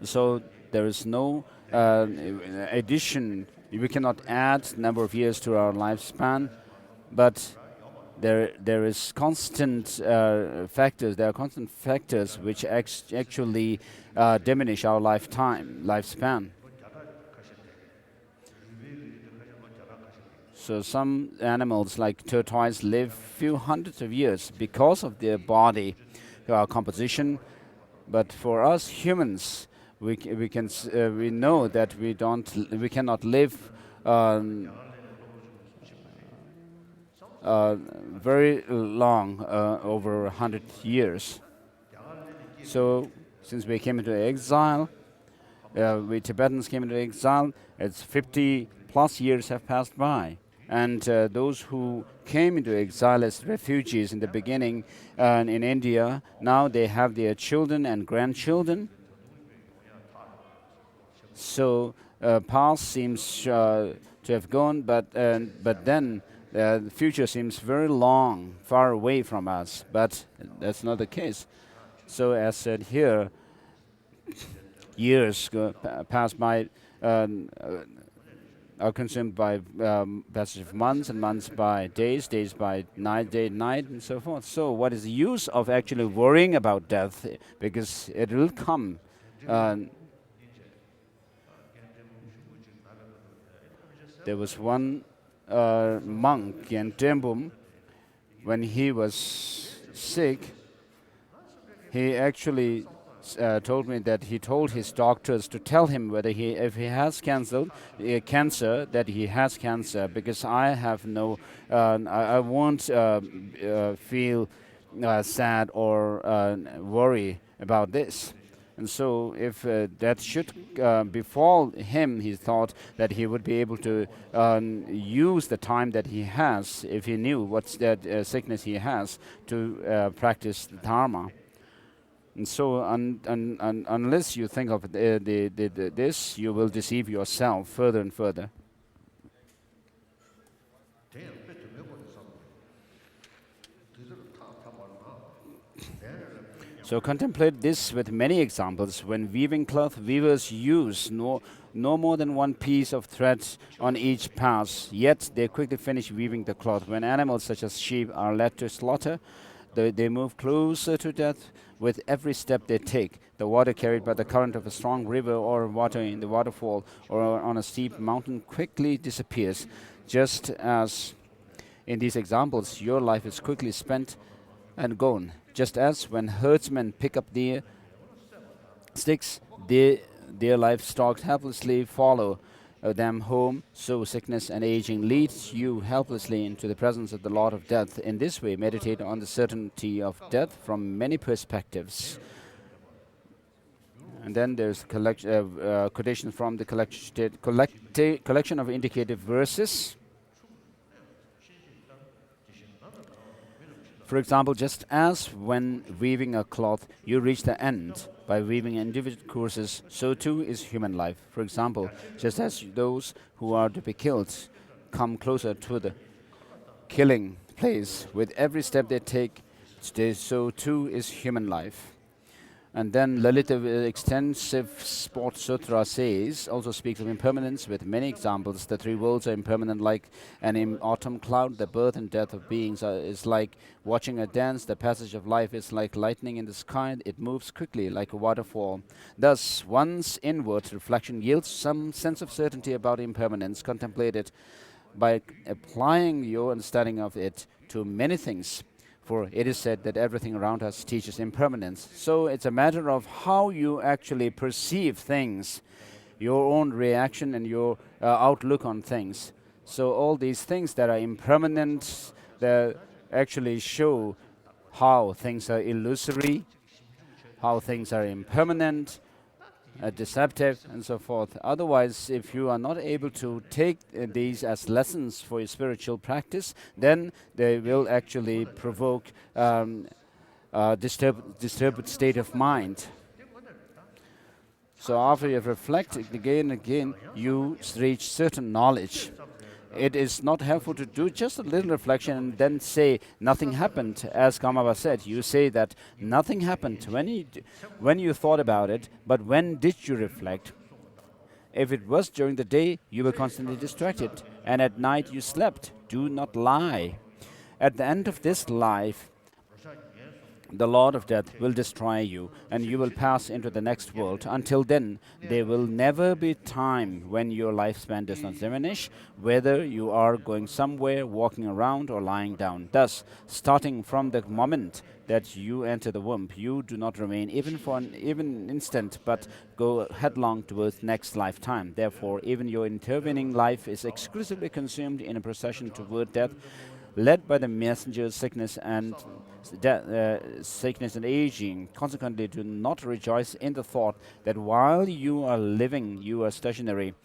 So there is no addition. We cannot add number of years to our lifespan, but there is constant factors. There are constant factors which actually diminish our lifespan. So some animals like tortoise live few hundreds of years because of their body composition. But for us humans, we know that we cannot live very long, over 100 years. So since we came into exile, we Tibetans came into exile, it's 50 plus years have passed by. And those who came into exile as refugees in the beginning in India, now they have their children and grandchildren. So past seems to have gone, but then the future seems very long, far away from us. But that's not the case. So as said here, years pass by. Are consumed by passage of months, and months by days, days by night, day, night, and so forth. So what is the use of actually worrying about death? Because it will come. There was one monk in Tembum, when he was sick, he actually told me that he told his doctors to tell him whether if he has cancer, that he has cancer, because I have no, I won't feel sad or worry about this. And so if that should befall him, he thought that he would be able to use the time that he has, if he knew what's that sickness he has, to practice the Dharma. And so unless you think of this, you will deceive yourself further and further. So contemplate this with many examples. When weaving cloth, weavers use no more than one piece of thread on each pass, yet they quickly finish weaving the cloth. When animals such as sheep are led to slaughter, they move closer to death with every step they take. The water carried by the current of a strong river or water in the waterfall or on a steep mountain quickly disappears. Just as in these examples, your life is quickly spent and gone. Just as when herdsmen pick up their sticks, their livestock helplessly follow them home, so sickness and aging leads you helplessly into the presence of the Lord of Death. In this way, meditate on the certainty of death from many perspectives. And then there's quotation from the collection of indicative verses. For example, just as when weaving a cloth, you reach the end by weaving individual courses, so too is human life. For example, just as those who are to be killed come closer to the killing place with every step they take, so too is human life. And then Lalita extensive Sport Sutra says, also speaks of impermanence with many examples. The three worlds are impermanent like an autumn cloud. The birth and death of beings is like watching a dance. The passage of life is like lightning in the sky. It moves quickly like a waterfall. Thus, one's inward reflection yields some sense of certainty about impermanence. Contemplate it by applying your understanding of it to many things. For it is said that everything around us teaches impermanence. So it's a matter of how you actually perceive things, your own reaction and your outlook on things. So all these things that are impermanent, that actually show how things are illusory, how things are impermanent, deceptive, and so forth. Otherwise, if you are not able to take these as lessons for your spiritual practice, then they will actually provoke disturbed state of mind. So after you have reflected again and again, you reach certain knowledge. It is not helpful to do just a little reflection and then say nothing happened. As Kamaba said, you say that nothing happened when you thought about it, but when did you reflect? If it was during the day, you were constantly distracted, and at night you slept. Do not lie. At the end of this life, the Lord of Death will destroy you, and you will pass into the next world. Until then, there will never be time when your lifespan does not diminish, whether you are going somewhere, walking around, or lying down. Thus, starting from the moment that you enter the womb, you do not remain even for an instant, but go headlong towards next lifetime. Therefore, even your intervening life is exclusively consumed in a procession toward death, led by the messengers, sickness and aging. Consequently, do not rejoice in the thought that while you are living, you are stationary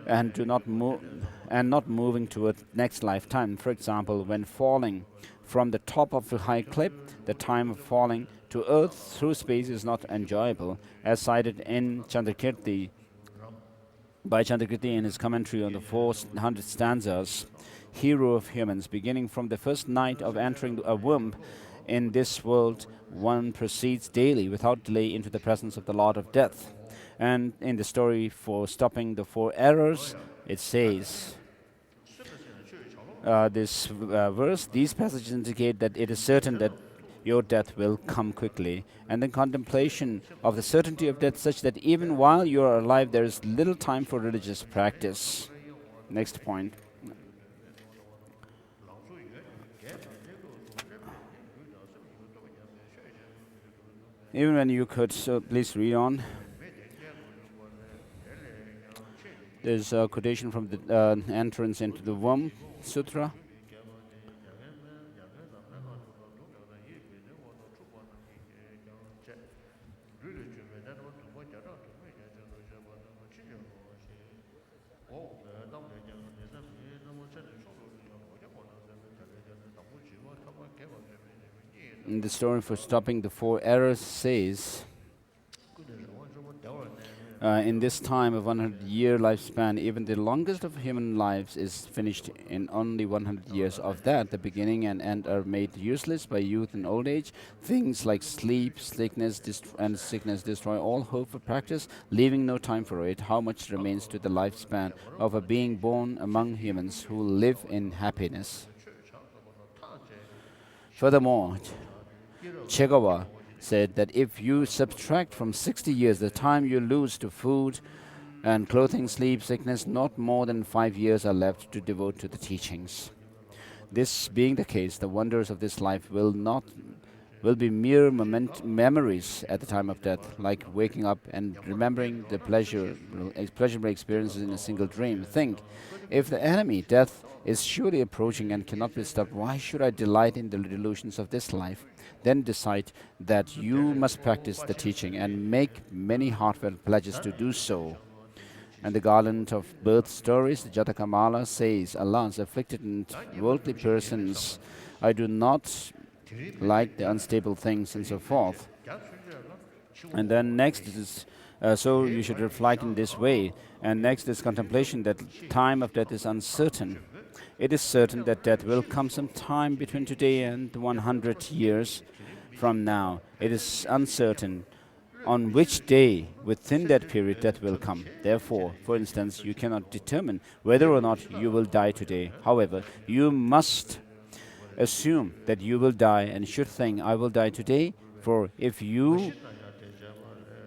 and do not move and not moving toward next lifetime. For example, when falling from the top of a high cliff, the time of falling to earth through space is not enjoyable, as cited in by Chandrakirti in his commentary on the 400 stanzas. Hero of humans, beginning from the first night of entering a womb in this world, one proceeds daily without delay into the presence of the Lord of Death. And in the story for stopping the four errors, it says, this verse, these passages indicate that it is certain that your death will come quickly. And then contemplation of the certainty of death, such that even while you are alive, there is little time for religious practice. Next point. Even when you could, so please read on. There's a quotation from the entrance into the womb sutra. And the story for stopping the four errors says, in this time of 100-year lifespan, even the longest of human lives is finished in only 100 years. Of that, the beginning and end are made useless by youth and old age. Things like sleep, sickness, and sickness destroy all hope for practice, leaving no time for it. How much remains to the lifespan of a being born among humans who live in happiness? Furthermore, Chegawa said that if you subtract from 60 years the time you lose to food and clothing, sleep, sickness, not more than 5 years are left to devote to the teachings. This being the case, the wonders of this life will be mere memories at the time of death, like waking up and remembering the pleasurable experiences in a single dream. Think, if the enemy, death, is surely approaching and cannot be stopped, why should I delight in the delusions of this life? Then decide that you must practice the teaching and make many heartfelt pledges to do so. And the garland of birth stories, the Jatakamala says, alas, afflicted and worldly persons, I do not like the unstable things and so forth. And then next is, so you should reflect in this way. And next is contemplation that time of death is uncertain. It is certain that death will come some time between today and 100 years from now. It is uncertain on which day within that period death will come. Therefore, for instance, you cannot determine whether or not you will die today. However, you must assume that you will die and should think, I will die today. For if you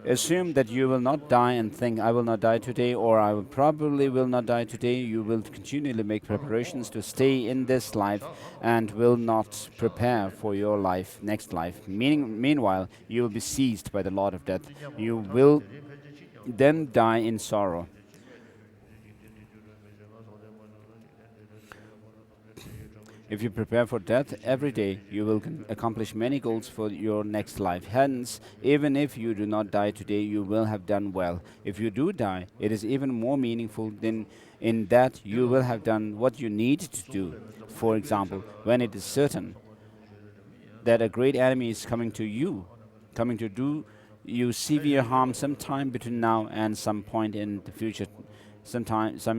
assume that you will not die and think, I will not die today, or I will probably will not die today, you will continually make preparations to stay in this life and will not prepare for your life, next life. Meanwhile, you will be seized by the Lord of Death. You will then die in sorrow. If you prepare for death every day, you will accomplish many goals for your next life. Hence, even if you do not die today, you will have done well. If you do die, it is even more meaningful than in that you will have done what you need to do. For example, when it is certain that a great enemy is coming to do you severe harm sometime between now and some point in the future, some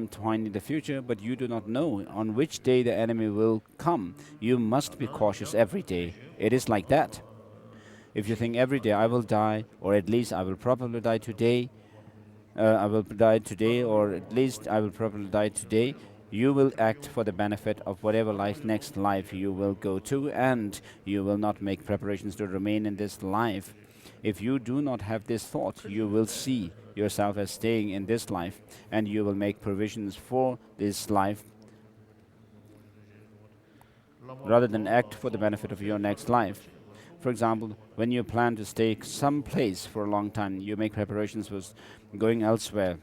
point in the future, but you do not know on which day the enemy will come. You must be cautious every day. It is like that. If you think every day I will die, or at least I will probably die today, I will die today, or at least I will probably die today, you will act for the benefit of whatever next life you will go to, and you will not make preparations to remain in this life. If you do not have this thought, you will see yourself as staying in this life, and you will make provisions for this life rather than act for the benefit of your next life. For example, when you plan to stay someplace for a long time, you make preparations for going elsewhere.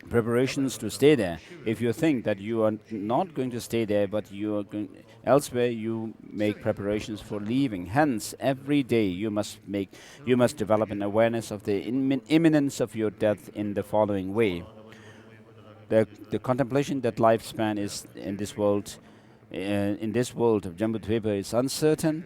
Preparations to stay there. If you think that you are not going to stay there, but you are going elsewhere, you make preparations for leaving. Hence, every day you must develop an awareness of the imminence of your death in the following way. The contemplation that lifespan is in this world of Jambudvipa is uncertain.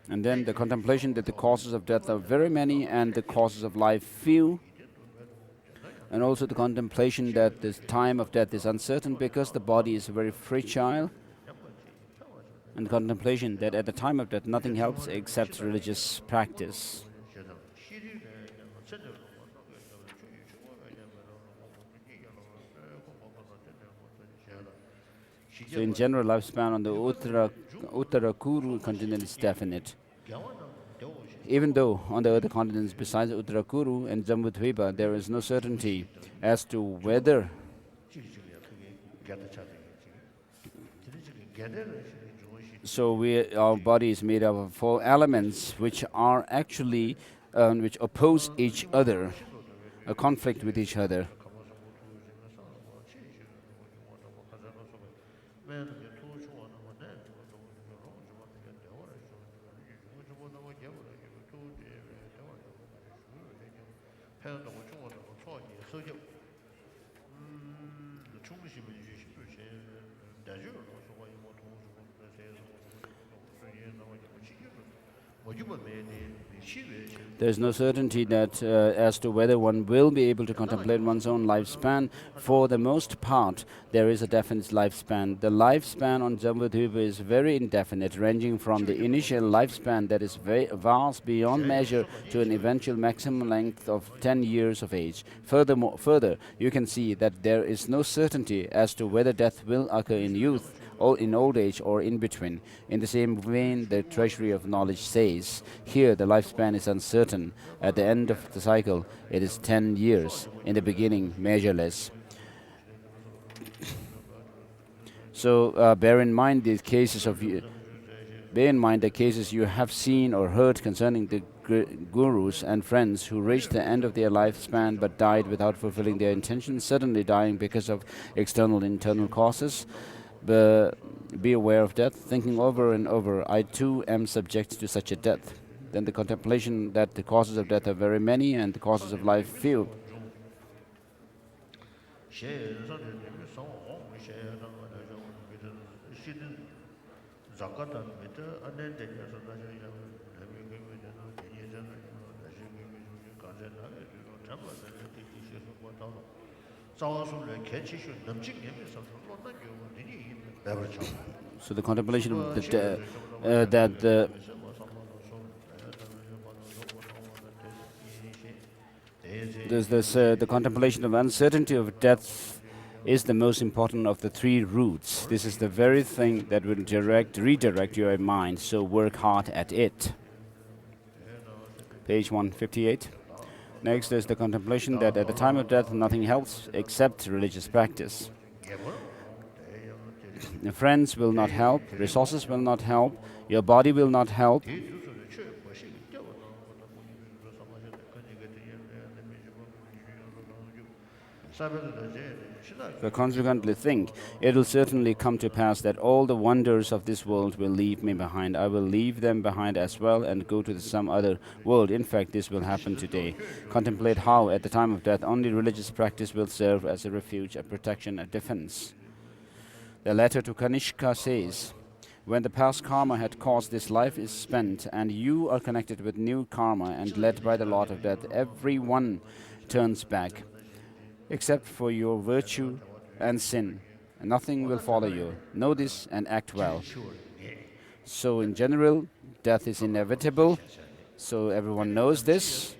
And then the contemplation that the causes of death are very many and the causes of life few. And also the contemplation that the time of death is uncertain because the body is very fragile. And the contemplation that at the time of death nothing helps except religious practice. So in general, lifespan on the Uttarakuru continent is definite. Even though on the other continents besides Uttarakuru and Jambudvipa there is no certainty as to whether our body is made up of 4 elements which are actually which oppose each other, a conflict with each other. There is no certainty that as to whether one will be able to contemplate one's own lifespan. For the most part, there is a definite lifespan. The lifespan on Jambudvipa is very indefinite, ranging from the initial lifespan that is very vast beyond measure to an eventual maximum length of 10 years of age. Further, you can see that there is no certainty as to whether death will occur in youth, or in old age, or in between. In the same vein, the treasury of knowledge says, here the lifespan is uncertain. At the end of the cycle, it is 10 years. In the beginning, measureless. So bear in mind the cases you have seen or heard concerning the gurus and friends who reached the end of their lifespan but died without fulfilling their intentions, suddenly dying because of external and internal causes. Be aware of death, thinking over and over, I too am subject to such a death. Then the contemplation that the causes of death are very many and the causes of life few. So the contemplation of that the contemplation of uncertainty of death is the most important of the three roots. This is the very thing that will redirect your mind, so work hard at it. Page 158. Next is the contemplation that at the time of death nothing helps except religious practice. Your friends will not help, resources will not help, your body will not help. So consequently think, it will certainly come to pass that all the wonders of this world will leave me behind. I will leave them behind as well and go to some other world. In fact, this will happen today. Contemplate how, at the time of death, only religious practice will serve as a refuge, a protection, a defense. The letter to Kanishka says, when the past karma had caused this life is spent, and you are connected with new karma and led by the Lord of Death, everyone turns back, except for your virtue and sin. Nothing will follow you. Know this and act well. So in general, death is inevitable, so everyone knows this.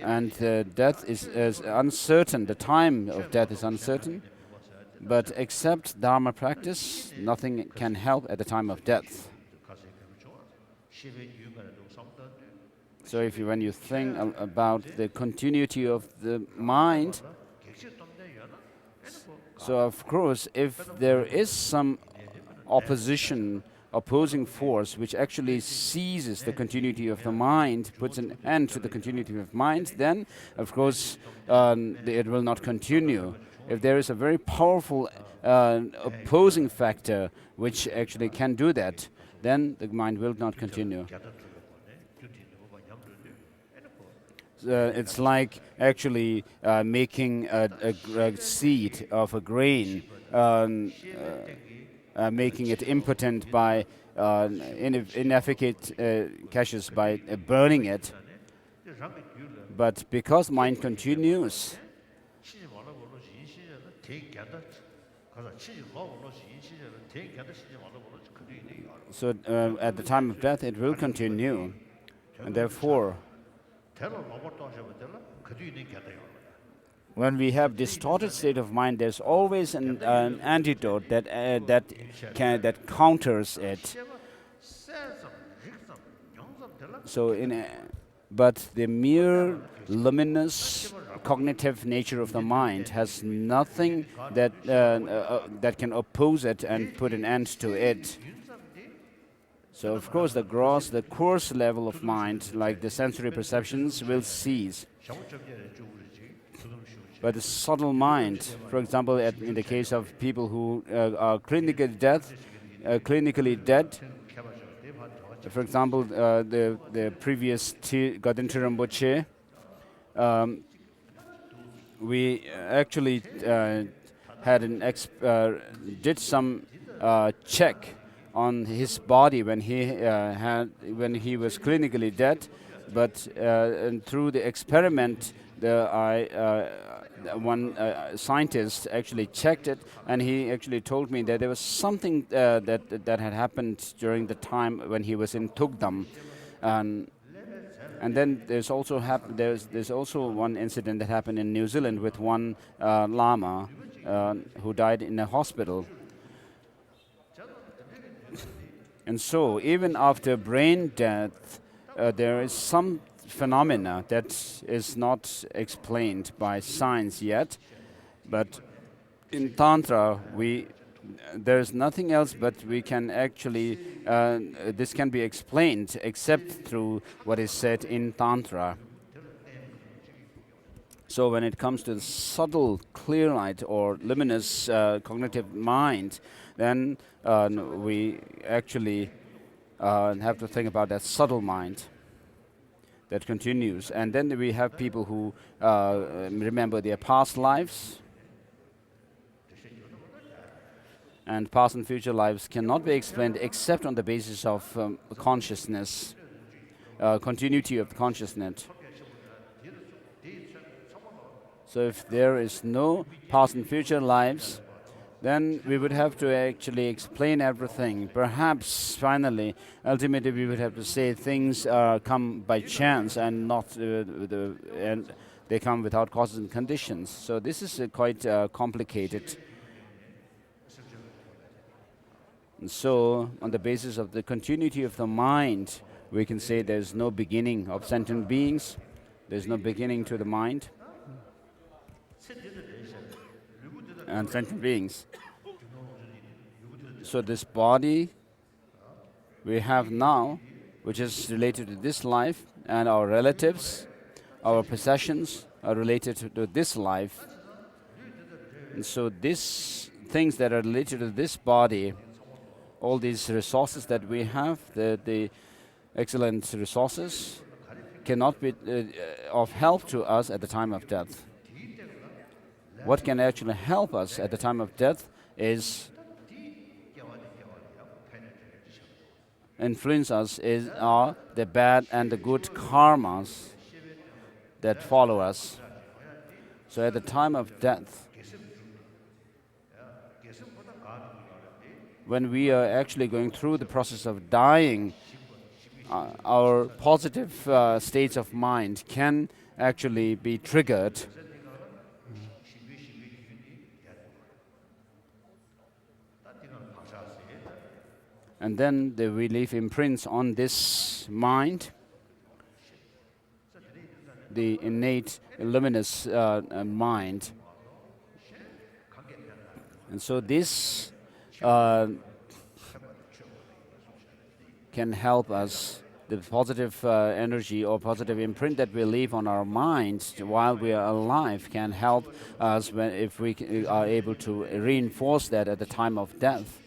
And death is uncertain, the time of death is uncertain. But except Dharma practice, nothing can help at the time of death. So when you think about the continuity of the mind, so of course, if there is some opposing force which actually seizes the continuity of the mind, puts an end to the continuity of mind, then of course it will not continue. If there is a very powerful opposing factor which actually can do that, then the mind will not continue. It's like actually making a seed of a grain, making it impotent by inefficacious by burning it. But because mind continues, so at the time of death it will continue, and therefore when we have distorted state of mind, there's always an antidote that counters it. So but the mere luminous cognitive nature of the mind has nothing that can oppose it and put an end to it. So of course the coarse level of mind, like the sensory perceptions, will cease. But the subtle mind, for example, in the case of people who are clinically dead, for example, the previous Godinta Rinpoche, we actually did some check on his body when he was clinically dead, but and through the experiment, one scientist actually checked it, and he actually told me that there was something that had happened during the time when he was in Thukdam, and then there's also one incident that happened in New Zealand with one Lama who died in a hospital. And so, even after brain death, there is some phenomena that is not explained by science yet. But in Tantra, there is nothing else but we can actually, this can be explained except through what is said in Tantra. So when it comes to the subtle, clear light or luminous cognitive mind, then we actually have to think about that subtle mind that continues. And then we have people who remember their past lives. And past and future lives cannot be explained except on the basis of consciousness, continuity of consciousness. So if there is no past and future lives, then we would have to actually explain everything. Perhaps finally, ultimately, we would have to say things come by chance and not and they come without causes and conditions. So this is quite complicated. And so, on the basis of the continuity of the mind, we can say there's no beginning of sentient beings. There's no beginning to the mind and sentient beings. So this body we have now, which is related to this life, and our relatives, our possessions are related to this life. And so these things that are related to this body, all these resources that we have, the excellent resources, cannot be of help to us at the time of death. What can actually help us at the time of death is influence us are the bad and the good karmas that follow us. So at the time of death, when we are actually going through the process of dying, our positive states of mind can actually be triggered. And then we leave imprints on this mind, the innate, luminous mind. And so this can help us. The positive energy or positive imprint that we leave on our minds while we are alive can help us if we are able to reinforce that at the time of death.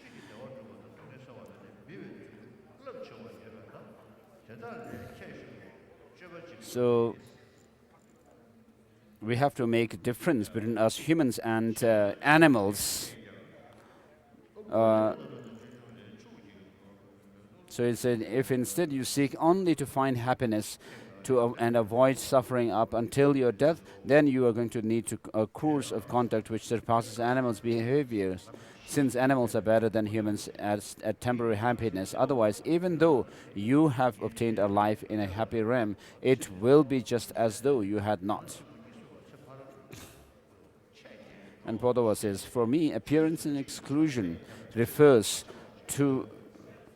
So we have to make a difference between us humans and animals. So it's if instead you seek only to find happiness and avoid suffering up until your death, then you are going to need a course of conduct which surpasses animals' behaviors, since animals are better than humans at temporary happiness. Otherwise, even though you have obtained a life in a happy realm, it will be just as though you had not. And Bodhisattva says, for me, appearance and exclusion refers to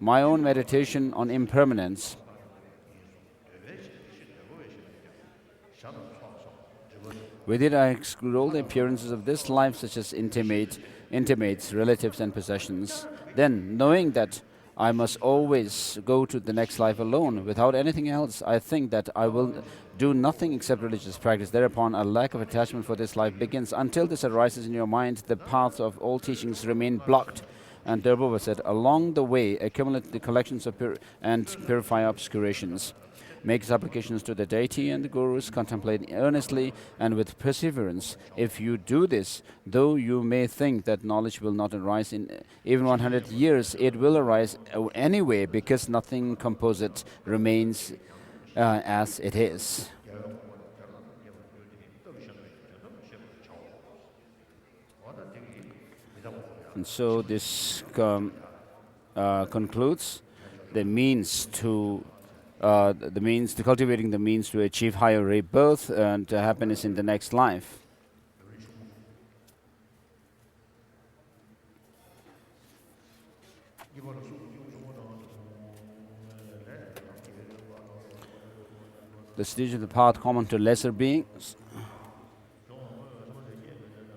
my own meditation on impermanence. With it, I exclude all the appearances of this life, such as intimates, relatives, and possessions. Then, knowing that I must always go to the next life alone, without anything else, I think that I will do nothing except religious practice. Thereopon, a lack of attachment for this life begins. Until this arises in your mind, the paths of all teachings remain blocked. And Dharma said, along the way, accumulate the collections of and purify obscurations. Make supplications to the deity and the gurus, contemplate earnestly and with perseverance. If you do this, though you may think that knowledge will not arise in even 100 years, it will arise anyway, because nothing composite remains as it is. And so this concludes the means to cultivating the means to achieve higher rebirth and happiness in the next life. The stage of the path common to lesser beings.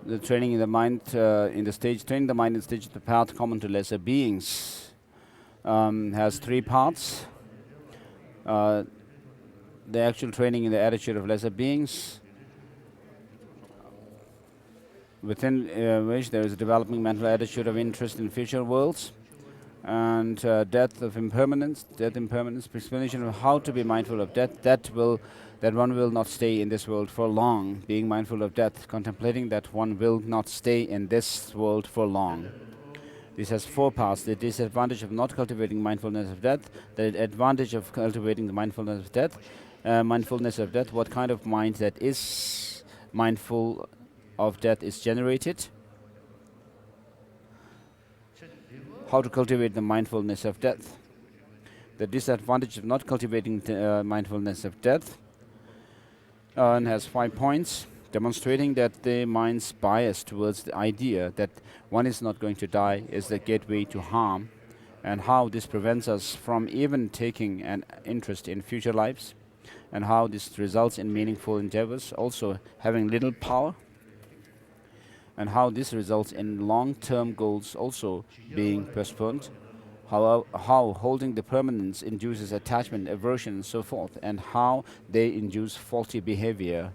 The training in the mind training the mind in the stage of the path common to lesser beings has three parts. The actual training in the attitude of lesser beings, within which there is a developing mental attitude of interest in future worlds, and death of impermanence, explanation of how to be mindful of death, that one will not stay in this world for long, being mindful of death, contemplating that one will not stay in this world for long. This has four parts: the disadvantage of not cultivating mindfulness of death, the advantage of cultivating the mindfulness of death, what kind of mind that is mindful of death is generated. How to cultivate the mindfulness of death. The disadvantage of not cultivating the mindfulness of death and has 5 points, demonstrating that the mind's bias towards the idea that one is not going to die is the gateway to harm, and how this prevents us from even taking an interest in future lives, and how this results in meaningful endeavors also having little power, and how this results in long-term goals also being postponed, how holding the permanence induces attachment, aversion, and so forth, and how they induce faulty behavior.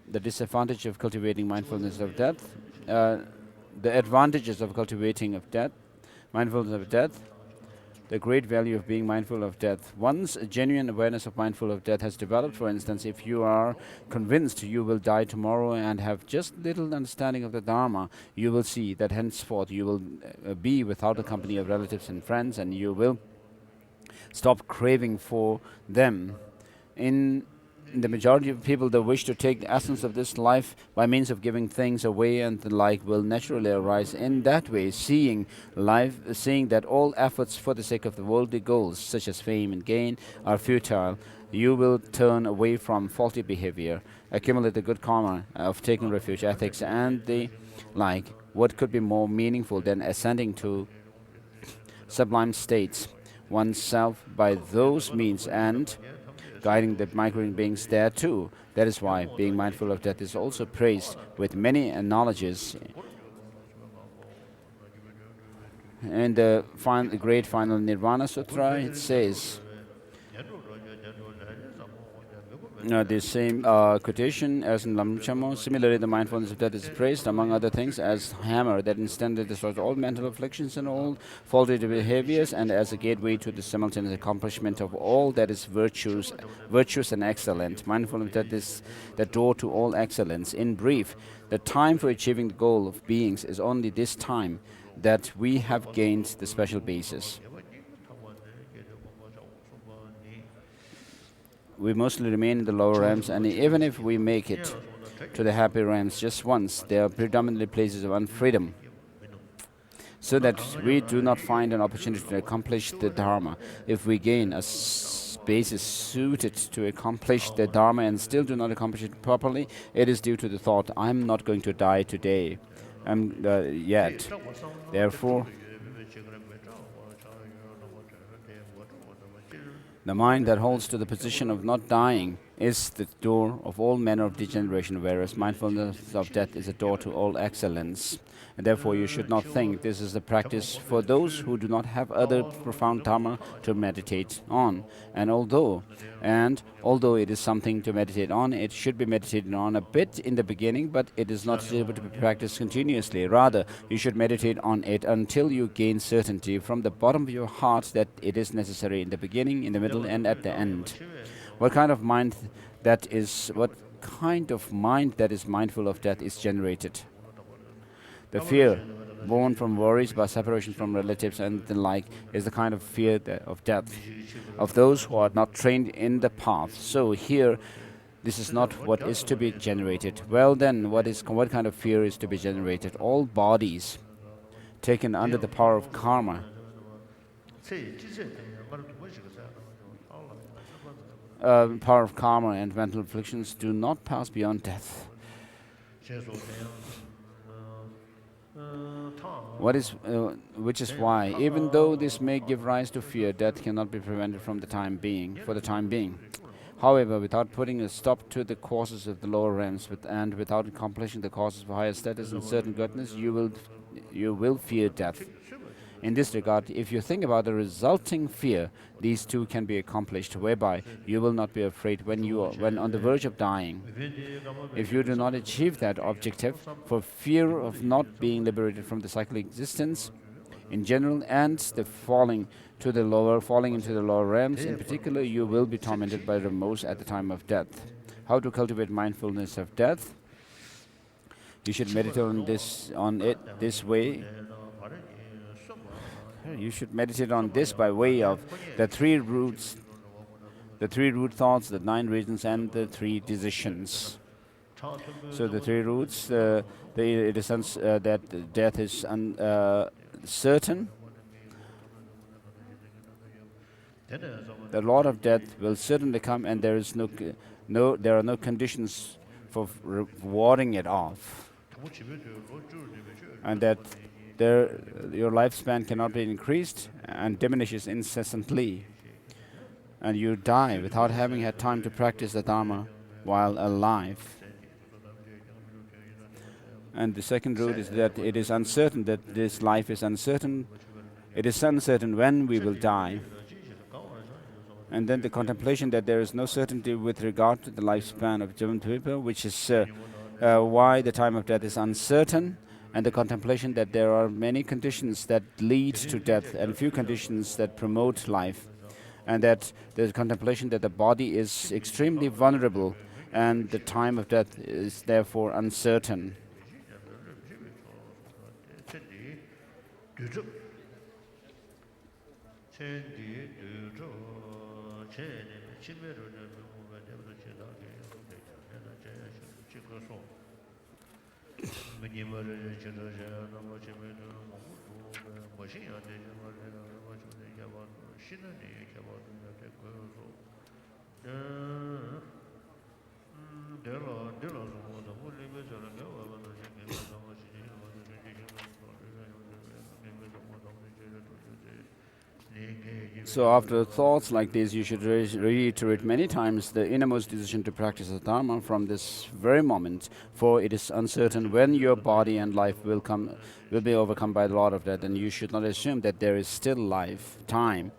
The disadvantage of cultivating mindfulness of death, the advantages of cultivating of death, mindfulness of death, the great value of being mindful of death. Once a genuine awareness of mindful of death has developed, for instance, if you are convinced you will die tomorrow and have just little understanding of the Dharma, you will see that henceforth you will be without the company of relatives and friends, and you will stop craving for them. In the majority of people, the wish to take the essence of this life by means of giving things away and the like will naturally arise. In that way, seeing that all efforts for the sake of the worldly goals, such as fame and gain, are futile, you will turn away from faulty behavior, accumulate the good karma of taking refuge, ethics, and the like. What could be more meaningful than ascending to sublime states oneself by those means and guiding the migrating beings there too? That is why being mindful of death is also praised with many analogies. In the great final Nirvana Sutra, it says, the same quotation as in Lamchamo. Similarly, the mindfulness of death is praised, among other things, as hammer that instantly destroys all mental afflictions and all faulty behaviors, and as a gateway to the simultaneous accomplishment of all that is virtuous and excellent. Mindfulness of death is the door to all excellence. In brief, the time for achieving the goal of beings is only this time that we have gained the special basis. We mostly remain in the lower realms, and even if we make it to the happy realms just once, they are predominantly places of unfreedom, so that we do not find an opportunity to accomplish the Dharma. If we gain a basis suited to accomplish the Dharma and still do not accomplish it properly, it is due to the thought, I'm not going to die today, yet. Therefore, the mind that holds to the position of not dying is the door of all manner of degeneration, whereas mindfulness of death is a door to all excellence. And therefore you should not think this is the practice for those who do not have other profound Dharma to meditate on. And although it is something to meditate on, it should be meditated on a bit in the beginning, but it is not able to be practiced continuously. Rather, you should meditate on it until you gain certainty from the bottom of your heart that it is necessary in the beginning, in the middle, and at the end. What kind of mind that is mindful of death is generated? The fear born from worries about separation from relatives and the like is the kind of fear of death, of those who are not trained in the path. So here, this is not what is to be generated. Well then, what kind of fear is to be generated? All bodies taken under the power of karma and mental afflictions do not pass beyond death. Which is why, even though this may give rise to fear, death cannot be prevented for the time being. However, without putting a stop to the causes of the lower realms and without accomplishing the causes of higher status and certain goodness, you will fear death. In this regard, if you think about the resulting fear, these two can be accomplished, whereby you will not be afraid when on the verge of dying. If you do not achieve that objective, for fear of not being liberated from the cyclic existence in general and the falling into the lower realms in particular, you will be tormented by remorse at the time of death. How to cultivate mindfulness of death? You should meditate on it this way. You should meditate on this by way of the three routes the 3 root thoughts, the 9 reasons, and the 3 decisions. So the 3 roots, it is that death is certain. The Lord of death will certainly come, and there are no conditions for warding it off, and that your lifespan cannot be increased and diminishes incessantly, and you die without having had time to practice the Dharma while alive. And the second root is that it is uncertain, that this life is uncertain. It is uncertain when we will die. And then the contemplation that there is no certainty with regard to the lifespan of Jivan people, which is why the time of death is uncertain, and the contemplation that there are many conditions that lead to death and few conditions that promote life, and that the contemplation that the body is extremely vulnerable and the time of death is therefore uncertain. So after thoughts like these, you should reiterate many times the innermost decision to practice the Dharma from this very moment, for it is uncertain when your body and life will be overcome by the Lord of Death, and you should not assume that there is still life, time.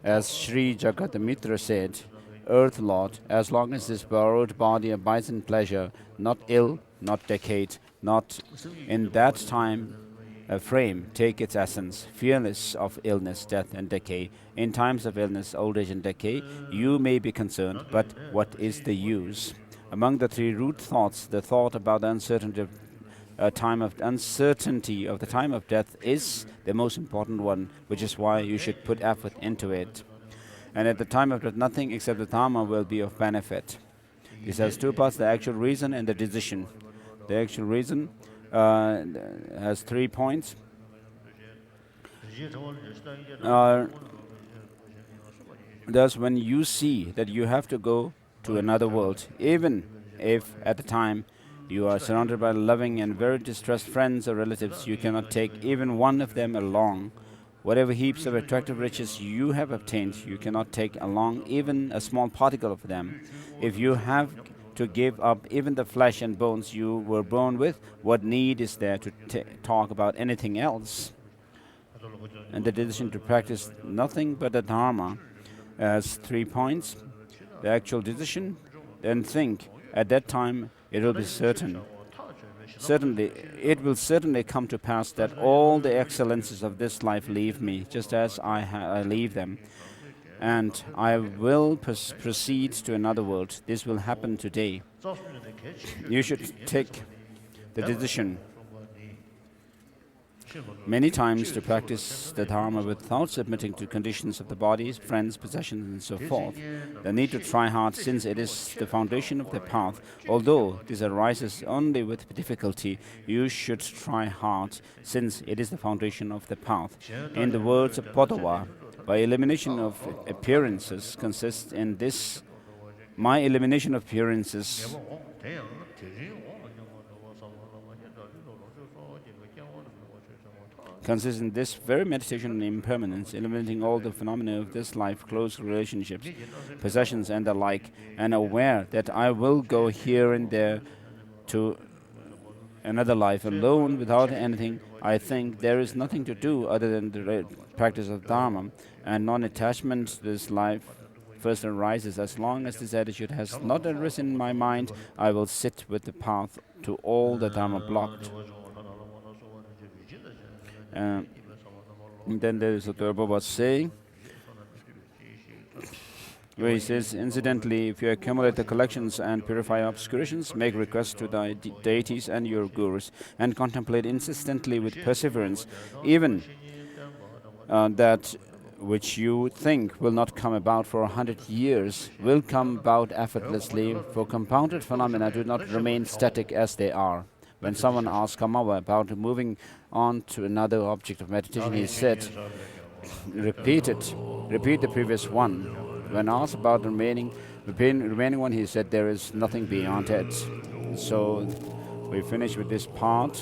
As Sri Jagadamitra said, Earth Lord, as long as this borrowed body abides in pleasure, not ill, not decayed, not in that time a frame take its essence, fearless of illness, death, and decay. In times of illness, old age, and decay, you may be concerned, but what is the use? Among the 3 root thoughts, the thought about the uncertainty of the time of death is the most important one, which is why you should put effort into it. And at the time of death, nothing except the Dharma will be of benefit. This has 2 parts: the actual reason and the decision. The actual reason has 3 points. Thus, when you see that you have to go to another world, even if at the time you are surrounded by loving and very distressed friends or relatives, you cannot take even one of them along. Whatever heaps of attractive riches you have obtained, you cannot take along even a small particle of them. If you have to give up even the flesh and bones you were born with, what need is there to talk about anything else? And the decision to practice nothing but the Dharma has 3 points. The actual decision, then think, at that time it will be certain. It will certainly come to pass that all the excellences of this life leave me, just as I leave them. And I will proceed to another world. This will happen today. You should take the decision many times to practice the Dharma without submitting to conditions of the body, friends, possessions, and so forth. The need to try hard, since it is the foundation of the path. Although this arises only with difficulty, you should try hard, since it is the foundation of the path. In the words of Bodhichitta, by elimination of appearances consists in this. My elimination of appearances consists in this very meditation on impermanence, eliminating all the phenomena of this life, close relationships, possessions, and the like, and aware that I will go here and there to another life alone without anything. I think there is nothing to do other than the practice of Dharma, and non-attachment to this life first arises. As long as this attitude has not arisen in my mind, I will sit with the path to all the Dharma blocked. And then there is a Dharma saying, where he says, incidentally, if you accumulate the collections and purify obscurations, make requests to the deities and your gurus, and contemplate insistently with perseverance, even that which you think will not come about for 100 years, will come about effortlessly, for compounded phenomena do not remain static as they are. When someone asked Kamawa about moving on to another object of meditation, he said, repeat the previous one. When asked about the remaining one, he said, there is nothing beyond it. So we finish with this part.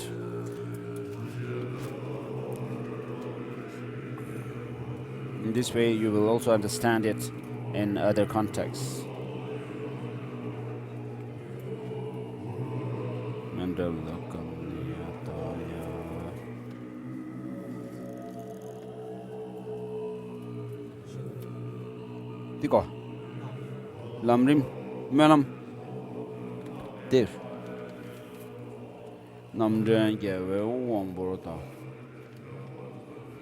In this way, you will also understand it in other contexts. Tiko, lamrim, melam, dir. Namdren gewe womborota.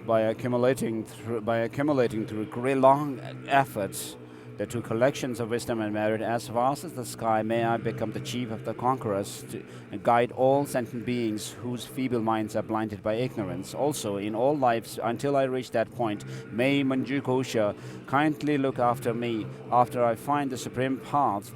By accumulating through great long efforts the two collections of wisdom and merit as vast as the sky, may I become the chief of the conquerors to guide all sentient beings whose feeble minds are blinded by ignorance. Also, in all lives until I reach that point, may Manju Kosha kindly look after me after I find the supreme path.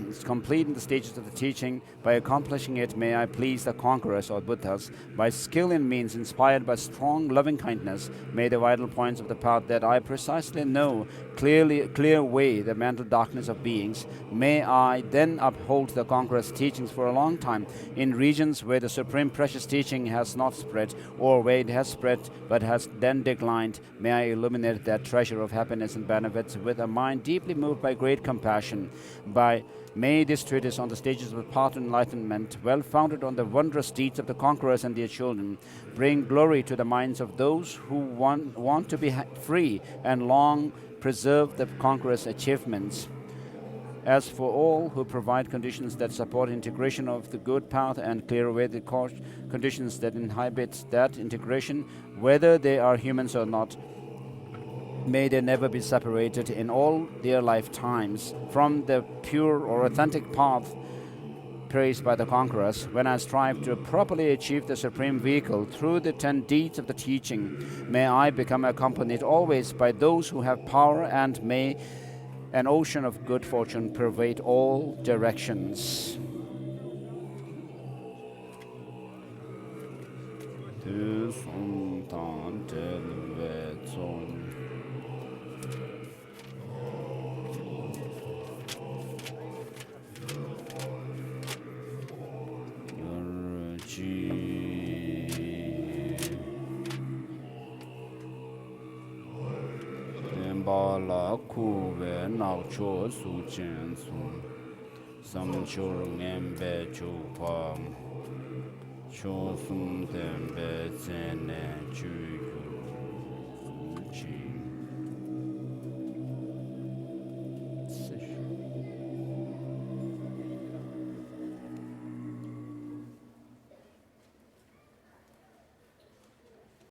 It's complete in the stages of the teaching. By accomplishing it, may I please the conquerors or Buddhas. By skill in means inspired by strong loving kindness, may the vital points of the path that I precisely know clear away the mental darkness of beings. May I then uphold the conqueror's teachings for a long time in regions where the supreme precious teaching has not spread, or where it has spread but has then declined. May I illuminate that treasure of happiness and benefits with a mind deeply moved by great compassion. May this treatise on the stages of the path to enlightenment, well founded on the wondrous deeds of the conquerors and their children, bring glory to the minds of those who want to be free and long preserve the conqueror's achievements. As for all who provide conditions that support integration of the good path and clear away the conditions that inhibit that integration, whether they are humans or not, may they never be separated in all their lifetimes from the pure or authentic path praised by the conquerors. When I strive to properly achieve the supreme vehicle through the 10 deeds of the teaching, may I become accompanied always by those who have power, and may an ocean of good fortune pervade all directions. La kuwe na cho su chen su sam chur ngembe chu pa cho sum tembe zene chu